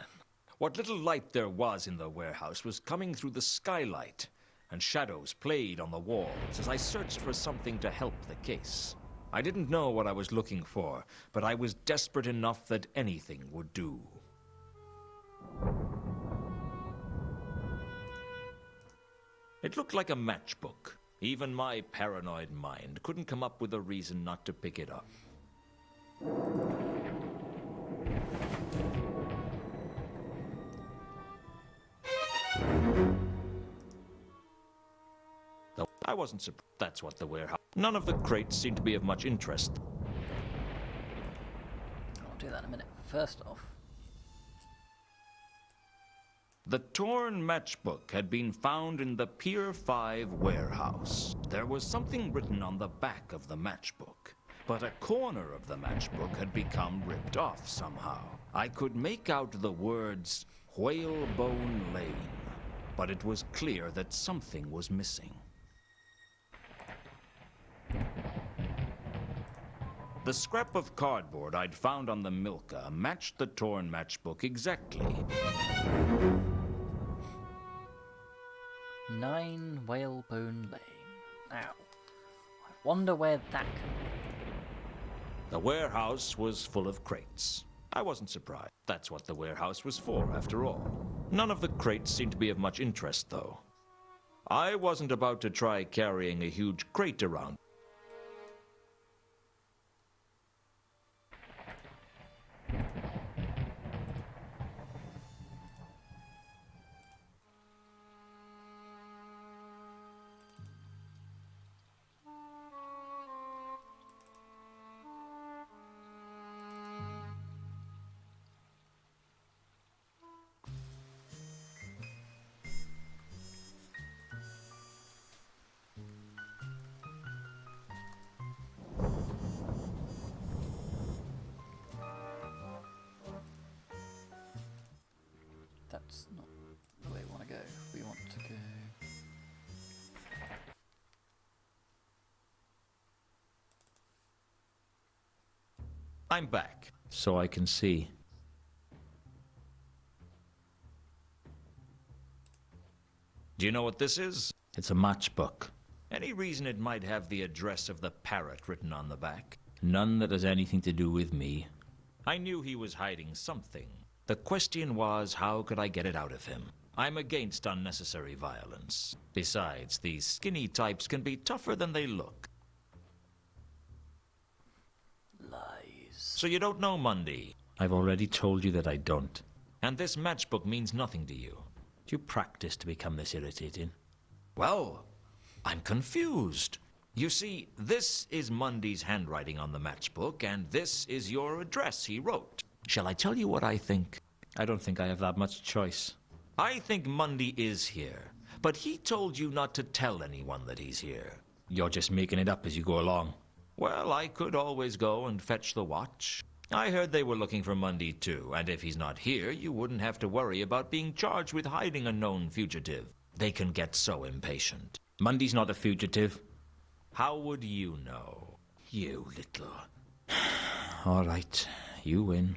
What little light there was in the warehouse was coming through the skylight, and shadows played on the walls as I searched for something to help the case. I didn't know what I was looking for, but I was desperate enough that anything would do. It looked like a matchbook. Even my paranoid mind couldn't come up with a reason not to pick it up. Though I wasn't surprised. That's what the warehouse. None of the crates seemed to be of much interest. I'll do that in a minute. First off, The torn matchbook had been found in the Pier 5 warehouse. There was something written on the back of the matchbook, but a corner of the matchbook had become ripped off somehow. I could make out the words Whalebone Lane, but it was clear that something was missing. The scrap of cardboard I'd found on the Milka matched the torn matchbook exactly. 9 Whalebone Lane. Now, I wonder where that could be. The warehouse was full of crates. I wasn't surprised. That's what the warehouse was for, after all. None of the crates seemed to be of much interest, though. I wasn't about to try carrying a huge crate around. That's not the way we want to go. We want to go... I'm back. So I can see. Do you know what this is? It's a matchbook. Any reason it might have the address of the parrot written on the back? None that has anything to do with me. I knew he was hiding something. The question was, how could I get it out of him? I'm against unnecessary violence. Besides, these skinny types can be tougher than they look. Lies. So you don't know Mundy? I've already told you that I don't. And this matchbook means nothing to you? Do you practice to become this irritating? Well, I'm confused. You see, this is Mundy's handwriting on the matchbook, and this is your address he wrote. Shall I tell you what I think? I don't think I have that much choice. I think Mundy is here, but he told you not to tell anyone that he's here. You're just making it up as you go along. Well, I could always go and fetch the watch. I heard they were looking for Mundy too, and if he's not here, you wouldn't have to worry about being charged with hiding a known fugitive. They can get so impatient. Mundy's not a fugitive. How would you know? You little... All right, you win.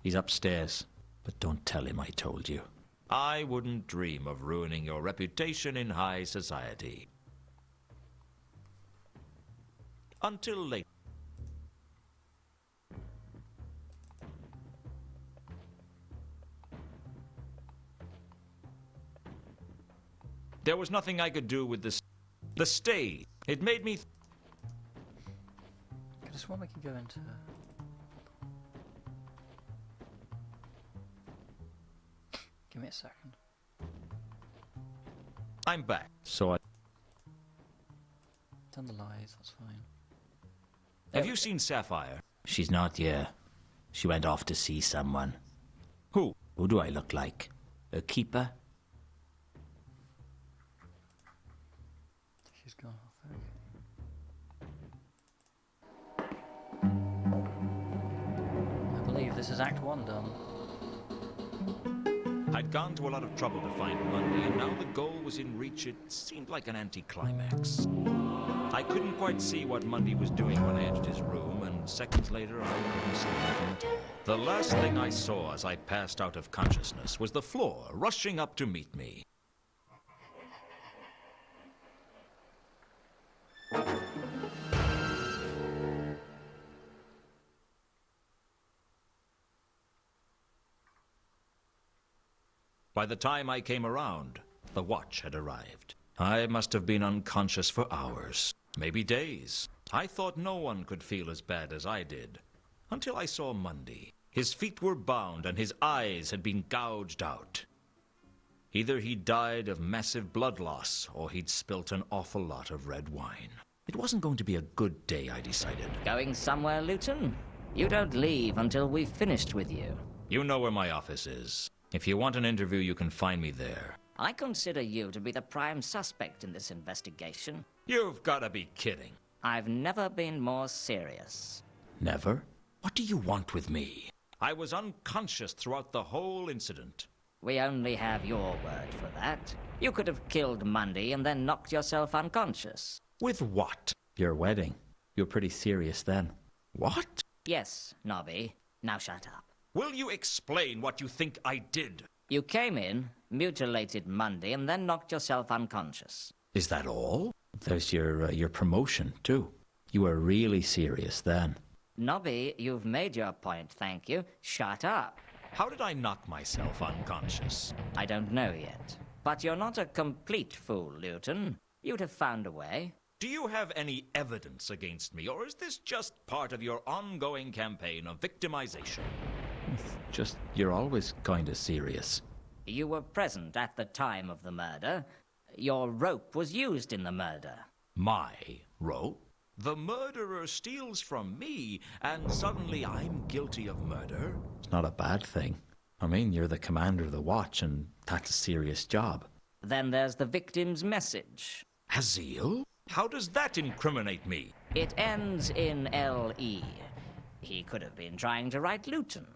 He's upstairs, but don't tell him I told you. I wouldn't dream of ruining your reputation in high society. Until later. There was nothing I could do with this. The stage. It made me... I just want we can go into... Give me a second. I'm back. So I... Done the lies, that's fine. Have you seen Sapphire? She's not here. She went off to see someone. Who? Who do I look like? A keeper? She's gone off, okay. I believe this is Act 1 done. I'd gone to a lot of trouble to find Mundy, and now the goal was in reach. It seemed like an anticlimax. I couldn't quite see what Mundy was doing when I entered his room, and seconds later I couldn't see nothing at all. The last thing I saw as I passed out of consciousness was the floor rushing up to meet me. By the time I came around, the watch had arrived. I must have been unconscious for hours, maybe days. I thought no one could feel as bad as I did, until I saw Mundy. His feet were bound and his eyes had been gouged out. Either he died of massive blood loss, or he'd spilt an awful lot of red wine. It wasn't going to be a good day, I decided. Going somewhere, Luton? You don't leave until we've finished with you. You know where my office is. If you want an interview, you can find me there. I consider you to be the prime suspect in this investigation. You've got to be kidding. I've never been more serious. Never? What do you want with me? I was unconscious throughout the whole incident. We only have your word for that. You could have killed Mundy and then knocked yourself unconscious. With what? Your wedding. You're pretty serious then. What? Yes, Nobby. Now shut up. Will you explain what you think I did? You came in, mutilated Mundy, and then knocked yourself unconscious. Is that all? There's your promotion, too. You were really serious then. Nobby, you've made your point, thank you. Shut up. How did I knock myself unconscious? I don't know yet. But you're not a complete fool, Luton. You'd have found a way. Do you have any evidence against me, or is this just part of your ongoing campaign of victimization? Just, you're always kinda serious. You were present at the time of the murder. Your rope was used in the murder. My rope? The murderer steals from me, and suddenly I'm guilty of murder? It's not a bad thing. I mean, you're the commander of the watch, and that's a serious job. Then there's the victim's message. Haziel? How does that incriminate me? It ends in L.E. He could have been trying to write Luton.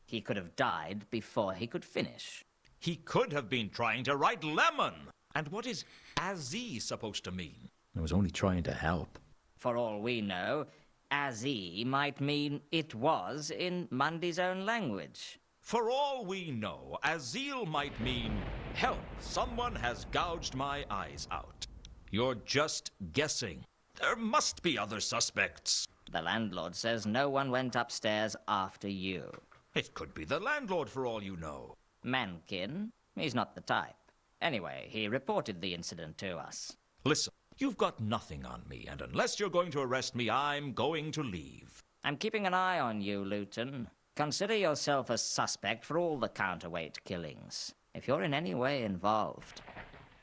He could have died before he could finish. He could have been trying to write lemon. And what is Azzy supposed to mean? I was only trying to help. For all we know, Azzy might mean it was in Mundy's own language. For all we know, Azil might mean, help, someone has gouged my eyes out. You're just guessing. There must be other suspects. The landlord says no one went upstairs after you. It could be the landlord for all you know. Mankin? He's not the type. Anyway, he reported the incident to us. Listen, you've got nothing on me, and unless you're going to arrest me, I'm going to leave. I'm keeping an eye on you, Luton. Consider yourself a suspect for all the counterweight killings. If you're in any way involved,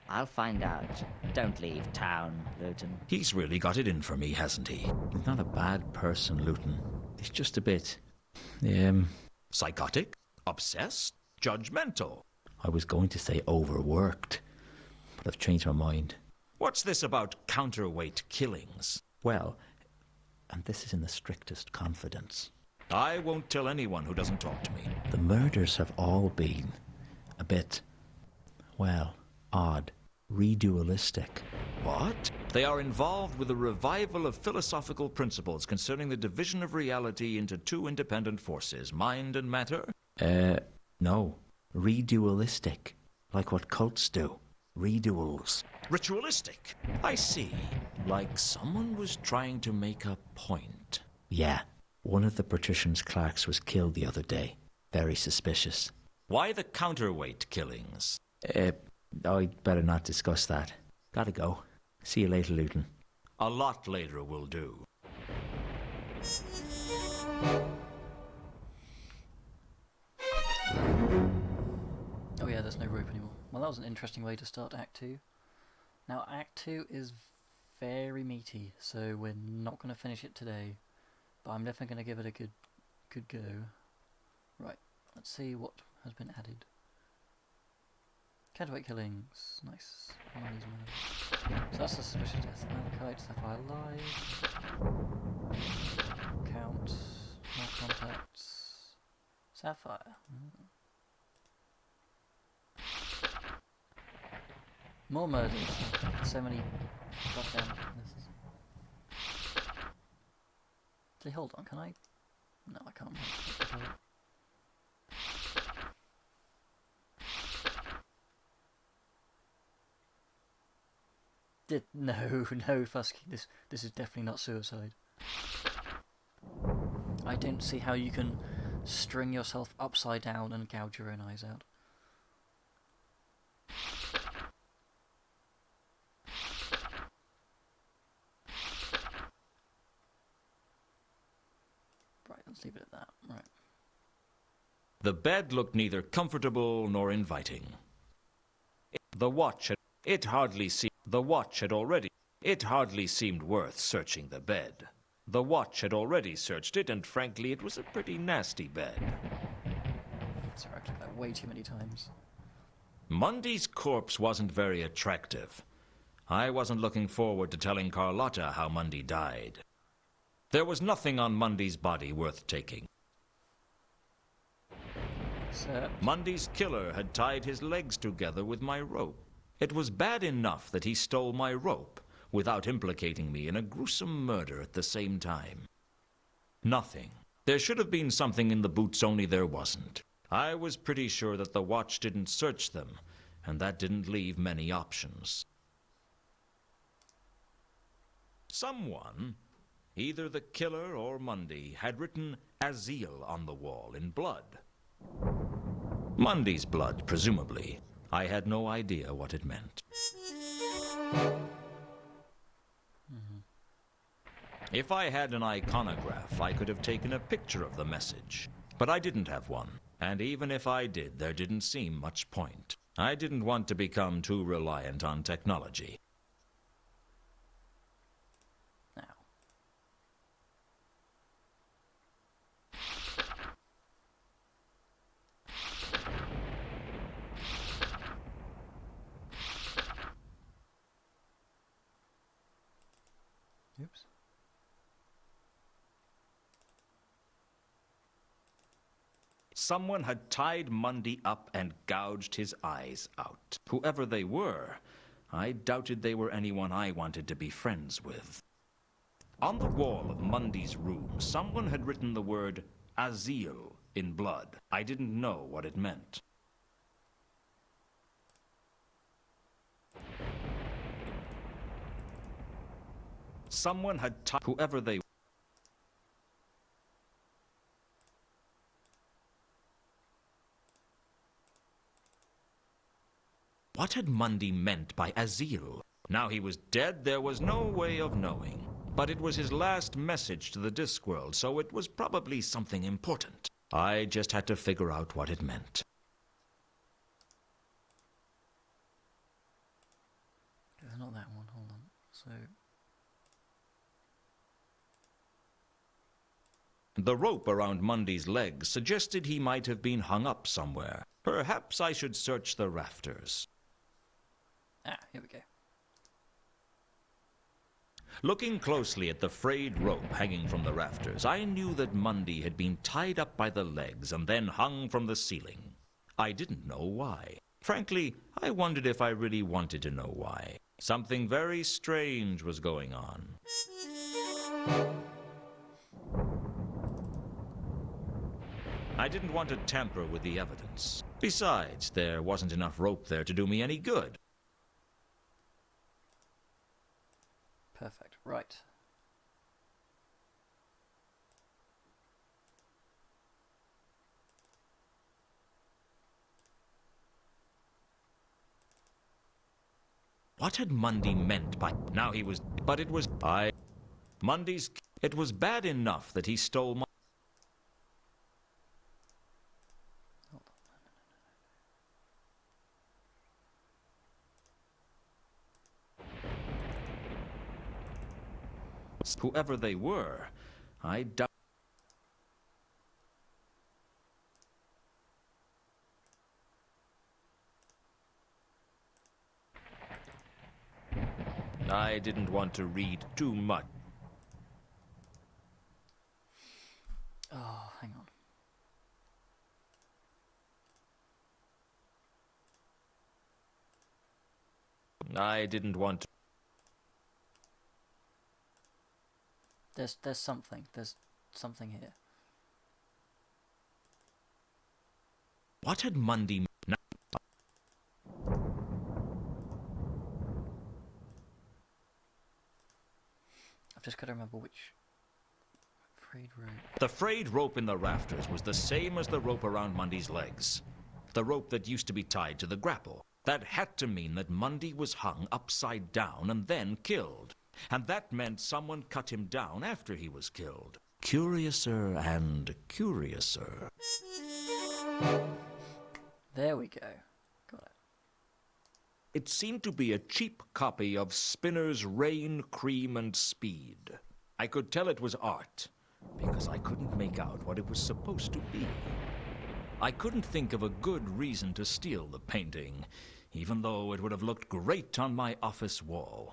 I'll find out. Don't leave town, Luton. He's really got it in for me, hasn't he? He's not a bad person, Luton. He's just a bit... Psychotic? Obsessed? Judgmental? I was going to say overworked, but I've changed my mind. What's this about counterweight killings? Well, and this is in the strictest confidence. I won't tell anyone who doesn't talk to me. The murders have all been a bit, well, odd, redualistic. What? They are involved with a revival of philosophical principles concerning the division of reality into two independent forces, mind and matter? No. Redualistic. Like what cults do. Reduals. Ritualistic. I see. Like someone was trying to make a point. Yeah. One of the patrician's clerks was killed the other day. Very suspicious. Why the counterweight killings? I'd better not discuss that. Gotta go. See you later, Luton. A lot later will do. Oh yeah, there's no rope anymore. Well, that was an interesting way to start Act 2. Now, Act 2 is very meaty, so we're not going to finish it today. But I'm definitely going to give it a good go. Right, let's see what has been added. Counterweight killings, nice. So that's the suspicious death. Malachite, Sapphire Live. Count, more contacts. Sapphire. More murders. So many goddamn witnesses. See, hold on, can I? No, I can't. No, Fusky, this is definitely not suicide. I don't see how you can string yourself upside down and gouge your own eyes out. Right, let's leave it at that. Right. The bed looked neither comfortable nor inviting. The watch hardly seemed worth searching the bed. The watch had already searched it, and frankly, it was a pretty nasty bed. Sorry, I clicked that way too many times. Mundy's corpse wasn't very attractive. I wasn't looking forward to telling Carlotta how Mundy died. There was nothing on Mundy's body worth taking. Mundy's killer had tied his legs together with my rope. It was bad enough that he stole my rope without implicating me in a gruesome murder at the same time. Nothing. There should have been something in the boots, only there wasn't. I was pretty sure that the watch didn't search them, and that didn't leave many options. Someone, either the killer or Mundy, had written Azil on the wall in blood. Mundy's blood, presumably. I had no idea what it meant. If I had an iconograph, I could have taken a picture of the message. But I didn't have one. And even if I did, there didn't seem much point. I didn't want to become too reliant on technology. Oops. Someone had tied Mundy up and gouged his eyes out. Whoever they were, I doubted they were anyone I wanted to be friends with. On the wall of Mundy's room, someone had written the word Azil in blood. I didn't know what it meant. Someone had tied whoever they were. What had Mundy meant by Azil? Now he was dead, there was no way of knowing. But it was his last message to the Discworld, so it was probably something important. I just had to figure out what it meant. Not that one, hold on. So... The rope around Mundy's legs suggested he might have been hung up somewhere. Perhaps I should search the rafters. Ah, here we go. Looking closely at the frayed rope hanging from the rafters, I knew that Mundy had been tied up by the legs and then hung from the ceiling. I didn't know why. Frankly, I wondered if I really wanted to know why. Something very strange was going on. I didn't want to tamper with the evidence. Besides, there wasn't enough rope there to do me any good. Perfect, right. What had Mundy meant by... Now he was... But it was... Mundy's... It was bad enough that he stole my... Whoever they were, I doubt... I didn't want to read too much. Oh, hang on. I didn't want to... There's something here. What had Mundy... I've just got to remember which... Frayed rope. The frayed rope in the rafters was the same as the rope around Mundy's legs. The rope that used to be tied to the grapple. That had to mean that Mundy was hung upside down and then killed. And that meant someone cut him down after he was killed. Curiouser and curiouser. There we go. Got it. It seemed to be a cheap copy of Spinner's Rain, Cream and Speed. I could tell it was art, because I couldn't make out what it was supposed to be. I couldn't think of a good reason to steal the painting, even though it would have looked great on my office wall.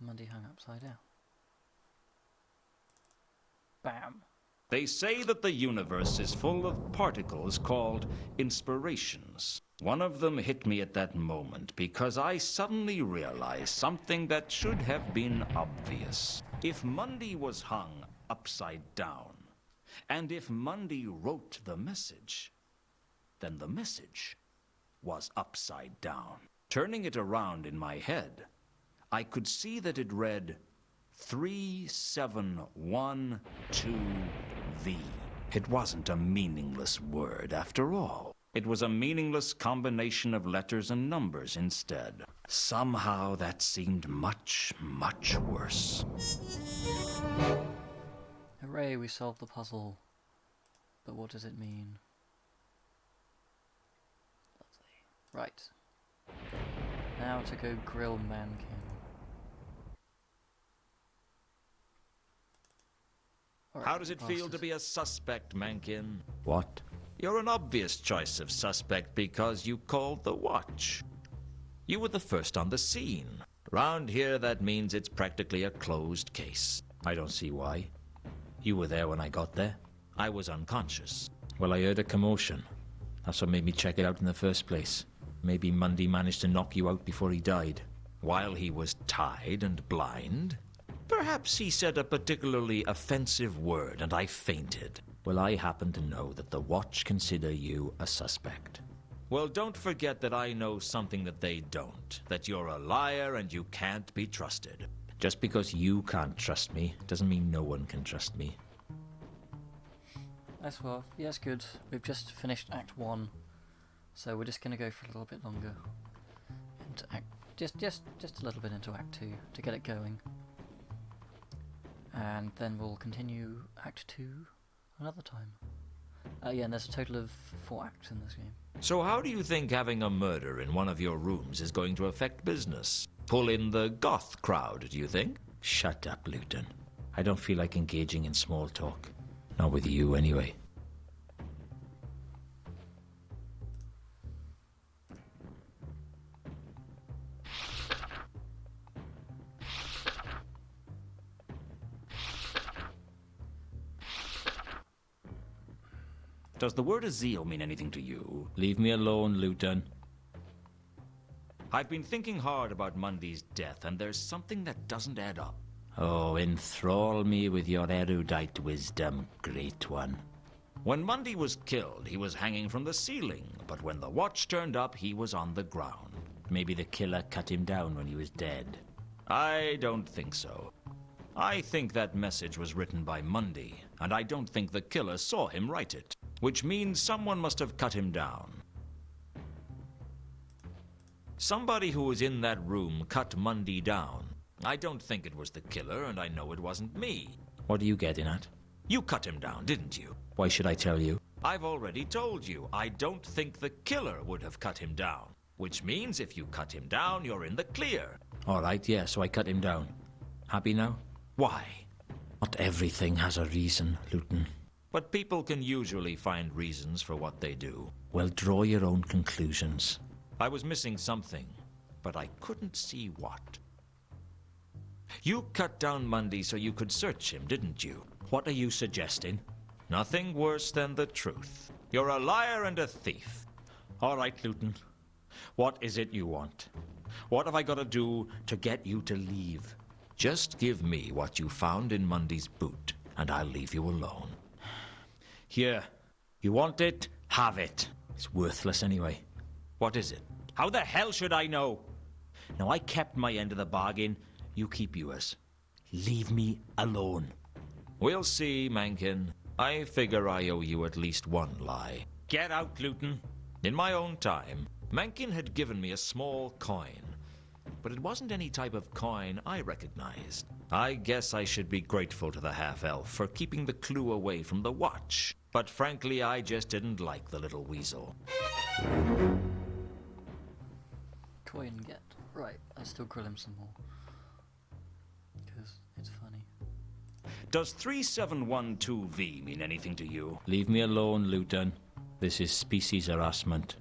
Mundy hung upside down. Bam. They say that the universe is full of particles called inspirations. One of them hit me at that moment because I suddenly realized something that should have been obvious. If Mundy was hung upside down, and if Mundy wrote the message, then the message was upside down. Turning it around in my head, I could see that it read 3712V. It wasn't a meaningless word after all. It was a meaningless combination of letters and numbers instead. Somehow that seemed much, much worse. Hooray, we solved the puzzle. But what does it mean? Lovely. Right. Now to go grill Mankin. How does it feel to be a suspect, Mankin? What? You're an obvious choice of suspect because you called the watch. You were the first on the scene. Round here, that means it's practically a closed case. I don't see why. You were there when I got there. I was unconscious. Well, I heard a commotion. That's what made me check it out in the first place. Maybe Mundy managed to knock you out before he died. While he was tied and blind? Perhaps he said a particularly offensive word and I fainted. Well, I happen to know that the Watch consider you a suspect. Well, don't forget that I know something that they don't. That you're a liar and you can't be trusted. Just because you can't trust me doesn't mean no one can trust me. That's well. Yes, good. We've just finished Act 1, so we're just going to go for a little bit longer into Act, just a little bit into Act 2 to get it going, and then we'll continue Act 2 another time. Yeah, and there's a total of 4 acts in this game. So how do you think having a murder in one of your rooms is going to affect business? Pull in the goth crowd, do you think? Shut up, Luton. I don't feel like engaging in small talk. Not with you, anyway. Does the word Azil mean anything to you? Leave me alone, Luton. I've been thinking hard about Mundy's death, and there's something that doesn't add up. Oh, enthrall me with your erudite wisdom, great one. When Mundy was killed, he was hanging from the ceiling, but when the Watch turned up, he was on the ground. Maybe the killer cut him down when he was dead. I don't think so. I think that message was written by Mundy, and I don't think the killer saw him write it, which means someone must have cut him down. Somebody who was in that room cut Mundy down. I don't think it was the killer, and I know it wasn't me. What are you getting at? You cut him down, didn't you? Why should I tell you? I've already told you. I don't think the killer would have cut him down. Which means if you cut him down, you're in the clear. All right, yeah, so I cut him down. Happy now? Why? Not everything has a reason, Luton. But people can usually find reasons for what they do. Well, draw your own conclusions. I was missing something, but I couldn't see what. You cut down Mundy so you could search him, didn't you? What are you suggesting? Nothing worse than the truth. You're a liar and a thief. All right, Luton. What is it you want? What have I got to do to get you to leave? Just give me what you found in Mundy's boot, and I'll leave you alone. Here. You want it? Have it. It's worthless anyway. What is it? How the hell should I know? Now, I kept my end of the bargain. You keep yours. Leave me alone. We'll see, Mankin. I figure I owe you at least one lie. Get out, Luton. In my own time, Mankin had given me a small coin. But it wasn't any type of coin I recognized. I guess I should be grateful to the half-elf for keeping the clue away from the Watch. But frankly, I just didn't like the little weasel. Coin get. Right, I still grill him some more. Because it's funny. Does 3712V mean anything to you? Leave me alone, Luton. This is species harassment.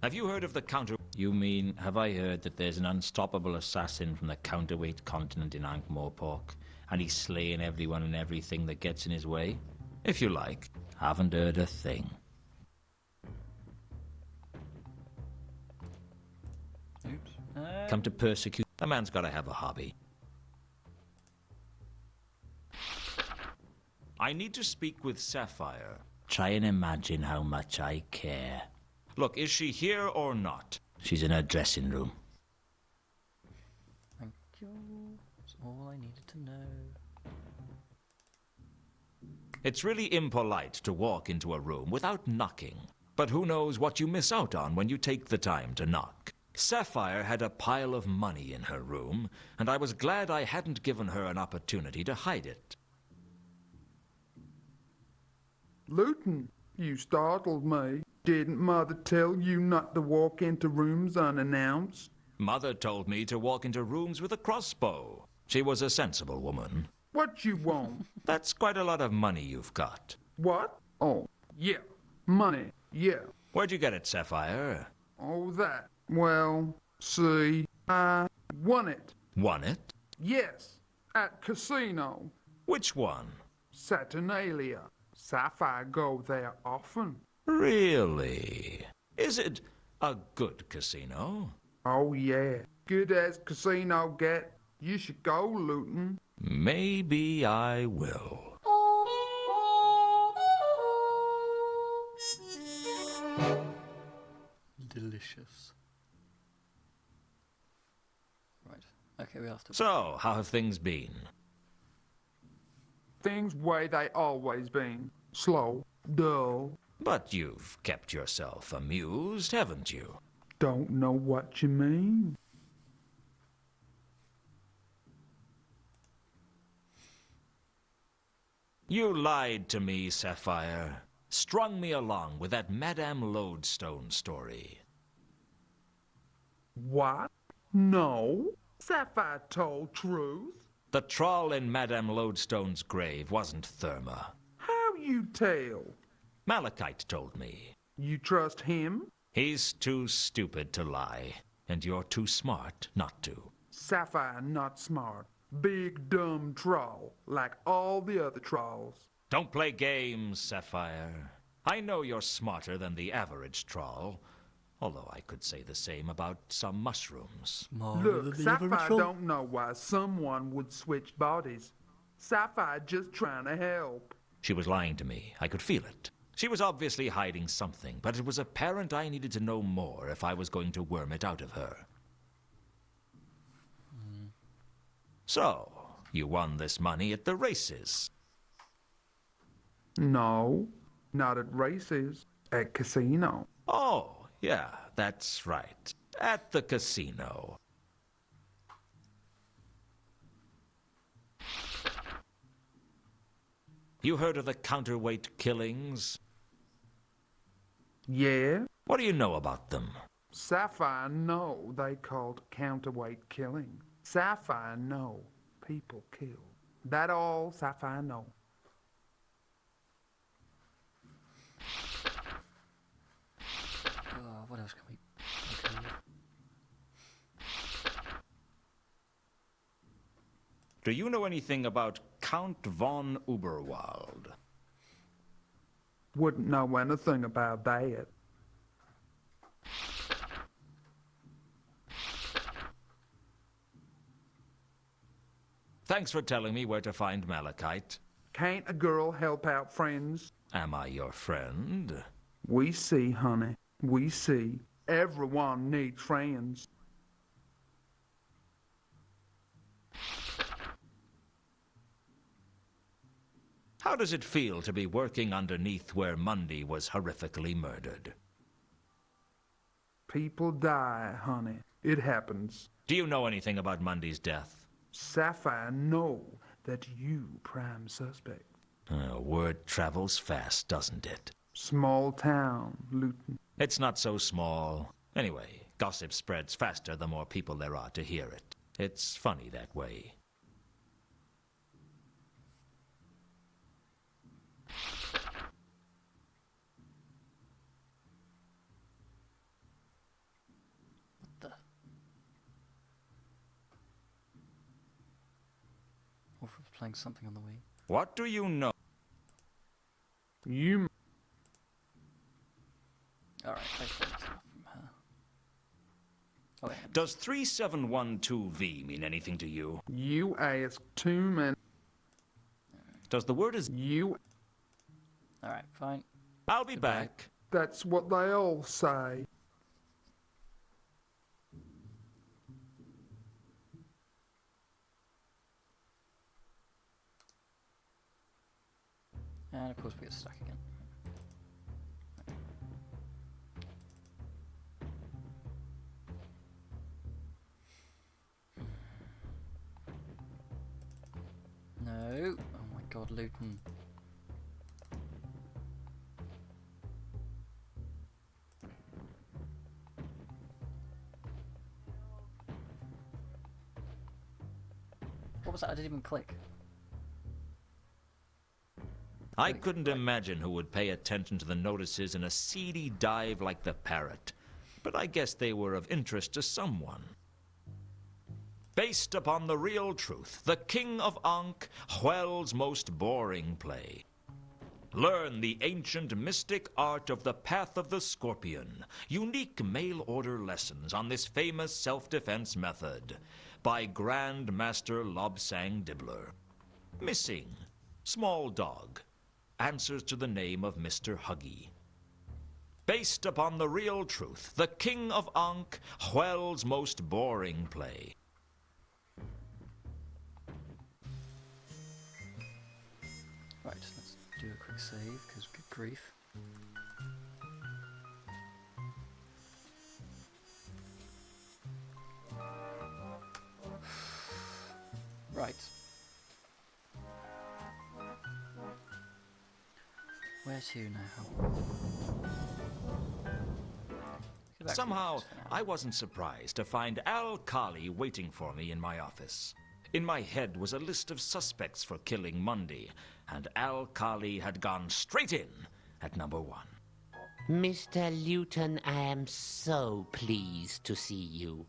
Have you heard of the counter... You mean, have I heard that there's an unstoppable assassin from the counterweight continent in Ankh-Morpork, and he's slaying everyone and everything that gets in his way? If you like. Haven't heard a thing. Oops. Come to persecute. A man's got to have a hobby. I need to speak with Sapphire. Try and imagine how much I care. Look, is she here or not? She's in her dressing room. Thank you. That's all I needed to know. It's really impolite to walk into a room without knocking. But who knows what you miss out on when you take the time to knock. Sapphire had a pile of money in her room, and I was glad I hadn't given her an opportunity to hide it. Luton, you startled me. Didn't Mother tell you not to walk into rooms unannounced? Mother told me to walk into rooms with a crossbow. She was a sensible woman. What you want? That's quite a lot of money you've got. What? Oh, yeah. Money, yeah. Where'd you get it, Sapphire? Oh, that. Well, see, I won it. Won it? Yes, at casino. Which one? Saturnalia. Sapphire go there often. Really? Is it a good casino? Oh, yeah. Good as casino get. You should go, Luton. Maybe I will. Delicious. Right. Okay, we have to. So, how have things been? Things way they always been. Slow, dull. But you've kept yourself amused, haven't you? Don't know what you mean. You lied to me, Sapphire. Strung me along with that Madame Lodestone story. What? No. Sapphire told truth. The troll in Madame Lodestone's grave wasn't Therma. How you tell? Malachite told me. You trust him? He's too stupid to lie, and you're too smart not to. Sapphire not smart. Big dumb troll, like all the other trolls. Don't play games, Sapphire. I know you're smarter than the average troll, although I could say the same about some mushrooms. Look, Sapphire don't know why someone would switch bodies. Sapphire just trying to help. She was lying to me. I could feel it. She was obviously hiding something, but it was apparent I needed to know more if I was going to worm it out of her. So, you won this money at the races. No, not at races. At casino. Oh, yeah, that's right. At the casino. You heard of the counterweight killings? Yeah? What do you know about them? Sapphire know they called counterweight killing. Sapphire know people killed. That all Sapphire know. What else can we... Okay. Do you know anything about Count von Uberwald? Wouldn't know anything about that. Thanks for telling me where to find Malachite. Can't a girl help out friends? Am I your friend? We see, honey. We see. Everyone needs friends. How does it feel to be working underneath where Mundy was horrifically murdered? People die, honey. It happens. Do you know anything about Mundy's death? Sapphire know that you prime suspect. Word travels fast, doesn't it? Small town, Luton. It's not so small. Anyway, gossip spreads faster the more people there are to hear it. It's funny that way. Orphan's playing something on the Wii. What do you know? You... Alright, play something from her. Oh, wait. Does 3712V mean anything to you? You ask too many... Does the word is... You... Alright, fine. I'll be back. That's what they all say. And of course we get stuck again. No. Oh my god, Luton. What was that? I didn't even click. I couldn't imagine who would pay attention to the notices in a seedy dive like the Parrot, but I guess they were of interest to someone. Based upon the real truth, the King of Ankh, Hwell's most boring play. Learn the ancient mystic art of the Path of the Scorpion. Unique mail-order lessons on this famous self-defense method by Grand Master Lobsang Dibbler. Missing. Small dog. Answers to the name of Mr. Huggy. Based upon the real truth, the King of Ankh, Hwell's most boring play. Right, let's do a quick save, because good grief. Right. Where to now? Somehow, I wasn't surprised to find Al-Kali waiting for me in my office. In my head was a list of suspects for killing Mundy, and Al-Kali had gone straight in at number 1. Mr. Luton, I am so pleased to see you.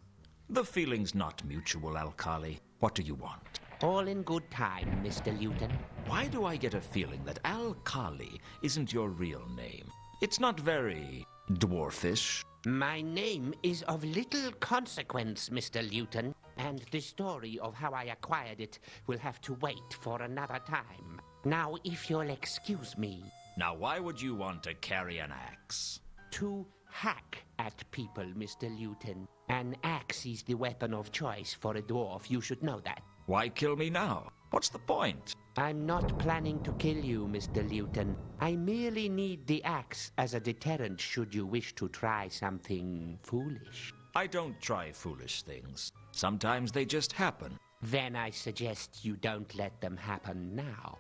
The feeling's not mutual, Al-Kali. What do you want? All in good time, Mr. Luton. Why do I get a feeling that Al-Kali isn't your real name? It's not very dwarfish. My name is of little consequence, Mr. Luton, and the story of how I acquired it will have to wait for another time. Now, if you'll excuse me. Now, why would you want to carry an axe? To hack at people, Mr. Luton. An axe is the weapon of choice for a dwarf. You should know that. Why kill me now? What's the point? I'm not planning to kill you, Mr. Luton. I merely need the axe as a deterrent should you wish to try something foolish. I don't try foolish things. Sometimes they just happen. Then I suggest you don't let them happen now.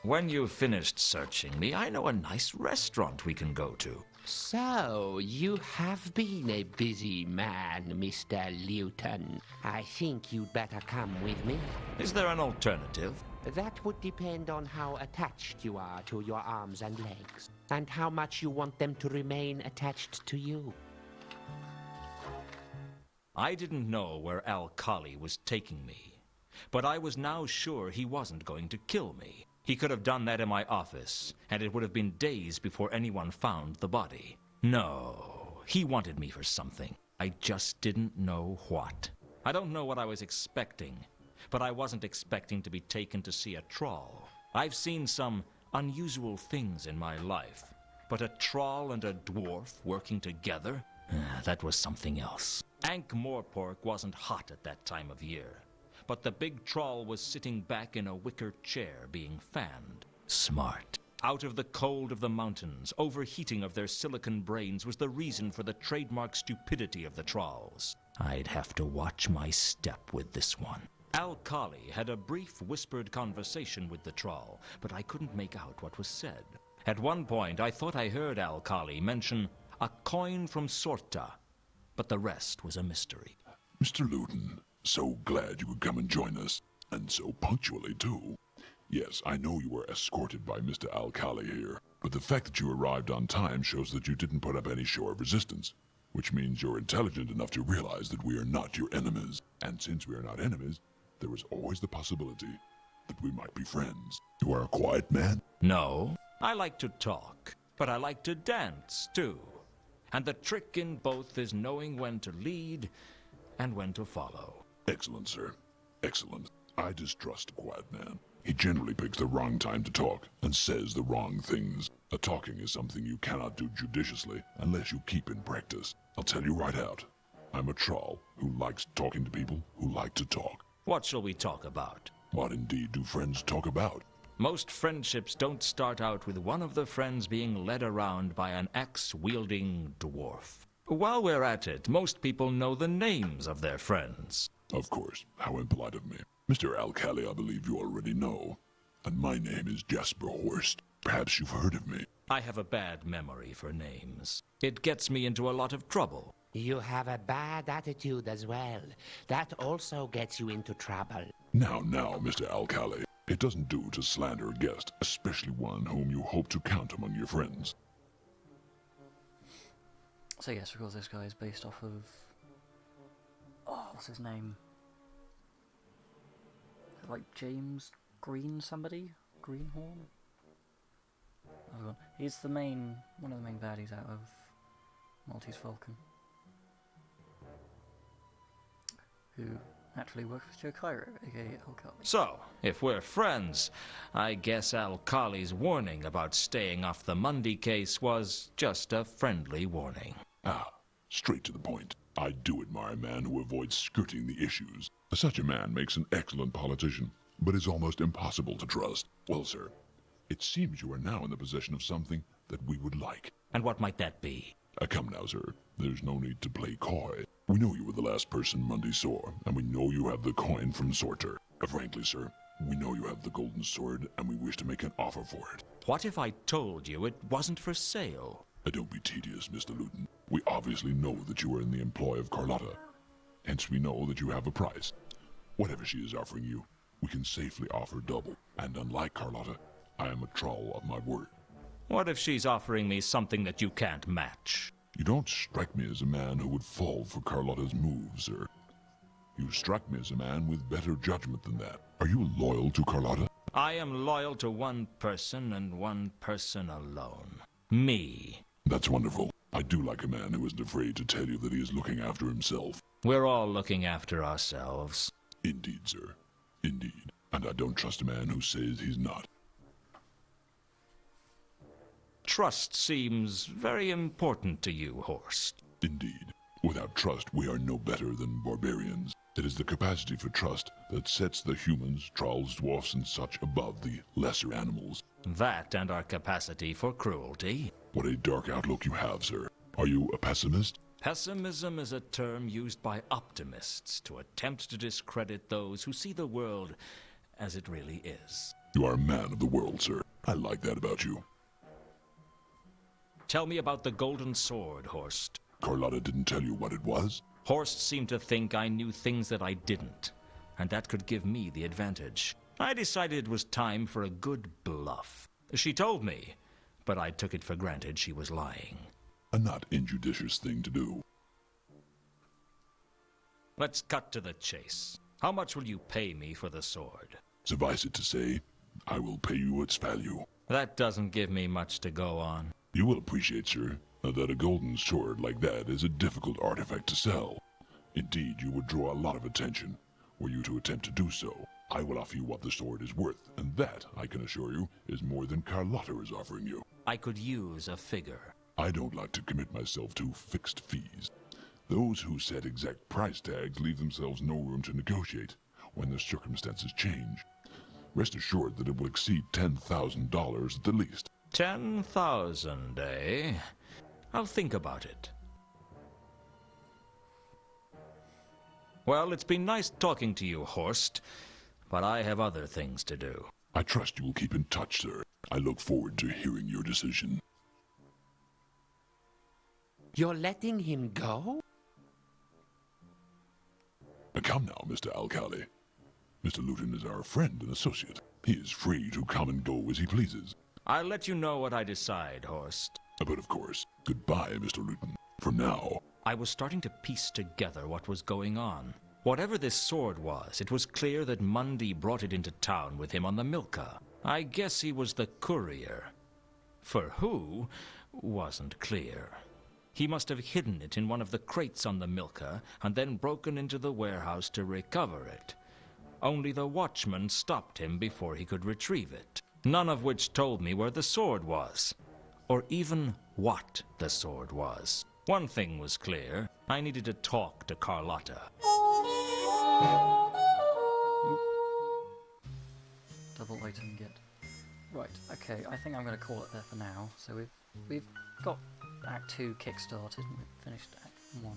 When you've finished searching me, I know a nice restaurant we can go to. So, you have been a busy man, Mr. Luton. I think you'd better come with me. Is there an alternative? That would depend on how attached you are to your arms and legs, and how much you want them to remain attached to you. I didn't know where Al-Kali was taking me, but I was now sure he wasn't going to kill me. He could have done that in my office, and it would have been days before anyone found the body. No, he wanted me for something. I just didn't know what. I don't know what I was expecting, but I wasn't expecting to be taken to see a troll. I've seen some unusual things in my life, but a troll and a dwarf working together? That was something else. Ankh-Morpork wasn't hot at that time of year, but the big troll was sitting back in a wicker chair being fanned. Smart. Out of the cold of the mountains, overheating of their silicon brains was the reason for the trademark stupidity of the trolls. I'd have to watch my step with this one. Al-Kali had a brief whispered conversation with the troll, but I couldn't make out what was said. At one point, I thought I heard Al-Kali mention a coin from Sorta, but the rest was a mystery. Mr. Luton, so glad you could come and join us, and so punctually, too. Yes, I know you were escorted by Mr. Al-Kali here, but the fact that you arrived on time shows that you didn't put up any show of resistance, which means you're intelligent enough to realize that we are not your enemies. And since we are not enemies, there is always the possibility that we might be friends. You are a quiet man? No, I like to talk, but I like to dance, too. And the trick in both is knowing when to lead and when to follow. Excellent, sir. Excellent. I distrust a quiet man. He generally picks the wrong time to talk and says the wrong things. A talking is something you cannot do judiciously unless you keep in practice. I'll tell you right out. I'm a troll who likes talking to people who like to talk. What shall we talk about? What indeed do friends talk about? Most friendships don't start out with one of the friends being led around by an axe-wielding dwarf. While we're at it, most people know the names of their friends. Of course. How impolite of me. Mr. Al-Kali, I believe you already know. And my name is Jasper Horst. Perhaps you've heard of me. I have a bad memory for names. It gets me into a lot of trouble. You have a bad attitude as well. That also gets you into trouble. Now, Mr. Al-Kali. It doesn't do to slander a guest, especially one whom you hope to count among your friends. So yes, of course, this guy is based off of... Oh, what's his name? Like James Green somebody? Greenhorn? I forgot. He's the main... one of the main baddies out of Maltese Falcon. Who actually works with Joe Cairo, aka Alcali. So, if we're friends, I guess Alcali's warning about staying off the Mundy case was just a friendly warning. Ah, straight to the point. I do admire a man who avoids skirting the issues. Such a man makes an excellent politician, but is almost impossible to trust. Well, sir, it seems you are now in the possession of something that we would like. And what might that be? Come now, sir. There's no need to play coy. We know you were the last person Mundy saw, and we know you have the coin from Sorter. Frankly, sir, we know you have the golden sword, and we wish to make an offer for it. What if I told you it wasn't for sale? Don't be tedious, Mr. Luton. We obviously know that you are in the employ of Carlotta. Hence we know that you have a price. Whatever she is offering you, we can safely offer double. And unlike Carlotta, I am a troll of my word. What if she's offering me something that you can't match? You don't strike me as a man who would fall for Carlotta's moves, sir. You strike me as a man with better judgment than that. Are you loyal to Carlotta? I am loyal to one person and one person alone. Me. That's wonderful. I do like a man who isn't afraid to tell you that he is looking after himself. We're all looking after ourselves. Indeed, sir. Indeed. And I don't trust a man who says he's not. Trust seems very important to you, Horst. Indeed. Without trust, we are no better than barbarians. It is the capacity for trust that sets the humans, trolls, dwarfs, and such above the lesser animals. That and our capacity for cruelty. What a dark outlook you have, sir. Are you a pessimist? Pessimism is a term used by optimists to attempt to discredit those who see the world as it really is. You are a man of the world, sir. I like that about you. Tell me about the golden sword, Horst. Carlotta didn't tell you what it was? Horst seemed to think I knew things that I didn't, and that could give me the advantage. I decided it was time for a good bluff. She told me, but I took it for granted she was lying. A not injudicious thing to do. Let's cut to the chase. How much will you pay me for the sword? Suffice it to say, I will pay you its value. That doesn't give me much to go on. You will appreciate, sir, that a golden sword like that is a difficult artifact to sell. Indeed, you would draw a lot of attention were you to attempt to do so. I will offer you what the sword is worth, and that, I can assure you, is more than Carlotta is offering you. I could use a figure. I don't like to commit myself to fixed fees. Those who set exact price tags leave themselves no room to negotiate when the circumstances change. Rest assured that it will exceed $10,000 at the least. 10,000, eh? I'll think about it. Well, it's been nice talking to you, Horst, but I have other things to do. I trust you will keep in touch, sir. I look forward to hearing your decision. You're letting him go? Come now, Mr. Alcali. Mr. Luton is our friend and associate. He is free to come and go as he pleases. I'll let you know what I decide, Horst. But of course, goodbye, Mr. Luton. For now. I was starting to piece together what was going on. Whatever this sword was, it was clear that Mundy brought it into town with him on the Milka. I guess he was the courier. For who, wasn't clear. He must have hidden it in one of the crates on the Milka and then broken into the warehouse to recover it. Only the watchman stopped him before he could retrieve it. None of which told me where the sword was, or even what the sword was. One thing was clear. I needed to talk to Carlotta. Double item get. Right, okay, I think I'm going to call it there for now. So we've got Act 2 kick-started, and we've finished Act 1.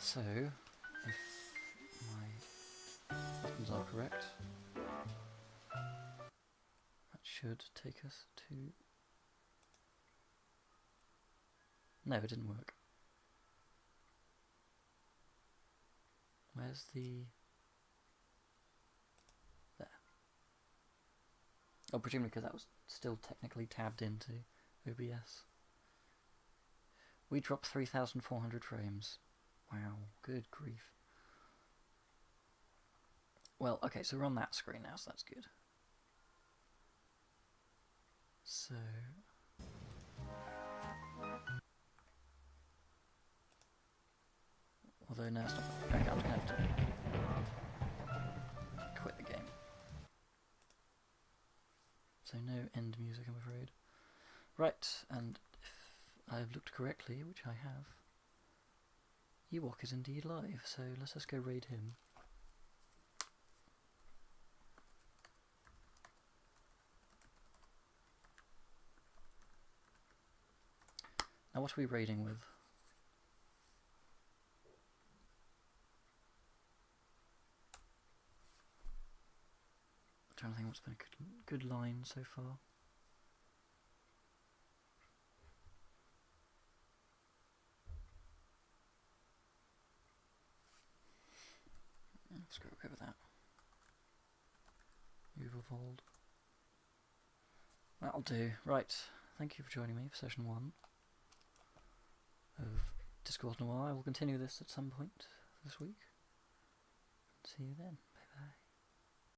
So, if my buttons are correct, that should take us to... No, it didn't work. Where's the... There. Oh, presumably because that was still technically tabbed into OBS. We dropped 3,400 frames. Wow, good grief. Well, okay, so we're on that screen now, so that's good. So... Although now it's not... Okay, I'm just going to have to quit the game. So no end music, I'm afraid. Right, and if I've looked correctly, which I have, Ewok is indeed live, so let's just go raid him. Now what are we raiding with? I'm trying to think what's been a good line so far. Let's go with that. You've evolved. That'll do. Right. Thank you for joining me for session 1 of Discworld Noir. I will continue this at some point this week. See you then.